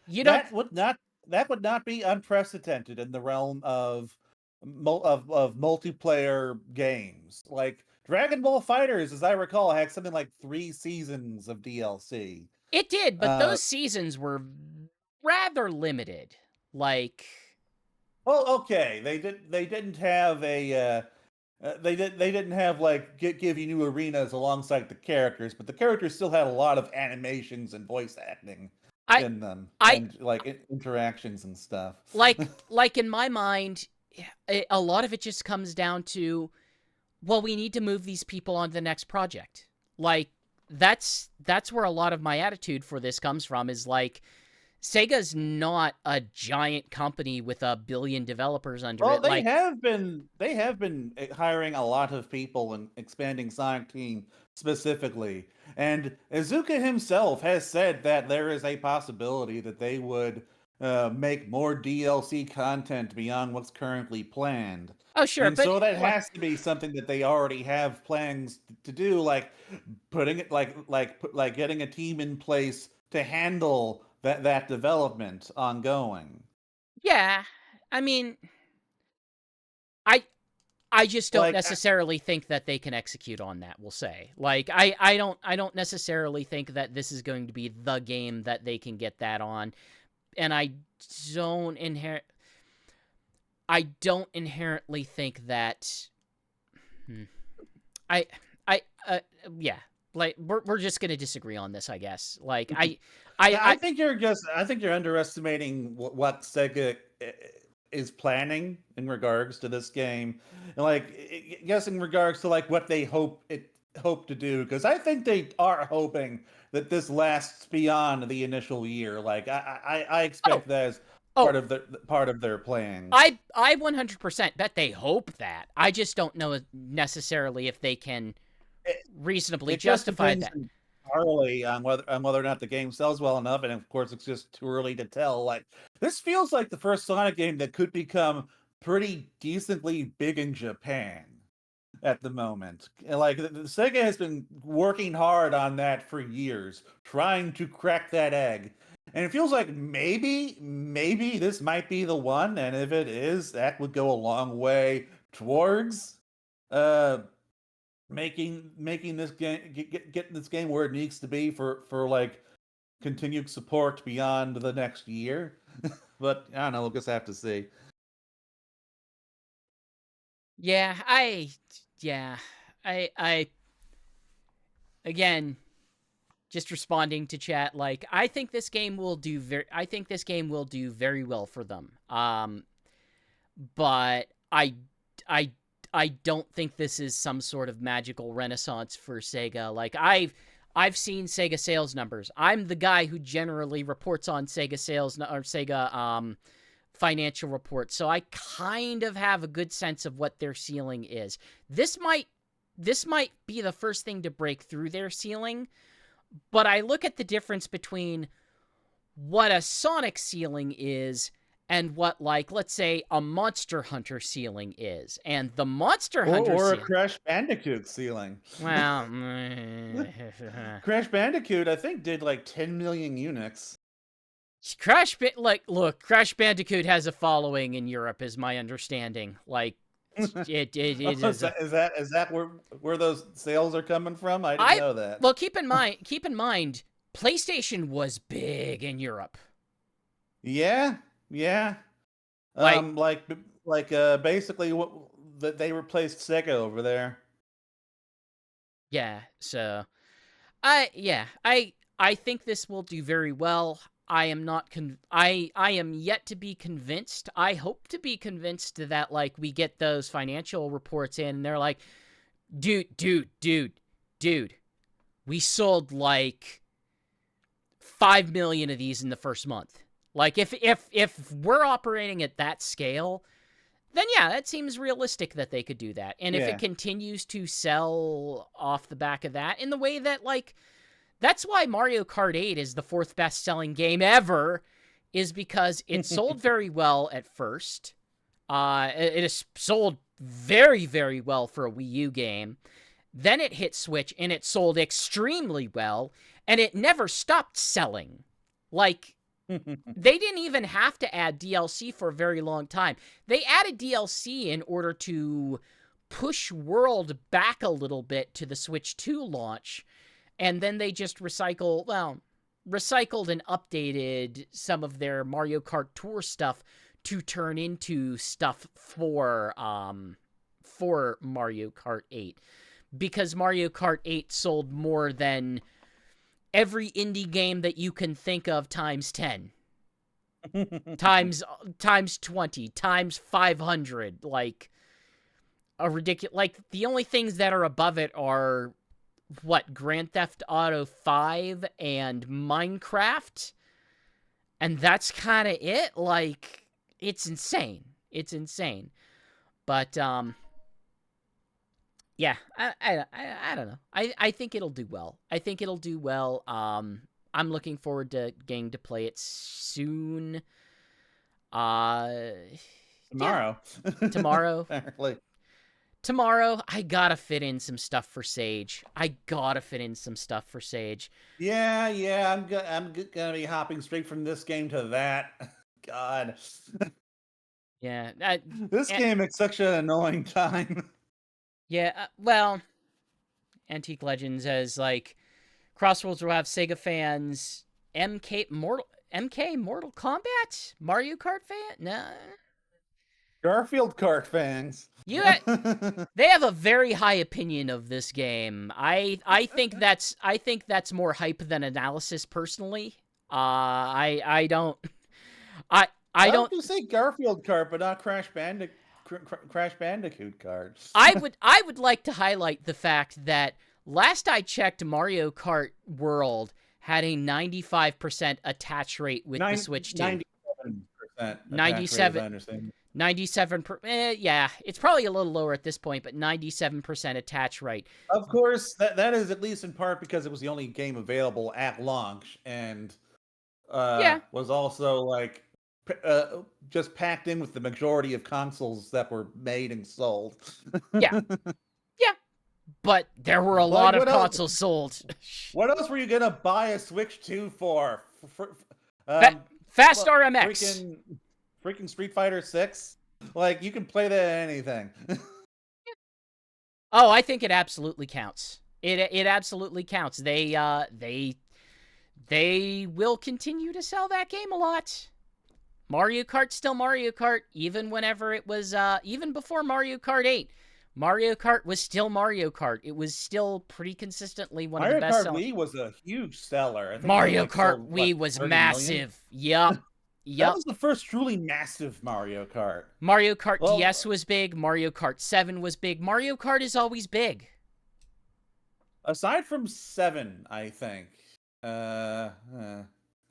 You don't. that would not be unprecedented in the realm of of multiplayer games. Like Dragon Ball Fighters, as I recall, had something like 3 seasons of DLC. It did, but Uh, those seasons were rather limited. Like, well, okay, they didn't have They didn't have like give you new arenas alongside the characters, but the characters still had a lot of animations and voice acting I in them, I and like interactions and stuff. like in my mind, a lot of it just comes down to, well, we need to move these people on to the next project. Like that's where a lot of my attitude for this comes from, is like, Sega's not a giant company with a billion developers under Well, it. Like, they have been hiring a lot of people and expanding Sonic Team specifically. And Izuka himself has said that there is a possibility that they would make more DLC content beyond what's currently planned. oh sure, And but so that like, has to be something that they already have plans to do, like putting it like getting a team in place to handle that development ongoing. yeah, I mean, I I just don't Like necessarily think that they can execute on that, we'll say. Like, I don't necessarily think that this is going to be the game that they can get that on. And don't inher I don't inherently think that, hmm, I I yeah, like we're just going to disagree on this, I guess. Like I I think you're underestimating what Sega is planning in regards to this game, and like guess in regards to like what they hope to do, because I think they are hoping that this lasts beyond the initial year. Like I oh, expect that as oh, part of their plans. I 100% bet they hope that. I just don't know necessarily if they can reasonably It just justify depends that. entirely on whether or not the game sells well enough, and of course, it's just too early to tell. Like this feels like the first Sonic game that could become pretty decently big in Japan at the moment. Like the Sega has been working hard on that for years, trying to crack that egg. And it feels like maybe this might be the one, and if it is, that would go a long way towards uh making this game getting this game where it needs to be for like continued support beyond the next year. But I don't know, we'll just have to see. Yeah, yeah, I again, just responding to chat, like, I think this game will do very well for them. But I I don't think this is some sort of magical renaissance for Sega. Like, I've seen Sega sales numbers. I'm the guy who generally reports on Sega sales or Sega financial reports, so I kind of have a good sense of what their ceiling is. This might be the first thing to break through their ceiling, but I look at the difference between what a Sonic ceiling is and what, like, let's say a Monster Hunter ceiling is. And the Monster Hunter Or a ceiling, Crash Bandicoot ceiling. well, Crash Bandicoot, I think, did like 10 million units. look, Crash Bandicoot has a following in Europe, is my understanding. Like, it Oh, is a, is that where those sales are coming from? I didn't I, know that. well, keep in mind, PlayStation was big in Europe. Yeah, yeah. Like, Um, like basically what that they replaced Sega over there. yeah, so yeah, I think this will do very well. I am not I am yet to be convinced. I hope to be convinced that, like, we get those financial reports in and they're like, dude, we sold like 5 million of these in the first month. Like, if we're operating at that scale, then yeah, that seems realistic that they could do that. And if it Yeah. continues to sell off the back of that in the way that, like, that's why Mario Kart 8 is the fourth best selling game ever, is because it sold very well at first. It is sold very, very well for a Wii U game. Then it hit Switch and it sold extremely well, and it never stopped selling. Like, they didn't even have to add DLC for a very long time. They added DLC in order to push World back a little bit to the Switch 2 launch, and then they just recycled and updated some of their Mario Kart Tour stuff to turn into stuff for Mario Kart 8 because Mario Kart 8 sold more than every indie game that you can think of times 10. times 20, times 500, like a ridiculous, like the only things that are above it are what, Grand Theft Auto 5 and Minecraft, and that's kind of it. Like, it's insane. It's insane. But yeah, I don't know. I think it'll do well. I think it'll do well. I'm looking forward to getting to play it soon. Tomorrow. Yeah. Tomorrow. Apparently. Tomorrow, I gotta fit in some stuff for Sage. Yeah. I'm gonna be hopping straight from this game to that. God. Yeah. This game is such an annoying time. Yeah, well, Antique Legends as like CrossWorlds will have Sega fans, MK Mortal Kombat, Mario Kart fan. No, Garfield Kart fans. they have a very high opinion of this game. I think that's more hype than analysis. Personally, I don't. I don't. You say Garfield Kart, but not Crash Bandicoot Kart. I would like to highlight the fact that last I checked, Mario Kart World had a 95% attach rate with the Switch 2. 97%. 97. Yeah, it's probably a little lower at this point, but 97% attach rate. Of course, that is at least in part because it was the only game available at launch, and was also like just packed in with the majority of consoles that were made and sold. Yeah. But there were a lot of consoles sold. What else were you gonna buy a Switch 2 for? Fast RMX. Freaking Street Fighter 6? Like, you can play that at anything. Oh, I think it absolutely counts. It absolutely counts. They will continue to sell that game a lot. Mario Kart's still Mario Kart, even whenever it was, even before Mario Kart 8. Mario Kart was still Mario Kart. It was still pretty consistently one of the best sellers. Mario Kart Wii was a huge seller. Mario Kart Wii was massive. Yep. That was the first truly massive Mario Kart. Mario Kart DS was big. Mario Kart 7 was big. Mario Kart is always big. Aside from 7, I think. I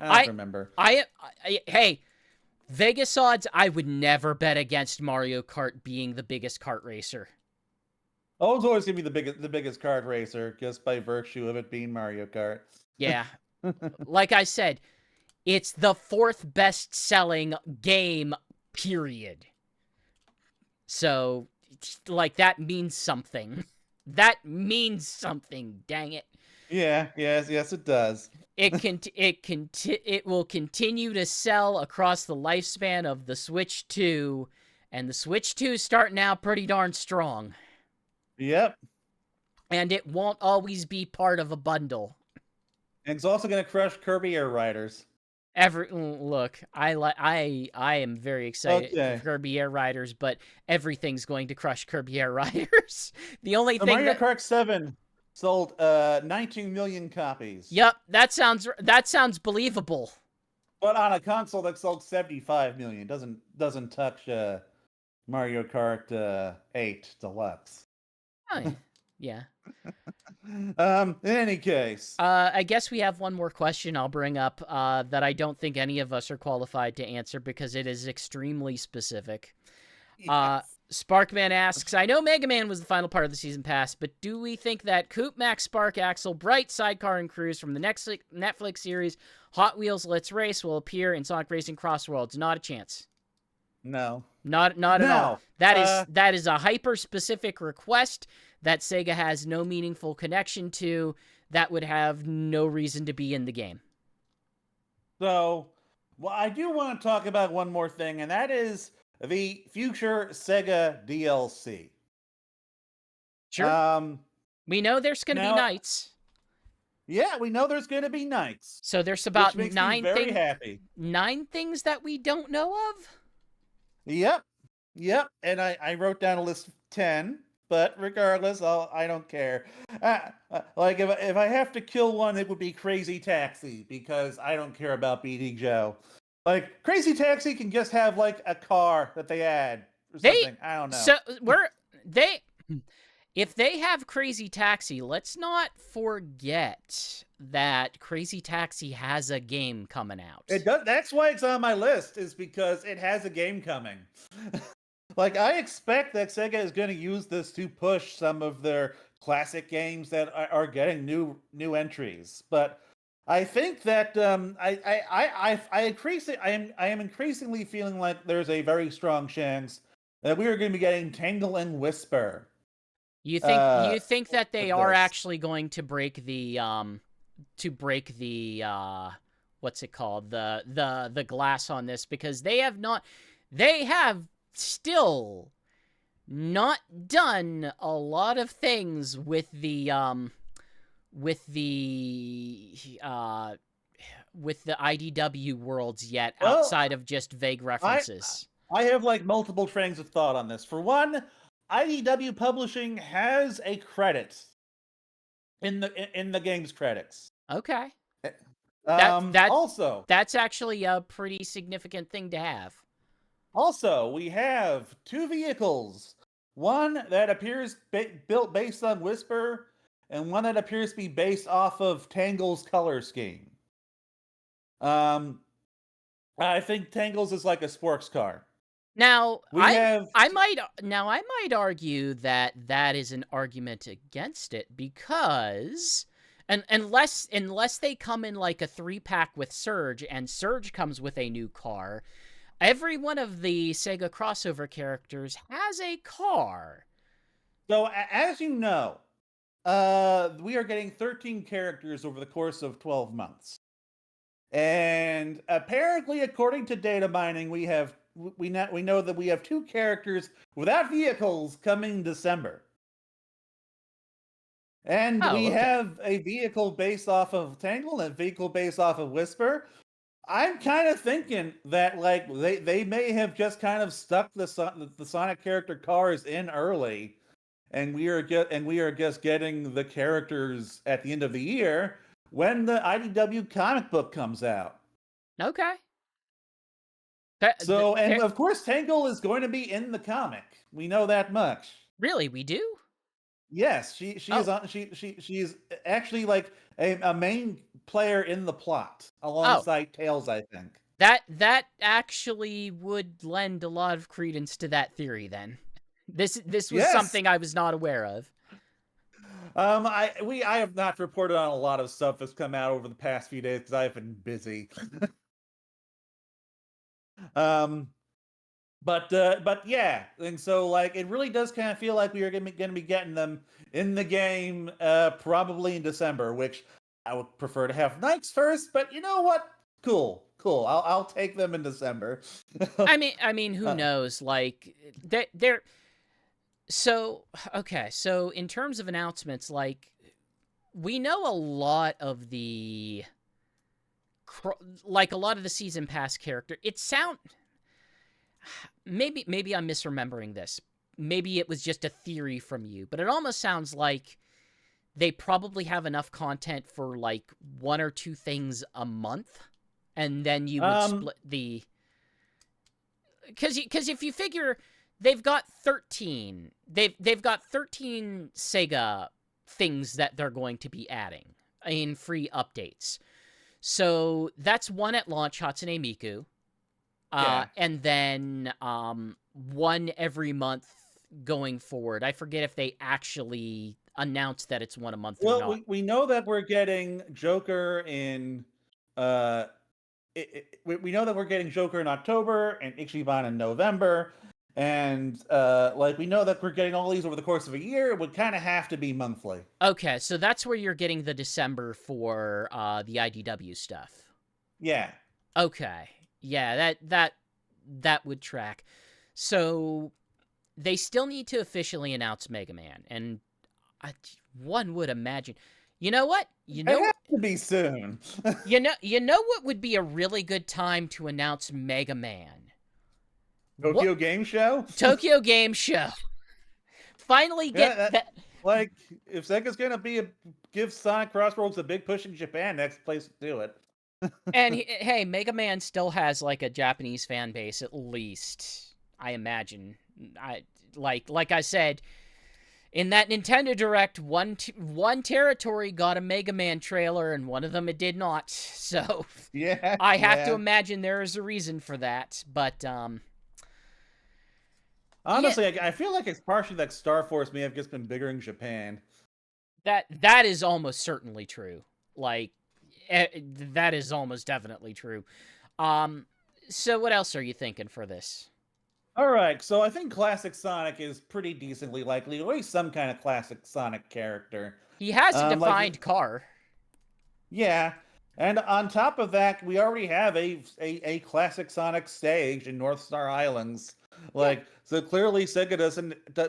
don't remember. Hey, Vegas odds, I would never bet against Mario Kart being the biggest kart racer. Oh, it's always going to be the biggest kart racer, just by virtue of it being Mario Kart. Yeah. Like I said, it's the 4th best-selling game, period. So, like, that means something. That means something, dang it. Yeah, yes, it does. It will continue to sell across the lifespan of the Switch 2, and the Switch 2 is starting out pretty darn strong. Yep. And it won't always be part of a bundle. And it's also going to crush Kirby Air Riders. Look, I am very excited for Kirby Air Riders, but everything's going to crush Kirby Air Riders. The only thing Mario Kart 7 sold 19 million copies. Yep, that sounds believable. But on a console that sold 75 million, doesn't touch Mario Kart 8 Deluxe. Oh, yeah. In any case, I guess we have one more question I'll bring up that I don't think any of us are qualified to answer because it is extremely specific. Yes. Sparkman asks, I know Mega Man was the final part of the season pass, but do we think that Coop, Max, Spark, Axel, Bright, Sidecar, and Cruise from the next Netflix series Hot Wheels Let's Race will appear in Sonic Racing CrossWorlds? Not a chance. No. Not at all. That is a hyper-specific request that Sega has no meaningful connection to, that would have no reason to be in the game. So, well, I do want to talk about one more thing, and that is the future Sega DLC. Sure. We know there's going to be nights. Yeah, we know there's going to be nights. So there's about nine things that we don't know of? Yep. And I wrote down a list 10, but regardless, I don't care. Like if I have to kill one, it would be Crazy Taxi because I don't care about beating Joe. Like Crazy Taxi can just have like a car that they add or They something. I don't know. so we're they if they have Crazy Taxi, let's not forget that Crazy Taxi has a game coming out. It does. That's why it's on my list. Is because it has a game coming. Like I expect that Sega is going to use this to push some of their classic games that are getting new entries. But I think that I am increasingly feeling like there's a very strong chance that we are going to be getting Tangle and Whisper. You think that they With are this. actually going to break the what's it called? The glass on this, because they have still not done a lot of things with the uh with the IDW worlds yet, Well, outside of just vague I references. I have like multiple trains of thought on this. For one, IDW Publishing has a credit in the game's credits. Okay. Eh, That that Also, that's actually a pretty significant thing to have. we have two vehicles. One that appears built based on Whisper, and one that appears to be based off of Tangle's color scheme. Um, I think Tangle's is like a sports car. Now, We have I might argue that that is an argument against it, because and unless they come in like a 3-pack with Surge, and Surge comes with a new car, every one of the Sega crossover characters has a car. so as you know, we are getting 13 characters over the course of 12 months. And apparently, according to data mining, we know that we have two characters without vehicles coming December. And Oh, we okay. have a vehicle based off of Tangle and a vehicle based off of Whisper. I'm kind of thinking that like they may have just kind of stuck the Sonic character cars in early, and we are just getting the characters at the end of the year when the IDW comic book comes out. Okay. So, and Fair, of course, Tangle is going to be in the comic. We know that much. really, we do? Yes, she is Oh. on. She's actually like a main player in the plot Oh. alongside Tails, I think. That actually would lend a lot of credence to that theory then. This was Yes. something I was not aware of. I have not reported on a lot of stuff that's come out over the past few days because I've been busy. um, but yeah, and so like it really does kind of feel like we are going to be getting them in the game, probably in December, which I would prefer to have Nikes first. But you know what? Cool. I'll take them in December. I mean, who Uh, knows? Like, they're so okay. So in terms of announcements, like, we know a lot of the like a lot of the season pass character. It sound maybe I'm misremembering this. Maybe it was just a theory from you, but it almost sounds like they probably have enough content for like one or two things a month, and then you would um, split the because if you figure they've got 13 Sega things that they're going to be adding in free updates. So that's one at launch, Hatsune Miku. yeah. And then one every month going forward. I forget if they actually announced that it's one a month or Well, not. we know that we're getting Joker in. Uh, we know that we're getting Joker in October and Ichiban in November, and like we know that we're getting all these over the course of a year. It would kind of have to be monthly. Okay, so that's where you're getting the December for the IDW stuff. Yeah. Okay. Yeah, that would track. So they still need to officially announce Mega Man, and one would imagine. You know what? It has to be soon. You know what would be a really good time to announce Mega Man? What Tokyo Game Show? Tokyo Game Show. Finally Yeah, get that. like if Sega's gonna give Sonic CrossWorlds a big push in Japan, next place to do it. And hey, Mega Man still has like a Japanese fan base, at least I imagine. I like I said in that Nintendo Direct, one territory got a Mega Man trailer, and one of them it did not. So Yeah, I have to yeah. imagine there is a reason for that. But yeah, Honestly, I feel like it's partially that Star Force may have just been bigger in Japan. that is almost certainly true. Like that is almost definitely true. Um, so what else are you thinking for this? All right, so I think classic Sonic is pretty decently likely, or at least some kind of classic Sonic character. He has a Like, defined car. yeah, and on top of that, we already have a classic Sonic stage in North Star Islands. Yeah. Like, so clearly Sega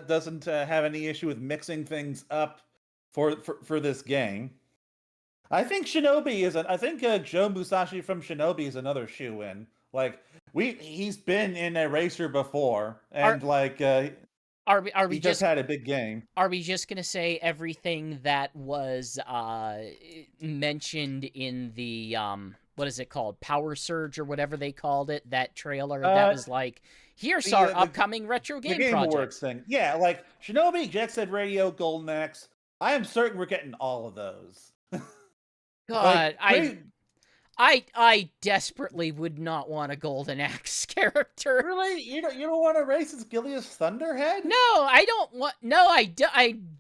doesn't have any issue with mixing things up for this game. I think Shinobi is I think Joe Musashi from Shinobi is another shoe in. Like he's been in a racer before, Are and like are we he just just had a big game. are we just gonna say everything that was mentioned in the what is it called, Power Surge or whatever they called it, that trailer that Uh, was like, here's the our uh, the upcoming retro the game Game Awards project. thing, yeah, like Shinobi, Jet Set Radio, Golden Axe. I am certain we're getting all of those. Like God, pretty I desperately would not want a Golden Axe character. really, you don't want to race as Gilius Thunderhead? No, I don't want. No, I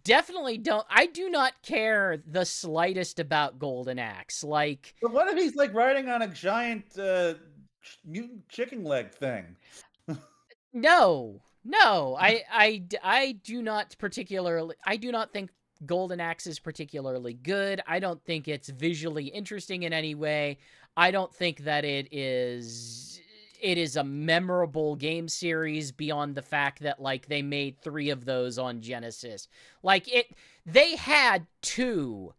definitely don't. I do not care the slightest about Golden Axe. Like, But what if he's like riding on a giant mutant chicken leg thing? no, no. I do not particularly. I do not think Golden Axe is particularly good. I don't think it's visually interesting in any way. I don't think that it is a memorable game series beyond the fact that like they made 3 of those on Genesis. Like they had 2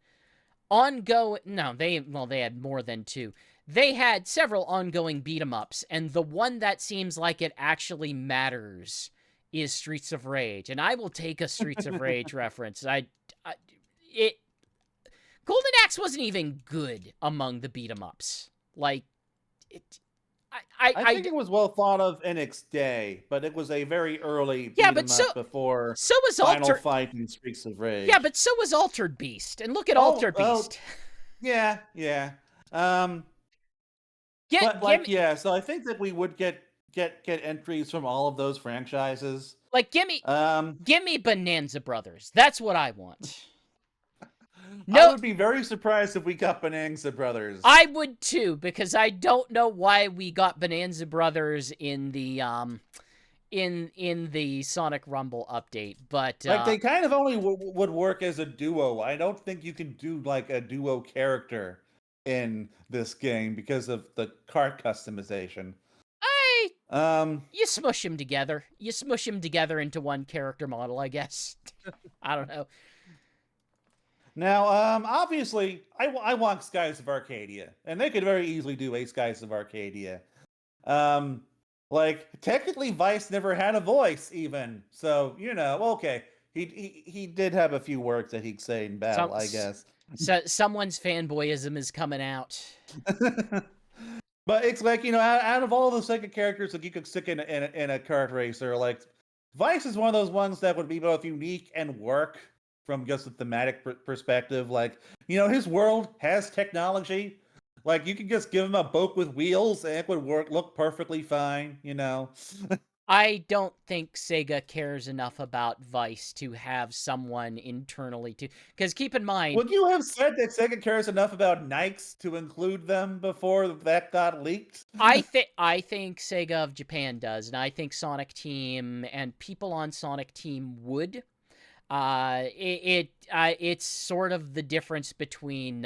ongoing, no, they had more than 2. They had several ongoing beat 'em ups, and the one that seems like it actually matters is Streets of Rage, and I will take a Streets of Rage reference. I it Golden Axe wasn't even good among the beat 'em ups. Like it I think it was well thought of in its day, but it was a very early yeah, beat but 'em up before so was Final Alter Fight and Streets of yeah, Rage. but so was Altered Beast. And look at Oh, Altered oh, Beast. yeah, yeah. Um, but Give like, me yeah. So I think that we would get entries from all of those franchises. like Um, give me Bonanza Brothers. That's what I want. I No, would be very surprised if we got Bonanza Brothers. I would too, because I don't know why we got Bonanza Brothers in the in the Sonic Rumble update, but Like they kind of only would work as a duo. I don't think you can do like a duo character in this game because of the cart customization. I Um, you smush them together. You smush them together into one character model, I guess. I don't know. Now, obviously, I want Skies of Arcadia, and they could very easily do a Skies of Arcadia. Um, like technically, Vice never had a voice, even so. Okay, he did have a few words that he'd say in Some battle, I guess. someone's fanboyism is coming out. But it's like out of all the second characters that you could stick in a kart racer, like Vice is one of those ones that would be both unique and work from just a thematic perspective. Like his world has technology. Like you could just give him a boat with wheels and it would look perfectly fine. I don't think Sega cares enough about Vice to have someone internally to. Because keep in mind, Would you have said that Sega cares enough about Nikes to include them before that got leaked? I think Sega of Japan does, and I think Sonic Team and people on Sonic Team would. It's sort of the difference between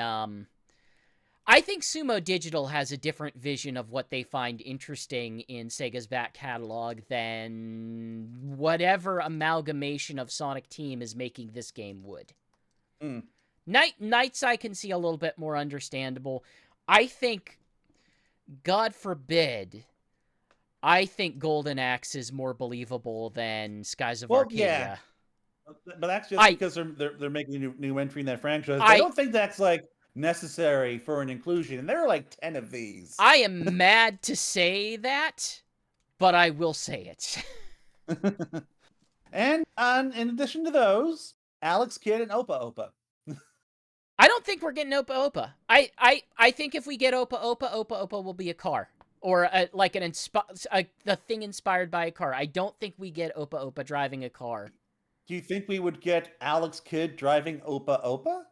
I think Sumo Digital has a different vision of what they find interesting in Sega's back catalog than whatever amalgamation of Sonic Team is making this game would. Mm. Knights I can see a little bit more understandable. I think, God forbid, I think Golden Axe is more believable than Skies of Well, yeah. Arcadia. but that's just I because they're making a new entry in that franchise. But I I don't think that's like necessary for an inclusion. And there are like 10 of these. I am mad to say that, but I will say it. And in addition to those, Alex Kidd and Opa Opa. I don't think we're getting Opa Opa. I think if we get Opa Opa, Opa Opa will be a car. Or like the thing inspired by a car. I don't think we get Opa Opa driving a car. Do you think we would get Alex Kidd driving Opa Opa?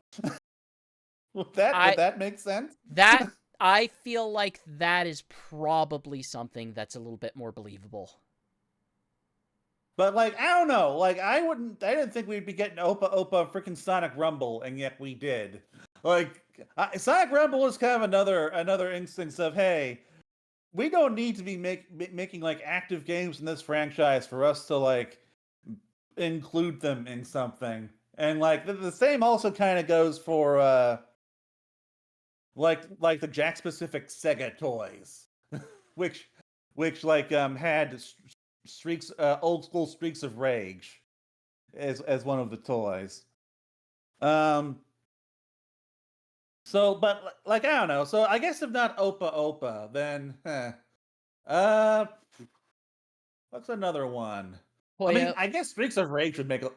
Would I that make sense? that I feel like that is probably something that's a little bit more believable. But like, I don't know. Like, I didn't think we'd be getting Opa Opa freaking Sonic Rumble, and yet we did. Like, Sonic Rumble is kind of another instance of, hey, we don't need to be making like active games in this franchise for us to like include them in something. And like the same also kind of goes for like the Jack specific Sega toys, which like had streaks old school Streaks of Rage as one of the toys. Um so but like I don't know. So I guess if not Opa Opa, then uh what's another one? I mean, Poyo, I guess Streaks of Rage would make a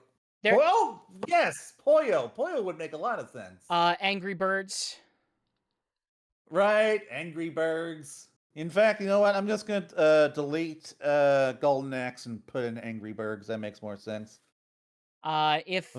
there. Oh, yes, Poyo. Poyo would make a lot of sense. Angry Birds. Right, Angry Birds. In fact, you know what? I'm just gonna delete Golden Axe and put in Angry Birds. That makes more sense. If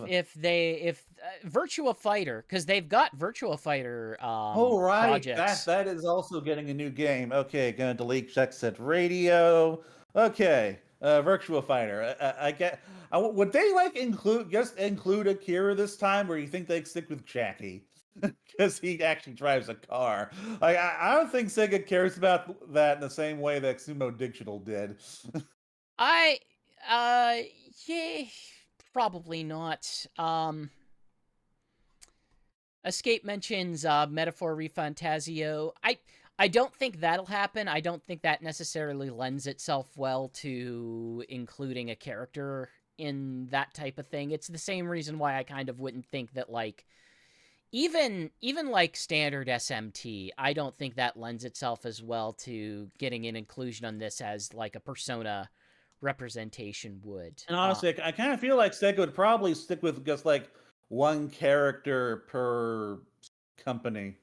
Virtua Fighter, because they've got Virtua Fighter Oh right, projects. that is also getting a new game. Okay, gonna delete Check Set Radio. Okay, Virtua Fighter. I get. Would they like include Akira this time, or you think they'd stick with Jackie? Because he actually drives a car. Like I don't think Sega cares about that in the same way that Sumo Digital did. I yeah, probably not. Escape mentions Metaphor Refantasio. I don't think that'll happen. I don't think that necessarily lends itself well to including a character in that type of thing. It's the same reason why I kind of wouldn't think that like even like standard SMT, I don't think that lends itself as well to getting an inclusion on this as like a Persona representation would. And honestly, I kind of feel like Sega would probably stick with just like one character per company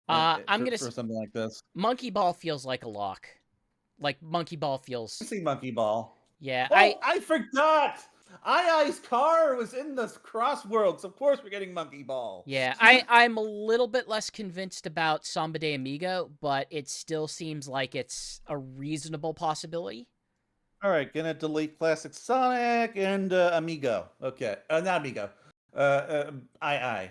I'm gonna for something like this. Monkey Ball feels like a lock. Like Monkey Ball I feels. see Monkey Ball. Yeah, Oh, I forgot. I's car was in the CrossWorlds. Of course, we're getting Monkey Ball. Yeah, I'm a little bit less convinced about Samba de Amigo, but it still seems like it's a reasonable possibility. All right, gonna delete Classic Sonic and Amigo. Okay, not Amigo. I.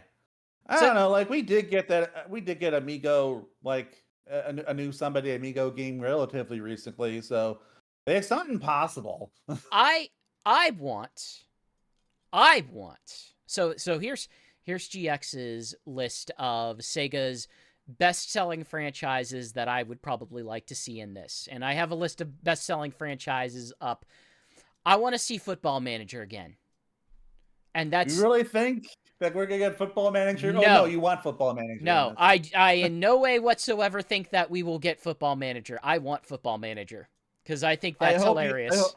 I So don't know. Like we did get that. We did get Amigo, like a new Somebody Amigo game relatively recently. So it's not impossible. I I want I want. So here's GX's list of Sega's best-selling franchises that I would probably like to see in this. And I have a list of best-selling franchises up. I want to see Football Manager again. And You that's really think that we're gonna get Football Manager? Oh no, no. you want Football Manager in No, this? I in no way whatsoever think that we will get Football Manager. I want Football Manager because I think I that's hope you. hilarious.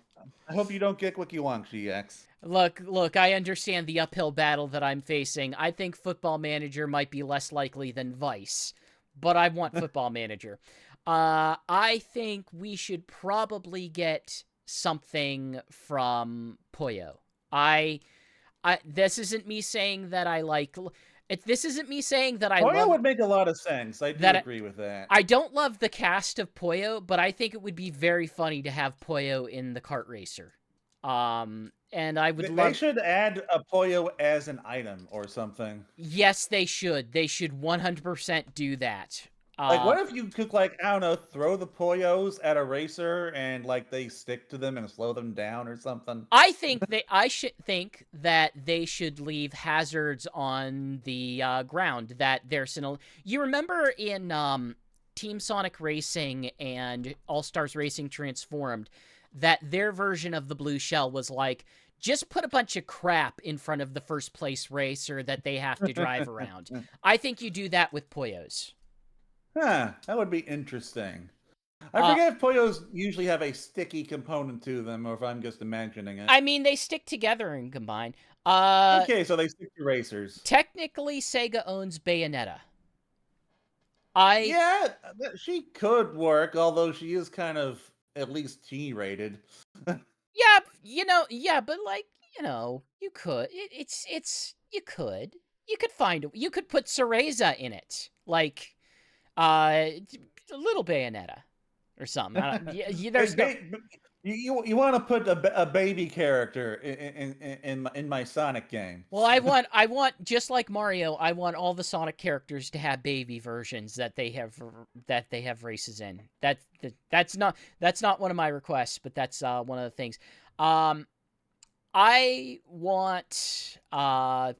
I hope you don't get what you want, GX. Look, I understand the uphill battle that I'm facing. I think Football Manager might be less likely than Vice, but I want Football Manager. I think we should probably get something from Puyo. I this isn't me saying that I like this isn't me saying that I Poyo love would make a lot of sense. I do that agree with that. I don't love the cast of Puyo, but I think it would be very funny to have Puyo in the kart racer. And I would They love. should add a Poyo as an item or something. Yes, they should. They should 100% do that. Like, what if you could, like, I don't know, throw the Poyos at a racer and, like, they stick to them and slow them down or something? I should think that they should leave hazards on the ground that there's you remember in Team Sonic Racing and All Stars Racing Transformed that their version of the blue shell was like, just put a bunch of crap in front of the first place racer that they have to drive around. I think you do that with Poyos. Huh, that would be interesting. I Uh, forget if Poyos usually have a sticky component to them, or if I'm just imagining it. I mean, they stick together and combine. Okay, so they stick to racers. Technically, Sega owns Bayonetta. I Yeah, she could work, although she is kind of at least G-rated. Yeah, yeah, but like, you could. You could find it. You could put Cereza in it, like a little Bayonetta or something. Hey, There's no. you want to put a baby character in my Sonic game? Well, I want just like Mario. I want all the Sonic characters to have baby versions that they have races in. That's not one of my requests, but that's one of the things. Um, I want Outrun.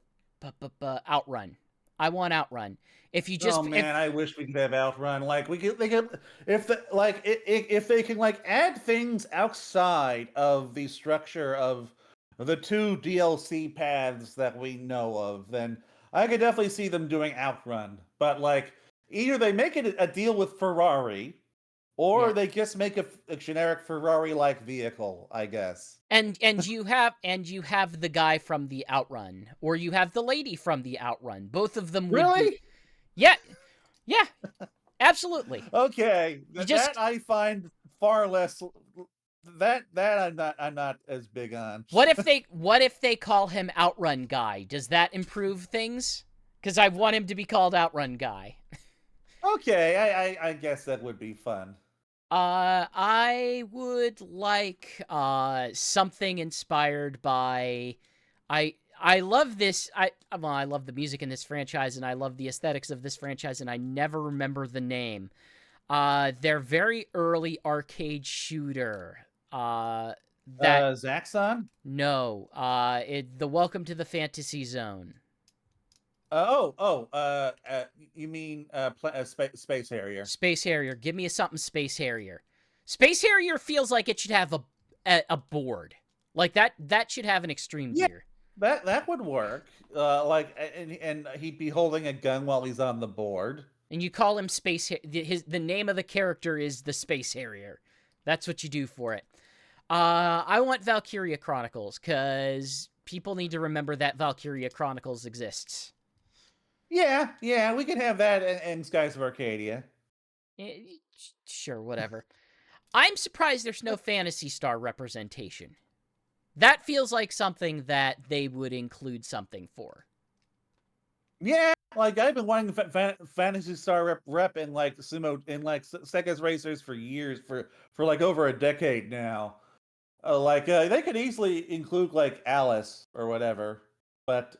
I want Outrun. If you Oh just man, if I wish we could have Outrun. Like they could, if they can like add things outside of the structure of the two DLC paths that we know of, then I could definitely see them doing Outrun. But like, either they make it a deal with Ferrari, or yeah. they just make a generic Ferrari-like vehicle, I guess. And you have the guy from the Outrun, or you have the lady from the Outrun. Both of them would be. Really? Yeah, yeah, absolutely. Okay, You that just I find far less. That I'm not as big on. what if they call him Outrun Guy? Does that improve things? Because I want him to be called Outrun Guy. Okay, I guess that would be fun. I would like something inspired by I love this I love the music in this franchise and I love the aesthetics of this franchise and I never remember the name. Their very early arcade shooter. That Zaxxon? no, the Welcome to the Fantasy Zone. You mean Space Harrier? Space Harrier. Give me something Space Harrier. Space Harrier feels like it should have a board. Like that should have an extreme Yeah, gear. that would work. And he'd be holding a gun while he's on the board. And you call him the name of the character is the Space Harrier. That's what you do for it. I want Valkyria Chronicles cuz people need to remember that Valkyria Chronicles exists. Yeah, we could have that in Skies of Arcadia. Sure, whatever. I'm surprised there's no Phantasy Star representation. That feels like something that they would include something for. Yeah, like I've been wanting Fantasy Star rep in like sumo in like Sega's racers for years, for like over a decade now. They could easily include like Alice or whatever, but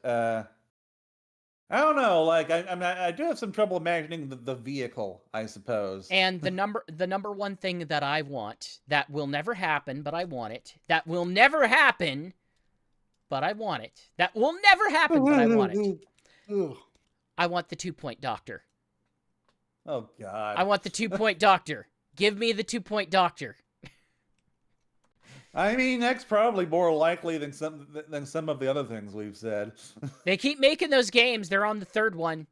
I don't know. Like I do have some trouble imagining the vehicle, I suppose. And the number one thing that I want that will never happen, but I want it. That will never happen, but I want it. That will never happen, but I want it. I want the 2-point doctor. Oh God. I want the 2-point doctor. Give me the 2-point doctor. I mean, that's probably more likely than some of the other things we've said. They keep making those games. They're on the third one.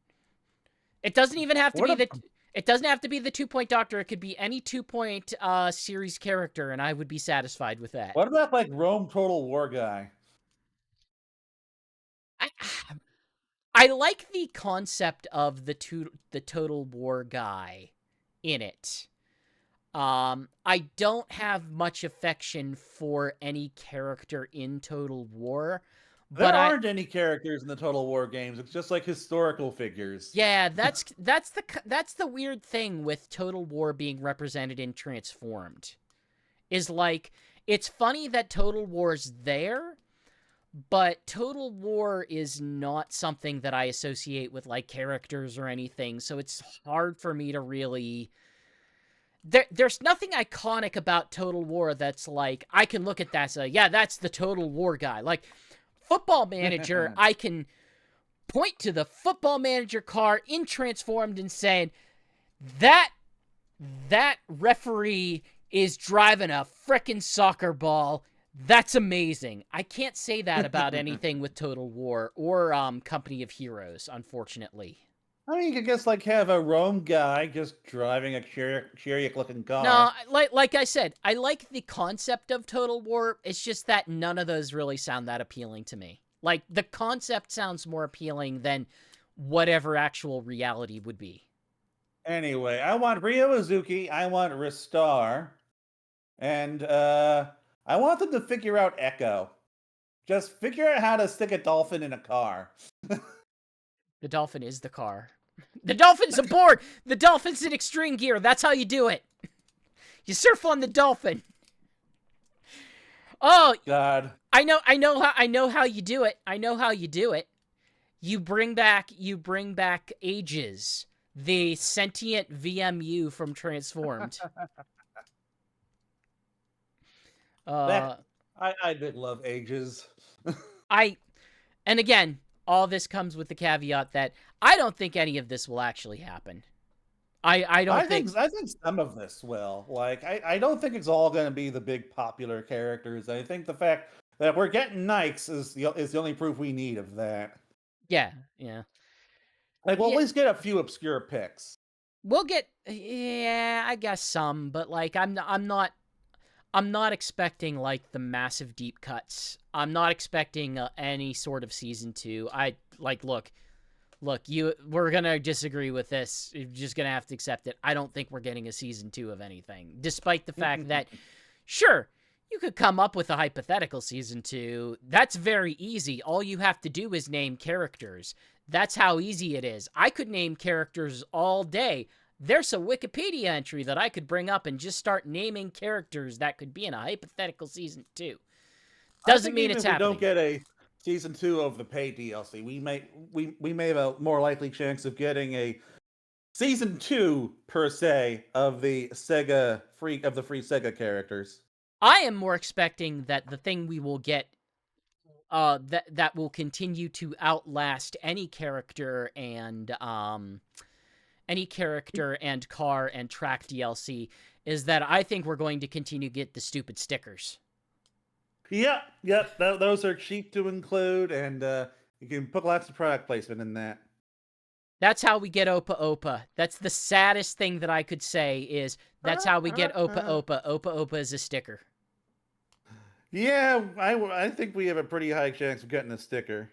It doesn't even have to it doesn't have to be the 2-point doctor. It could be any 2-point series character, and I would be satisfied with that. What about like Rome Total War guy? I like the concept of the Total War guy in it. I don't have much affection for any character in Total War. There aren't any characters in the Total War games. It's just like historical figures. Yeah, that's the weird thing with Total War being represented in Transformed. Is like it's funny that Total War's there, but Total War is not something that I associate with like characters or anything, so it's hard for me to really there's nothing iconic about Total War that's like I can look at that and say, yeah, that's the Total War guy. Like Football Manager, I can point to the Football Manager car in Transformed and saying that referee is driving a frickin' soccer ball. That's amazing. I can't say that about anything with Total War or Company of Heroes, unfortunately. I mean, you could just like have a roam guy just driving a chariot-looking No, car. like I said, I like the concept of Total War. It's just that none of those really sound that appealing to me. Like, the concept sounds more appealing than whatever actual reality would be. Anyway, I want Ryo Izuki, I want Ristar, and I want them to figure out Echo. Just figure out how to stick a dolphin in a car. The dolphin is the car. The dolphin's aboard! The dolphin's in extreme gear. That's how you do it. You surf on the dolphin. Oh, God. I know how you do it. I know how you do it. You bring back Ages, the sentient VMU from Transformed. That I did love Ages. And again, all this comes with the caveat that I don't think any of this will actually happen. I don't think I think some of this will. Like I don't think it's all going to be the big popular characters. I think the fact that we're getting Nikes is the only proof we need of that. yeah. Like we'll at Yeah, least get a few obscure picks. we'll get I guess some, but like I'm not expecting like the massive deep cuts. I'm not expecting any sort of season 2. I like look, we're going to disagree with this. You're just going to have to accept it. I don't think we're getting a season 2 of anything, despite the fact that sure, you could come up with a hypothetical season 2. That's very easy. All you have to do is name characters. That's how easy it is. I could name characters all day. There's a Wikipedia entry that I could bring up and just start naming characters that could be in a hypothetical season 2. I Doesn't think mean even it's if we happening. don't get a season 2 of the paid DLC, we may have a more likely chance of getting a season 2 per se of the free Sega characters. I am more expecting that the thing we will get that will continue to outlast any character and car and track DLC is that I think we're going to continue to get the stupid stickers. Yep. Those are cheap to include, and you can put lots of product placement in that. That's how we get Opa Opa. That's the saddest thing that I could say is that's how we get Opa Opa. Opa Opa is a sticker. Yeah, I think we have a pretty high chance of getting a sticker.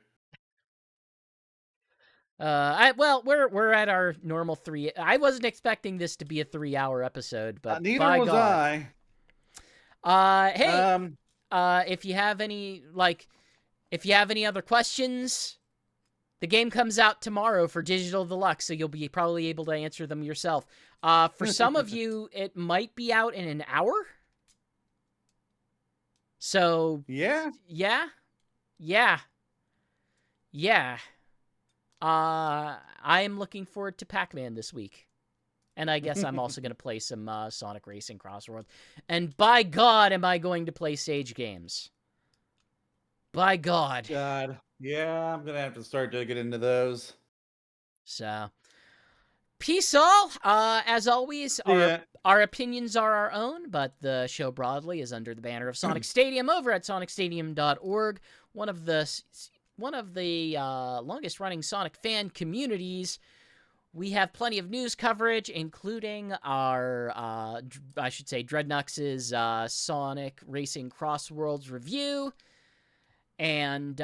We're at our normal 3. I wasn't expecting this to be a 3-hour episode, but Neither by was God. I. Hey, if you have any other questions, the game comes out tomorrow for Digital Deluxe, so you'll be probably able to answer them yourself. For some of you, it might be out in an hour. So Yeah. I am looking forward to Pac-Man this week. And I guess I'm also going to play some Sonic Racing CrossWorlds. And by God, am I going to play Sage games. By God. God. Yeah, I'm going to have to start digging into those. So, peace all. As always, our opinions are our own, but the show broadly is under the banner of Sonic Stadium over at sonicstadium.org, one of the longest-running Sonic fan communities. We have plenty of news coverage, including our, Dreadnux's Sonic Racing CrossWorlds review. And,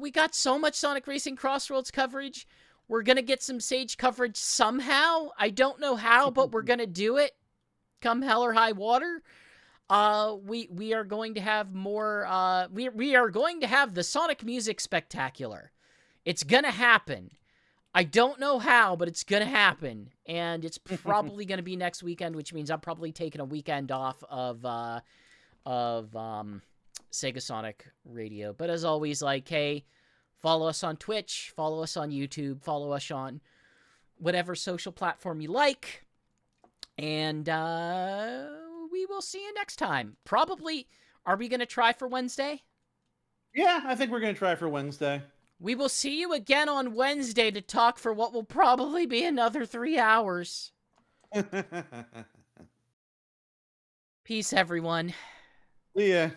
we got so much Sonic Racing CrossWorlds coverage. We're going to get some Sage coverage somehow. I don't know how, but we're going to do it. Come hell or high water. We are going to have more, we are going to have the Sonic Music Spectacular. It's gonna happen. I don't know how, but it's gonna happen. And it's probably gonna be next weekend, which means I'm probably taking a weekend off of Sega Sonic Radio. But as always, hey, follow us on Twitch, follow us on YouTube, follow us on whatever social platform you like. And, we will see you next time. Probably, are we gonna try for Wednesday? Yeah, I think we're gonna try for Wednesday. We will see you again on Wednesday to talk for what will probably be another 3 hours. Peace, everyone. Yeah.